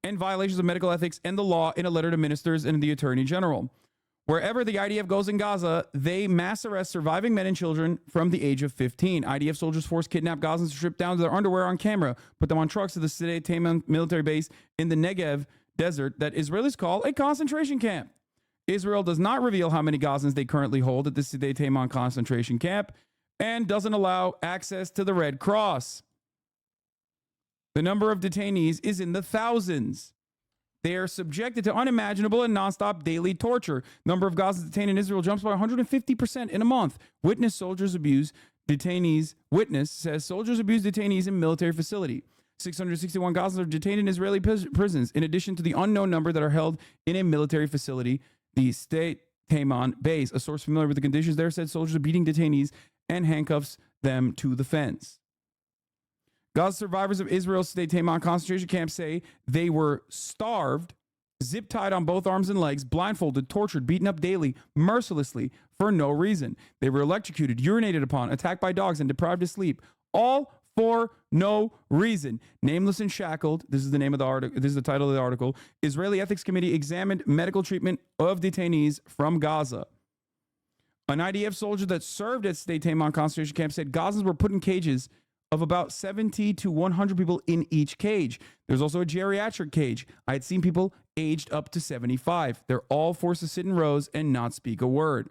and violations of medical ethics and the law in a letter to ministers and the attorney general. Wherever the IDF goes in Gaza, they mass arrest surviving men and children from the age of 15. IDF soldiers force kidnapped Gazans to strip down to their underwear on camera, put them on trucks to the Sde Teiman military base in the Negev desert that Israelis call a concentration camp. Israel does not reveal how many Gazans they currently hold at the Sde Teiman concentration camp and doesn't allow access to the Red Cross. The number of detainees is in the thousands. They are subjected to unimaginable and nonstop daily torture. Number of Gazans detained in Israel jumps by 150% in a month. Witness soldiers abuse detainees. Witness says soldiers abuse detainees in military facility. 661 Gazans are detained in Israeli prisons, in addition to the unknown number that are held in a military facility, the Sde Teiman base. A source familiar with the conditions there said soldiers are beating detainees and handcuffs them to the fence. Gaza survivors of Israel's Sde Teiman concentration camp say they were starved, zip-tied on both arms and legs, blindfolded, tortured, beaten up daily, mercilessly, for no reason. They were electrocuted, urinated upon, attacked by dogs, and deprived of sleep. All for no reason. Nameless and shackled. This is the name of the article. This is the title of the article. Israeli Ethics Committee examined medical treatment of detainees from Gaza. An IDF soldier that served at Sde Teiman concentration camp said Gazans were put in cages of about 70 to 100 people in each cage. There's also a geriatric cage. I had seen people aged up to 75. They're all forced to sit in rows and not speak a word.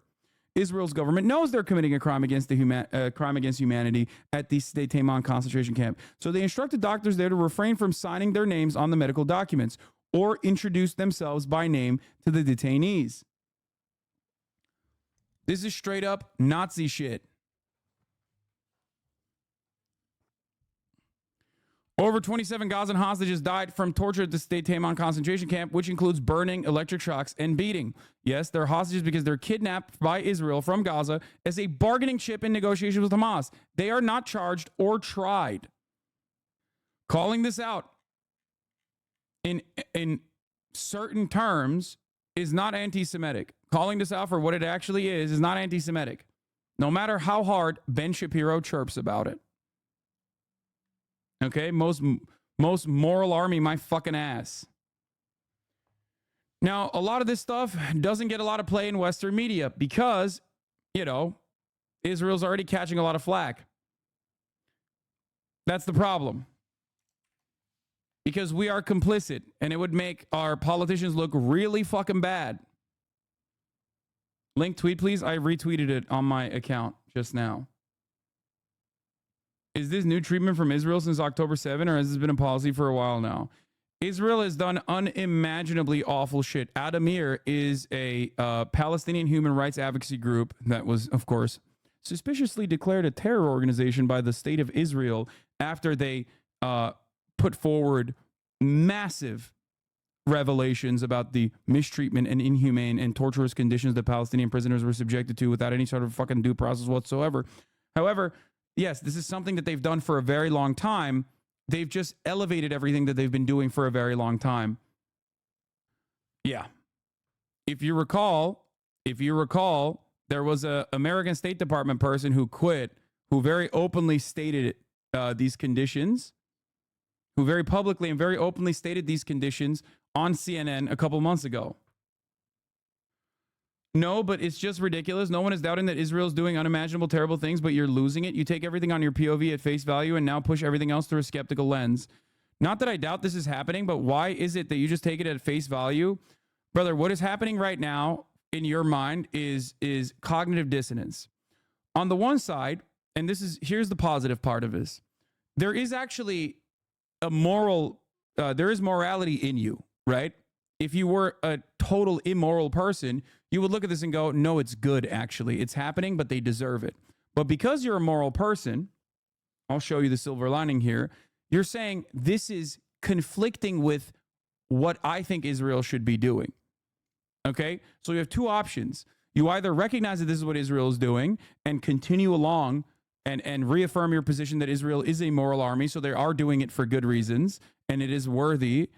Israel's government knows they're committing a crime against humanity at the Sde Teiman concentration camp. So they instructed doctors there to refrain from signing their names on the medical documents or introduce themselves by name to the detainees. This is straight up Nazi shit. Over 27 Gazan hostages died from torture at the Sde Teiman concentration camp, which includes burning, electric shocks, and beating. Yes, they're hostages because they're kidnapped by Israel from Gaza as a bargaining chip in negotiations with Hamas. They are not charged or tried. Calling this out in certain terms is not anti-Semitic. Calling this out for what it actually is not anti-Semitic. No matter how hard Ben Shapiro chirps about it. Okay, most moral army, my fucking ass. Now, a lot of this stuff doesn't get a lot of play in Western media because, Israel's already catching a lot of flack. That's the problem. Because we are complicit, and it would make our politicians look really fucking bad. Link tweet, please. I retweeted it on my account just now. Is this new treatment from Israel since October 7, or has this been a policy for a while now? Israel has done unimaginably awful shit. Adamir is a Palestinian human rights advocacy group that was, of course, suspiciously declared a terror organization by the state of Israel after they put forward massive revelations about the mistreatment and inhumane and torturous conditions that Palestinian prisoners were subjected to without any sort of fucking due process whatsoever. However, Yes, this is something that they've done for a very long time. They've just elevated everything that they've been doing for a very long time. Yeah. If you recall, there was a American State Department person who quit, who very openly stated these conditions, who very publicly and very openly stated these conditions on CNN a couple months ago. No, but it's just ridiculous. No one is doubting that Israel's doing unimaginable, terrible things, but you're losing it. You take everything on your POV at face value and now push everything else through a skeptical lens. Not that I doubt this is happening, but why is it that you just take it at face value? Brother, what is happening right now in your mind is cognitive dissonance. On the one side, and here's the positive part of this. There is actually there is morality in you, right? If you were a total immoral person, you would look at this and go, no, it's good, actually. It's happening, but they deserve it. But because you're a moral person, I'll show you the silver lining here. You're saying this is conflicting with what I think Israel should be doing. Okay? So you have two options. You either recognize that this is what Israel is doing and continue along and reaffirm your position that Israel is a moral army, so they are doing it for good reasons, and it is worthy.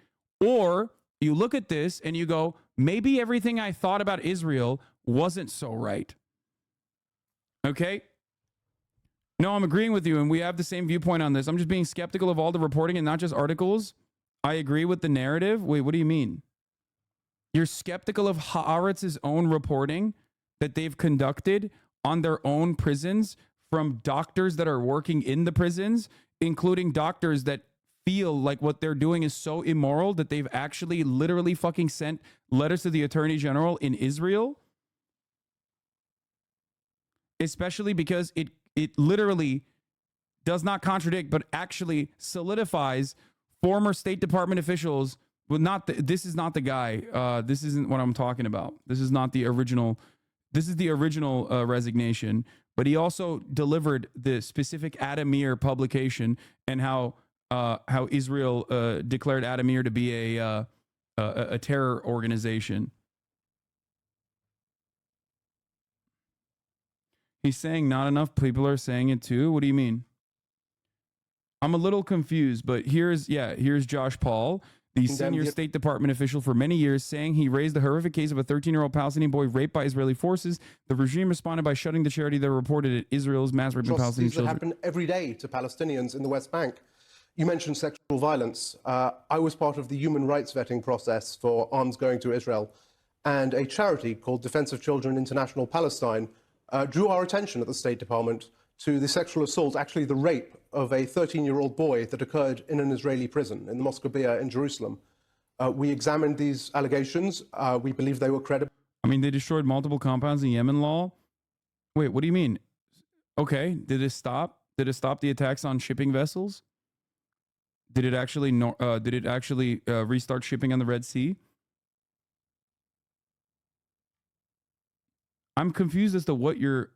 Or you look at this and you go, maybe everything I thought about Israel wasn't so right. Okay? No, I'm agreeing with you, and we have the same viewpoint on this. I'm just being skeptical of all the reporting and not just articles. I agree with the narrative. Wait, what do you mean? You're skeptical of Haaretz's own reporting that they've conducted on their own prisons from doctors that are working in the prisons, including doctors that feel like what they're doing is so immoral that they've actually literally fucking sent letters to the Attorney General in Israel? Especially because it literally does not contradict, but actually solidifies former State Department officials. Well, this is not the guy. This isn't what I'm talking about. This is not the original. This is the original resignation. But he also delivered the specific Adamir publication and how Israel declared Adamir to be a terror organization. He's saying not enough people are saying it too. What do you mean? I'm a little confused, but here's Josh Paul, the senior State Department official for many years, saying he raised the horrific case of a 13-year-old Palestinian boy raped by Israeli forces. The regime responded by shutting the charity that reported it, Israel's mass raping Palestinian children. That happen every day to Palestinians in the West Bank. You mentioned sexual violence. I was part of the human rights vetting process for arms going to Israel, and a charity called Defense of Children International Palestine drew our attention at the State Department to the sexual assault, actually the rape of a 13-year-old boy that occurred in an Israeli prison in the Mosque in Jerusalem. We examined these allegations. We believe they were credible. I mean, they destroyed multiple compounds in Yemen, law. Wait, what do you mean? Okay, did it stop? Did it stop the attacks on shipping vessels? Did it actually restart shipping on the Red Sea? I'm confused as to what your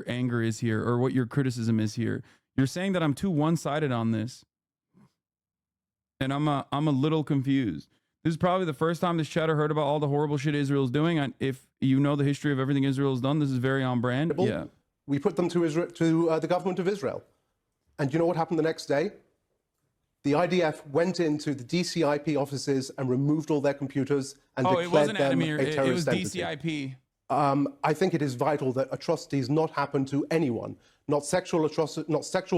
anger is here, or what your criticism is here. You're saying that I'm too one-sided on this, and I'm a little confused. This is probably the first time this chatter heard about all the horrible shit Israel's doing. If you know the history of everything Israel's done, this is very on brand. Yeah. We put them to Israel, to the government of Israel, and you know what happened the next day? The IDF went into the DCIP offices and removed all their computers and declared them a terrorist entity. It was DCIP. I think it is vital that atrocities not happen to anyone, not sexual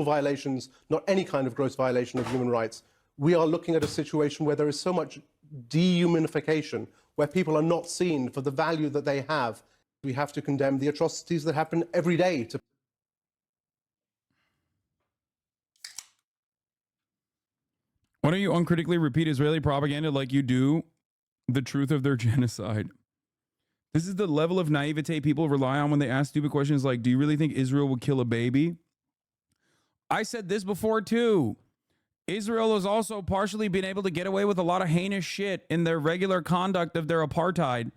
violations, not any kind of gross violation of human rights. We are looking at a situation where there is so much dehumanification, where people are not seen for the value that they have. We have to condemn the atrocities that happen every day to. Why don't you uncritically repeat Israeli propaganda like you do the truth of their genocide? This is the level of naivete people rely on when they ask stupid questions like, do you really think Israel would kill a baby? I said this before too. Israel has also partially been able to get away with a lot of heinous shit in their regular conduct of their apartheid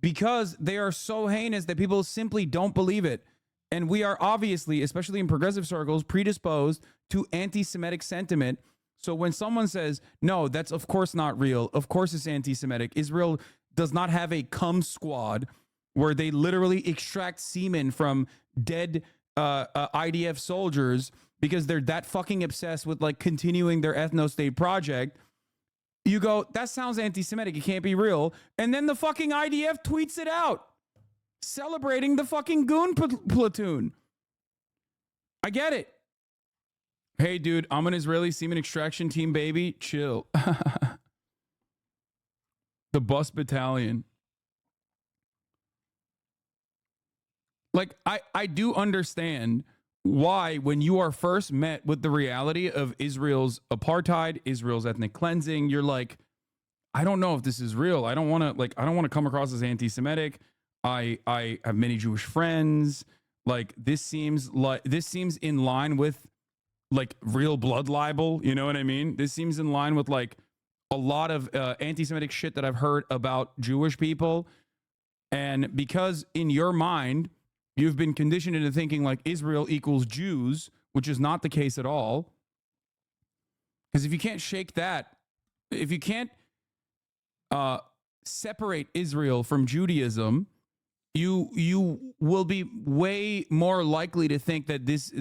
because they are so heinous that people simply don't believe it. And we are obviously, especially in progressive circles, predisposed to anti-Semitic sentiment. So when someone says, no, that's of course not real, of course it's anti-Semitic, Israel does not have a cum squad where they literally extract semen from dead IDF soldiers because they're that fucking obsessed with like continuing their ethno-state project, you go, that sounds anti-Semitic. It can't be real. And then the fucking IDF tweets it out, celebrating the fucking goon platoon. I get it. Hey, dude, I'm an Israeli semen extraction team, baby. Chill. The bus battalion. Like, I do understand why, when you are first met with the reality of Israel's apartheid, Israel's ethnic cleansing, you're like, I don't know if this is real. I don't want to come across as anti-Semitic. I have many Jewish friends. Like, this seems in line with like real blood libel. You know what I mean? This seems in line with like a lot of anti-Semitic shit that I've heard about Jewish people. And because in your mind, you've been conditioned into thinking like Israel equals Jews, which is not the case at all. Because if you can't shake that, if you can't separate Israel from Judaism, you will be way more likely to think that this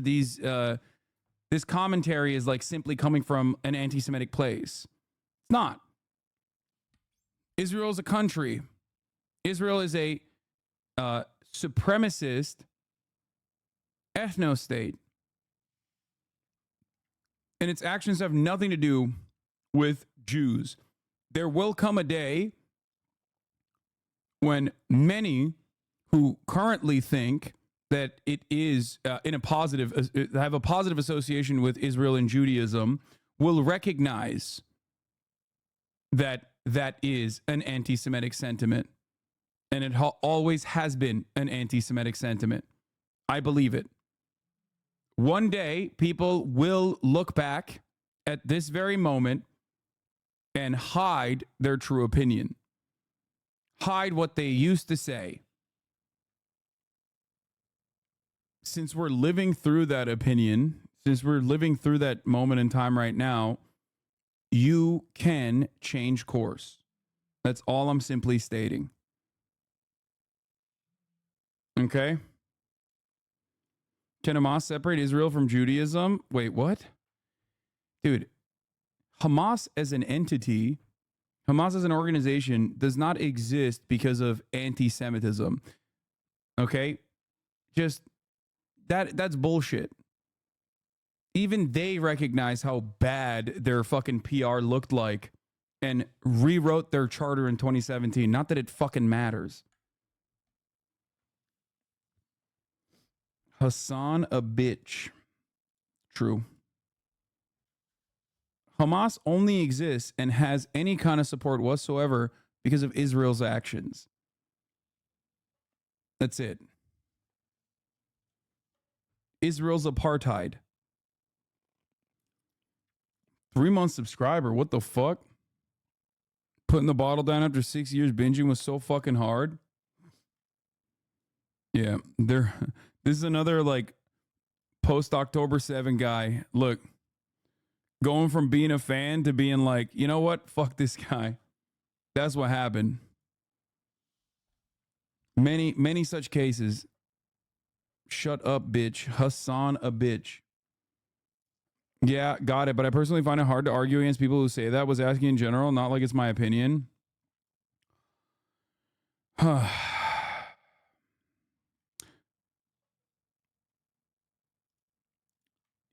commentary is like simply coming from an anti-Semitic place. It's not. Israel is a country. Israel is a supremacist ethno-state. And its actions have nothing to do with Jews. There will come a day when many who currently think that it is have a positive association with Israel and Judaism will recognize that that is an anti-Semitic sentiment. And it always has been an anti-Semitic sentiment. I believe it. One day, people will look back at this very moment and hide their true opinion. Hide what they used to say. Since we're living through that opinion, since we're living through that moment in time right now, you can change course. That's all I'm simply stating. Okay? Can Hamas separate Israel from Judaism? Wait, what? Dude, Hamas as an entity, Hamas as an organization does not exist because of anti-Semitism. Okay? Just that's bullshit. Even they recognize how bad their fucking PR looked like and rewrote their charter in 2017. Not that it fucking matters. Hassan a bitch. True. Hamas only exists and has any kind of support whatsoever because of Israel's actions. That's it. Israel's apartheid. 3-month subscriber. What the fuck? Putting the bottle down after 6 years binging was so fucking hard. Yeah, this is another like post October 7 guy. Look, going from being a fan to being like, you know what? Fuck this guy. That's what happened. Many such cases. Shut up, bitch. Hassan a bitch. Yeah, got it. But I personally find it hard to argue against people who say that. Was asking in general, not like it's my opinion.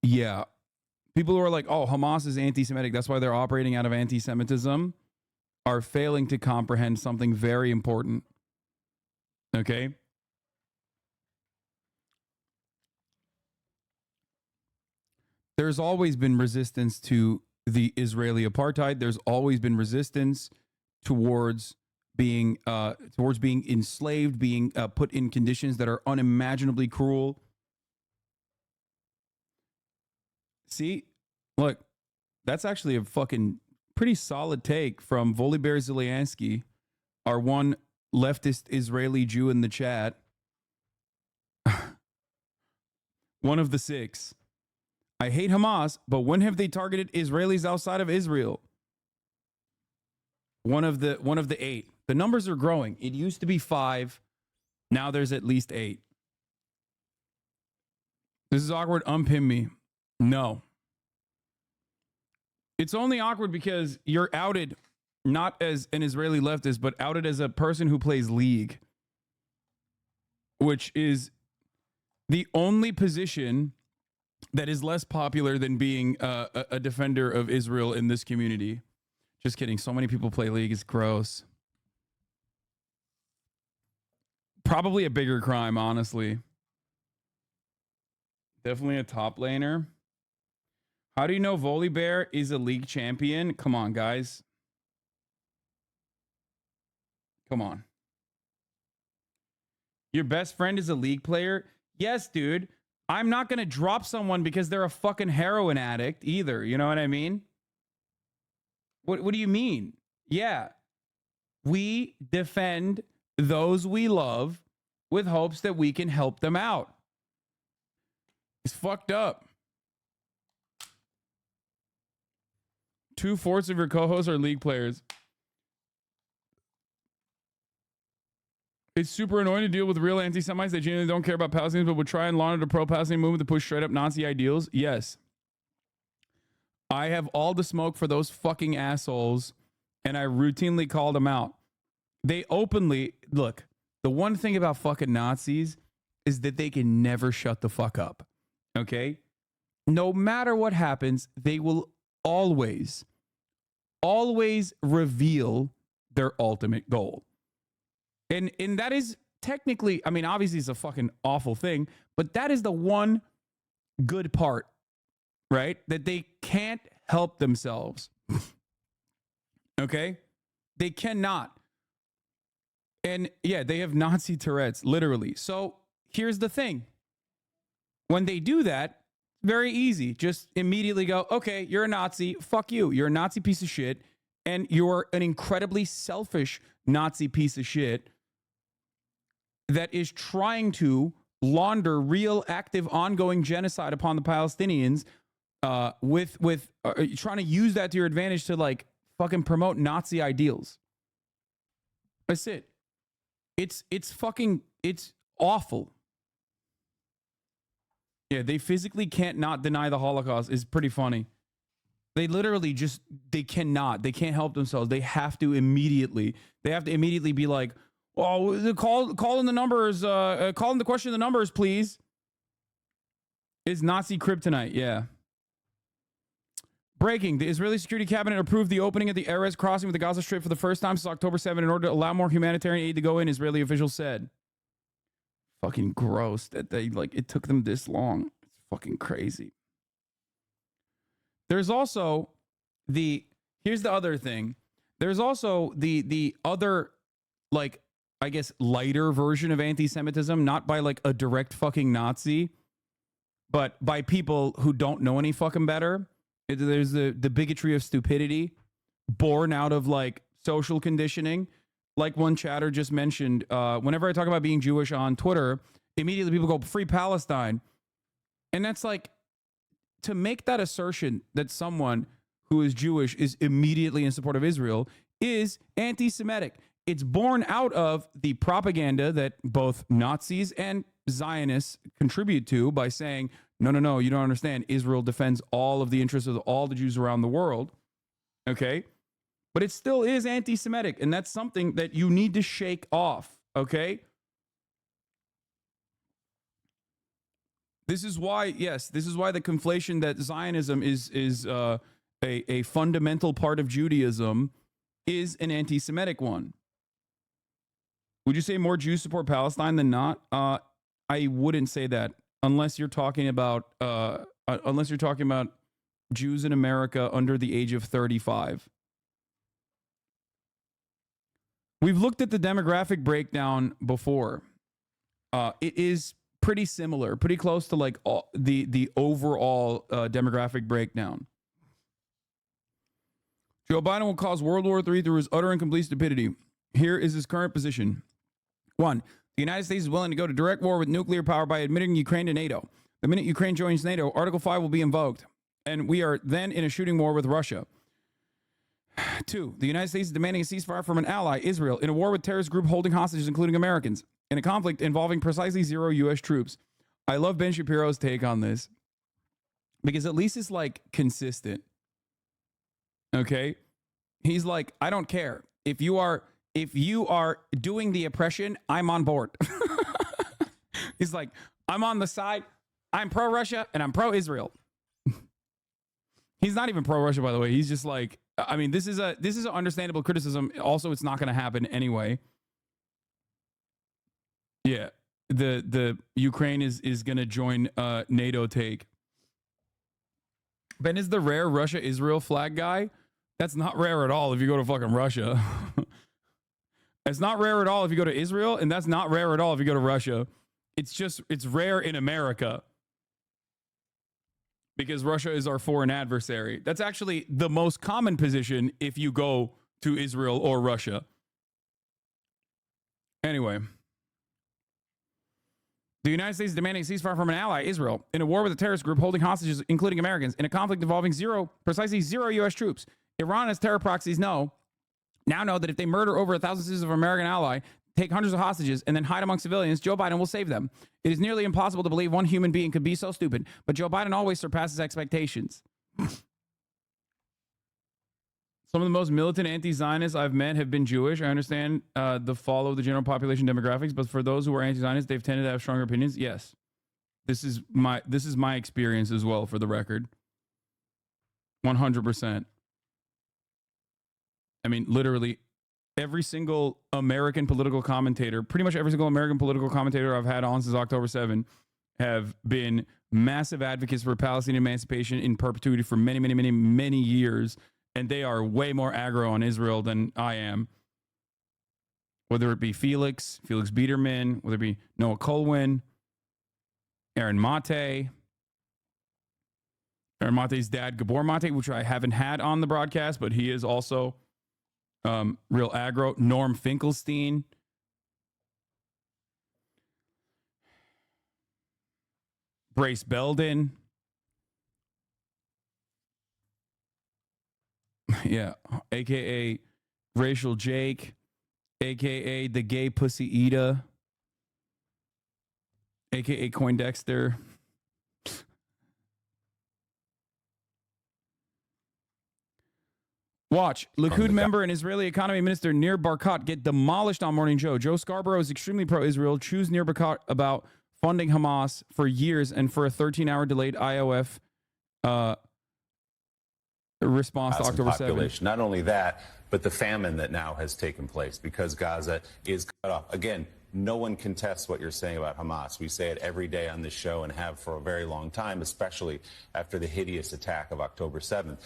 Yeah. People who are like, oh, Hamas is anti-Semitic, that's why they're operating out of anti-Semitism, are failing to comprehend something very important. Okay? There's always been resistance to the Israeli apartheid. There's always been resistance towards being enslaved, being put in conditions that are unimaginably cruel. See, look, that's actually a fucking pretty solid take from Volodymyr Zelensky, our one leftist Israeli Jew in the chat. One of the 6. I hate Hamas, but when have they targeted Israelis outside of Israel? One of the 8. The numbers are growing. It used to be 5. Now there's at least 8. This is awkward. Unpin me. No. It's only awkward because you're outed not as an Israeli leftist, but outed as a person who plays League, which is the only position that is less popular than being a defender of Israel in this community. Just kidding. So many people play League. It's gross. Probably a bigger crime, honestly. Definitely a top laner. How do you know Volibear is a League champion? Come on, guys. Come on. Your best friend is a League player? Yes, dude. I'm not going to drop someone because they're a fucking heroin addict either. You know what I mean? What do you mean? Yeah. We defend those we love with hopes that we can help them out. It's fucked up. 2/4 of your co-hosts are League players. It's super annoying to deal with real anti-Semites that genuinely don't care about Palestinians but would try and launder the pro-Palestinian movement to push straight up Nazi ideals. Yes. I have all the smoke for those fucking assholes, and I routinely called them out. They openly, look, the one thing about fucking Nazis is that they can never shut the fuck up. Okay? No matter what happens, they will always reveal their ultimate goal. And that is technically, I mean, obviously it's a fucking awful thing, but that is the one good part, right? That they can't help themselves. Okay? They cannot. And yeah, they have Nazi Tourette's, literally. So here's the thing. When they do that, very easy. Just immediately go, okay, you're a Nazi. Fuck you. You're a Nazi piece of shit. And you're an incredibly selfish Nazi piece of shit that is trying to launder real, active, ongoing genocide upon the Palestinians with trying to use that to your advantage to like fucking promote Nazi ideals. That's it. It's awful. Yeah, they physically can't not deny the Holocaust is pretty funny. They literally just, they can't help themselves. They have to immediately be like, oh, call in the numbers, call in the question the numbers, please. Is Nazi kryptonite, yeah. Breaking, the Israeli Security Cabinet approved the opening of the Erez crossing with the Gaza Strip for the first time since October 7 in order to allow more humanitarian aid to go in, Israeli officials said. Fucking gross that they, like, it took them this long. It's fucking crazy. There's also here's the other thing. There's also the other, like, I guess, lighter version of anti-Semitism, not by like a direct fucking Nazi, but by people who don't know any fucking better. There's the bigotry of stupidity born out of like social conditioning. Like one chatter just mentioned, whenever I talk about being Jewish on Twitter, immediately people go, free Palestine. And that's like, to make that assertion that someone who is Jewish is immediately in support of Israel is anti-Semitic. It's born out of the propaganda that both Nazis and Zionists contribute to by saying, no, you don't understand. Israel defends all of the interests of all the Jews around the world. Okay? But it still is anti-Semitic, and that's something that you need to shake off. Okay? This is why the conflation that Zionism is a fundamental part of Judaism is an anti-Semitic one. Would you say more Jews support Palestine than not? I wouldn't say that unless you're talking about Jews in America under the age of 35. We've looked at the demographic breakdown before. It is pretty similar, pretty close to like the overall demographic breakdown. Joe Biden will cause World War III through his utter and complete stupidity. Here is his current position. 1. The United States is willing to go to direct war with nuclear power by admitting Ukraine to NATO. The minute Ukraine joins NATO, Article 5 will be invoked, and we are then in a shooting war with Russia. 2. The United States is demanding a ceasefire from an ally, Israel, in a war with terrorist group holding hostages, including Americans, in a conflict involving precisely 0 U.S. troops. I love Ben Shapiro's take on this because at least it's like consistent. Okay? He's like, I don't care. If you are doing the oppression, I'm on board. He's like, I'm on the side. I'm pro-Russia and I'm pro-Israel. He's not even pro-Russia, by the way. He's just like, I mean, this is an understandable criticism. Also, it's not going to happen anyway. Yeah, the Ukraine is going to join NATO take. Ben is the rare Russia-Israel flag guy. That's not rare at all if you go to fucking Russia. It's not rare at all if you go to Israel, and that's not rare at all if you go to Russia. It's rare in America. Because Russia is our foreign adversary. That's actually the most common position if you go to Israel or Russia. Anyway. The United States is demanding a ceasefire from an ally, Israel, in a war with a terrorist group holding hostages, including Americans, in a conflict involving precisely zero U.S. troops. Iran, as terror proxies now know that if they murder over 1,000 citizens of an American ally, take hundreds of hostages, and then hide among civilians, Joe Biden will save them. It is nearly impossible to believe one human being could be so stupid, but Joe Biden always surpasses expectations. Some of the most militant anti-Zionists I've met have been Jewish. I understand the follow the general population demographics, but for those who are anti-Zionists, they've tended to have stronger opinions. Yes. This is my experience as well, for the record. 100%. I mean, literally every single American political commentator, pretty much every single American political commentator I've had on since October 7 have been massive advocates for Palestinian emancipation in perpetuity for many, many, many, many years. And they are way more aggro on Israel than I am. Whether it be Felix Biederman, whether it be Noah Colwyn, Aaron Mate's dad, Gabor Mate, which I haven't had on the broadcast, but he is also real aggro. Norm Finkelstein. Brace Belden. Yeah, a.k.a. Racial Jake, a.k.a. the gay pussy Ida, a.k.a. Coindexter. Watch, Likud member and Israeli economy minister Nir Barkat get demolished on Morning Joe. Joe Scarborough is extremely pro-Israel. Choose Nir Barkat about funding Hamas for years and for a 13-hour delayed IOF response to October 7th. Not only that, but the famine that now has taken place because Gaza is cut off. Again, no one contests what you're saying about Hamas. We say it every day on this show and have for a very long time, especially after the hideous attack of October 7th.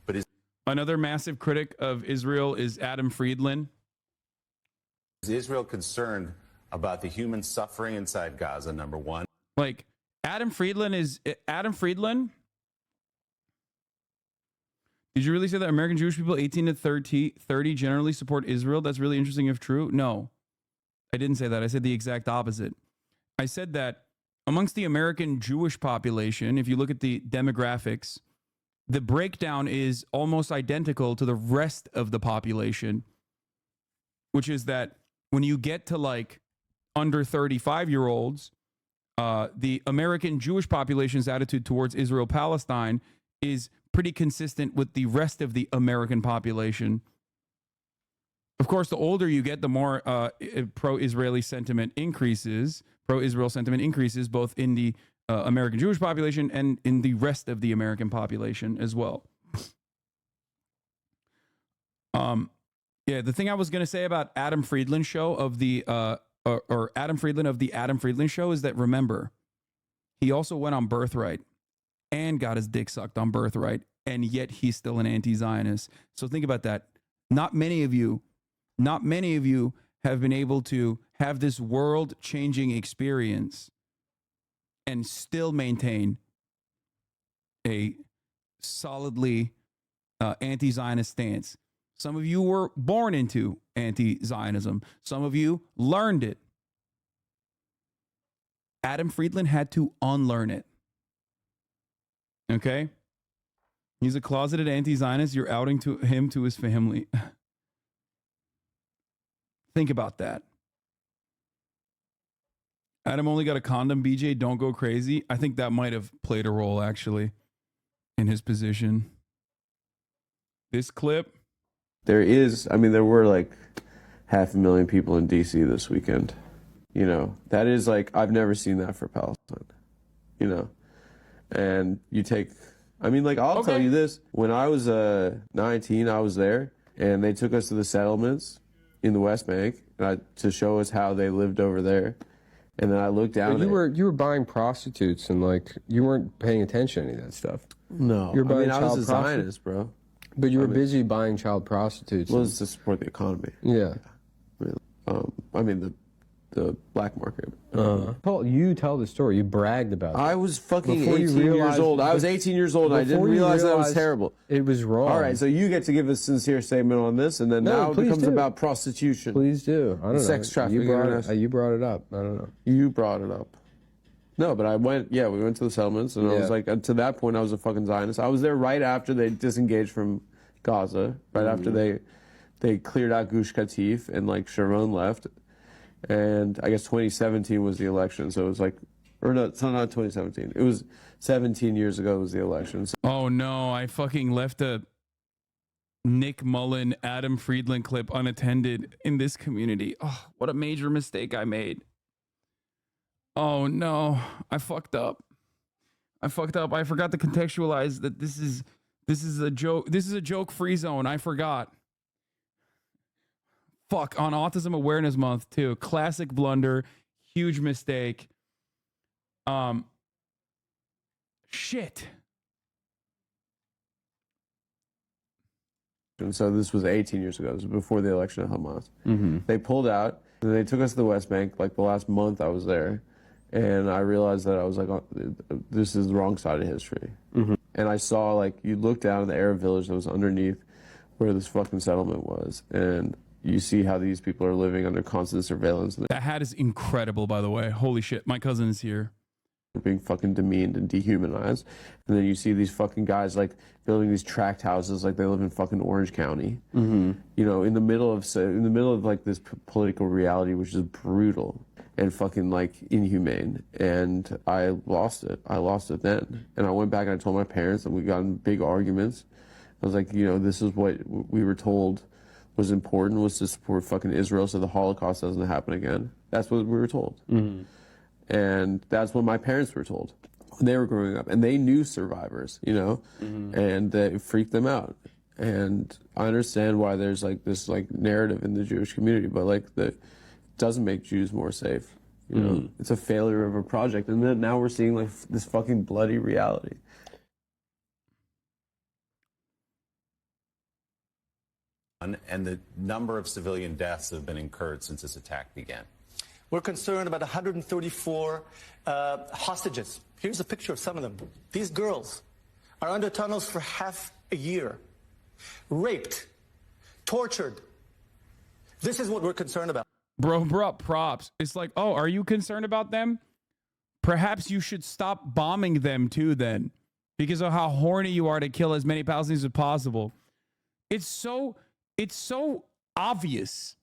But another massive critic of Israel is Adam Friedland. Is Israel concerned about the human suffering inside Gaza, number one? Like, Adam Friedland. Did you really say that American Jewish people 18 to 30 generally support Israel? That's really interesting if true. No, I didn't say that. I said the exact opposite. I said that amongst the American Jewish population, if you look at the demographics, the breakdown is almost identical to the rest of the population, which is that when you get to like under 35-year-olds, the American Jewish population's attitude towards Israel-Palestine is pretty consistent with the rest of the American population. Of course, the older you get, the more pro-Israeli sentiment increases. Pro-Israel sentiment increases both in the American Jewish population and in the rest of the American population as well. Yeah, the thing I was going to say about Adam Friedland show of the or Adam Friedland of the Adam Friedland show is that, remember, he also went on Birthright and got his dick sucked on Birthright, and yet he's still an anti-Zionist. So think about that. Not many of you have been able to have this world-changing experience and still maintain a solidly anti-Zionist stance. Some of you were born into anti-Zionism. Some of you learned it. Adam Friedland had to unlearn it. Okay? He's a closeted anti-Zionist. You're outing to him to his family. Think about that. Adam only got a condom, BJ. Don't go crazy. I think that might have played a role, actually, in his position. This clip. There were like 500,000 people in DC this weekend. You know, that is like, I've never seen that for Palestine. You know, and you take, I'll tell you this. When I was 19, I was there, and they took us to the settlements in the West Bank to show us how they lived over there. And then I looked down. But you were buying prostitutes, and like you weren't paying attention to any of that stuff. No, you're buying I was a Zionist, bro. But you were busy buying child prostitutes. Well, it's to support the economy. Yeah. The black market. Paul, you tell the story. You bragged about it. I was fucking 18 years old. I was 18 years old, and I didn't realize that was terrible. It was wrong. All right, so you get to give a sincere statement on this, and then now it becomes about prostitution. Please do. I don't know. Sex trafficking. You brought it up. I don't know. You brought it up. No, but we went to the settlements, and I was like, to that point, I was a fucking Zionist. I was there right after they disengaged from Gaza, right after they cleared out Gush Katif, and like Sharon left. And I guess 2017 was the election, so it was like, or no, it's not 2017. It was 17 years ago was the election. So. Oh no, I fucking left a Nick Mullen, Adam Friedland clip unattended in this community. Oh, what a major mistake I made. Oh no, I fucked up. I forgot to contextualize that this is a joke. This is a joke-free zone. I forgot. Fuck, on Autism Awareness Month too. Classic blunder, huge mistake. Shit. And so this was 18 years ago. This was before the election of Hamas. Mm-hmm. They pulled out, and they took us to the West Bank. Like the last month I was there, and I realized that I was like, oh, this is the wrong side of history. Mm-hmm. And I saw, like, you look down at the Arab village that was underneath where this fucking settlement was, and you see how these people are living under constant surveillance. That hat is incredible, by the way. Holy shit, my cousin is here. They're being fucking demeaned and dehumanized. And then you see these fucking guys, like, building these tract houses like they live in fucking Orange County. Mm-hmm. You know, in the middle of like this political reality, which is brutal and fucking like inhumane. And I lost it then. And I went back and I told my parents, and we got in big arguments. I was like, you know, this is what we were told was important, was to support fucking Israel so the Holocaust doesn't happen again. That's what we were told. Mm-hmm. And that's what my parents were told when they were growing up. And they knew survivors, you know, and it freaked them out. And I understand why there's like this like narrative in the Jewish community, but like that doesn't make Jews more safe. You know, it's a failure of a project. And then now we're seeing like this fucking bloody reality. And the number of civilian deaths have been incurred since this attack began. We're concerned about 134 hostages. Here's a picture of some of them. These girls are under tunnels for half a year, raped, tortured. This is what we're concerned about. Bro, props. It's like, oh, are you concerned about them? Perhaps you should stop bombing them too then, because of how horny you are to kill as many Palestinians as possible. It's so obvious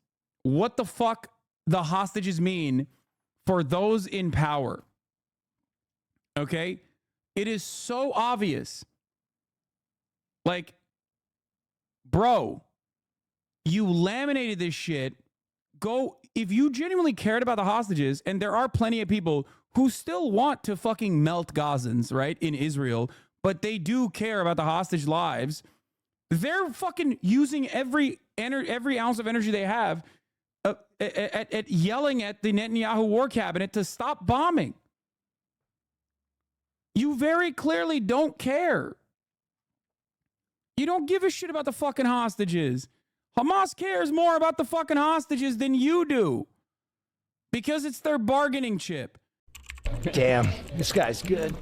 what the fuck the hostages mean for those in power. Okay? It is so obvious. Like, bro, you laminated this shit. Go, if you genuinely cared about the hostages, and there are plenty of people who still want to fucking melt Gazans, right, in Israel, but they do care about the hostage lives. They're fucking using every ounce of energy they have at yelling at the Netanyahu war cabinet to stop bombing. You very clearly don't care. You don't give a shit about the fucking hostages. Hamas cares more about the fucking hostages than you do, because it's their bargaining chip. Damn, this guy's good.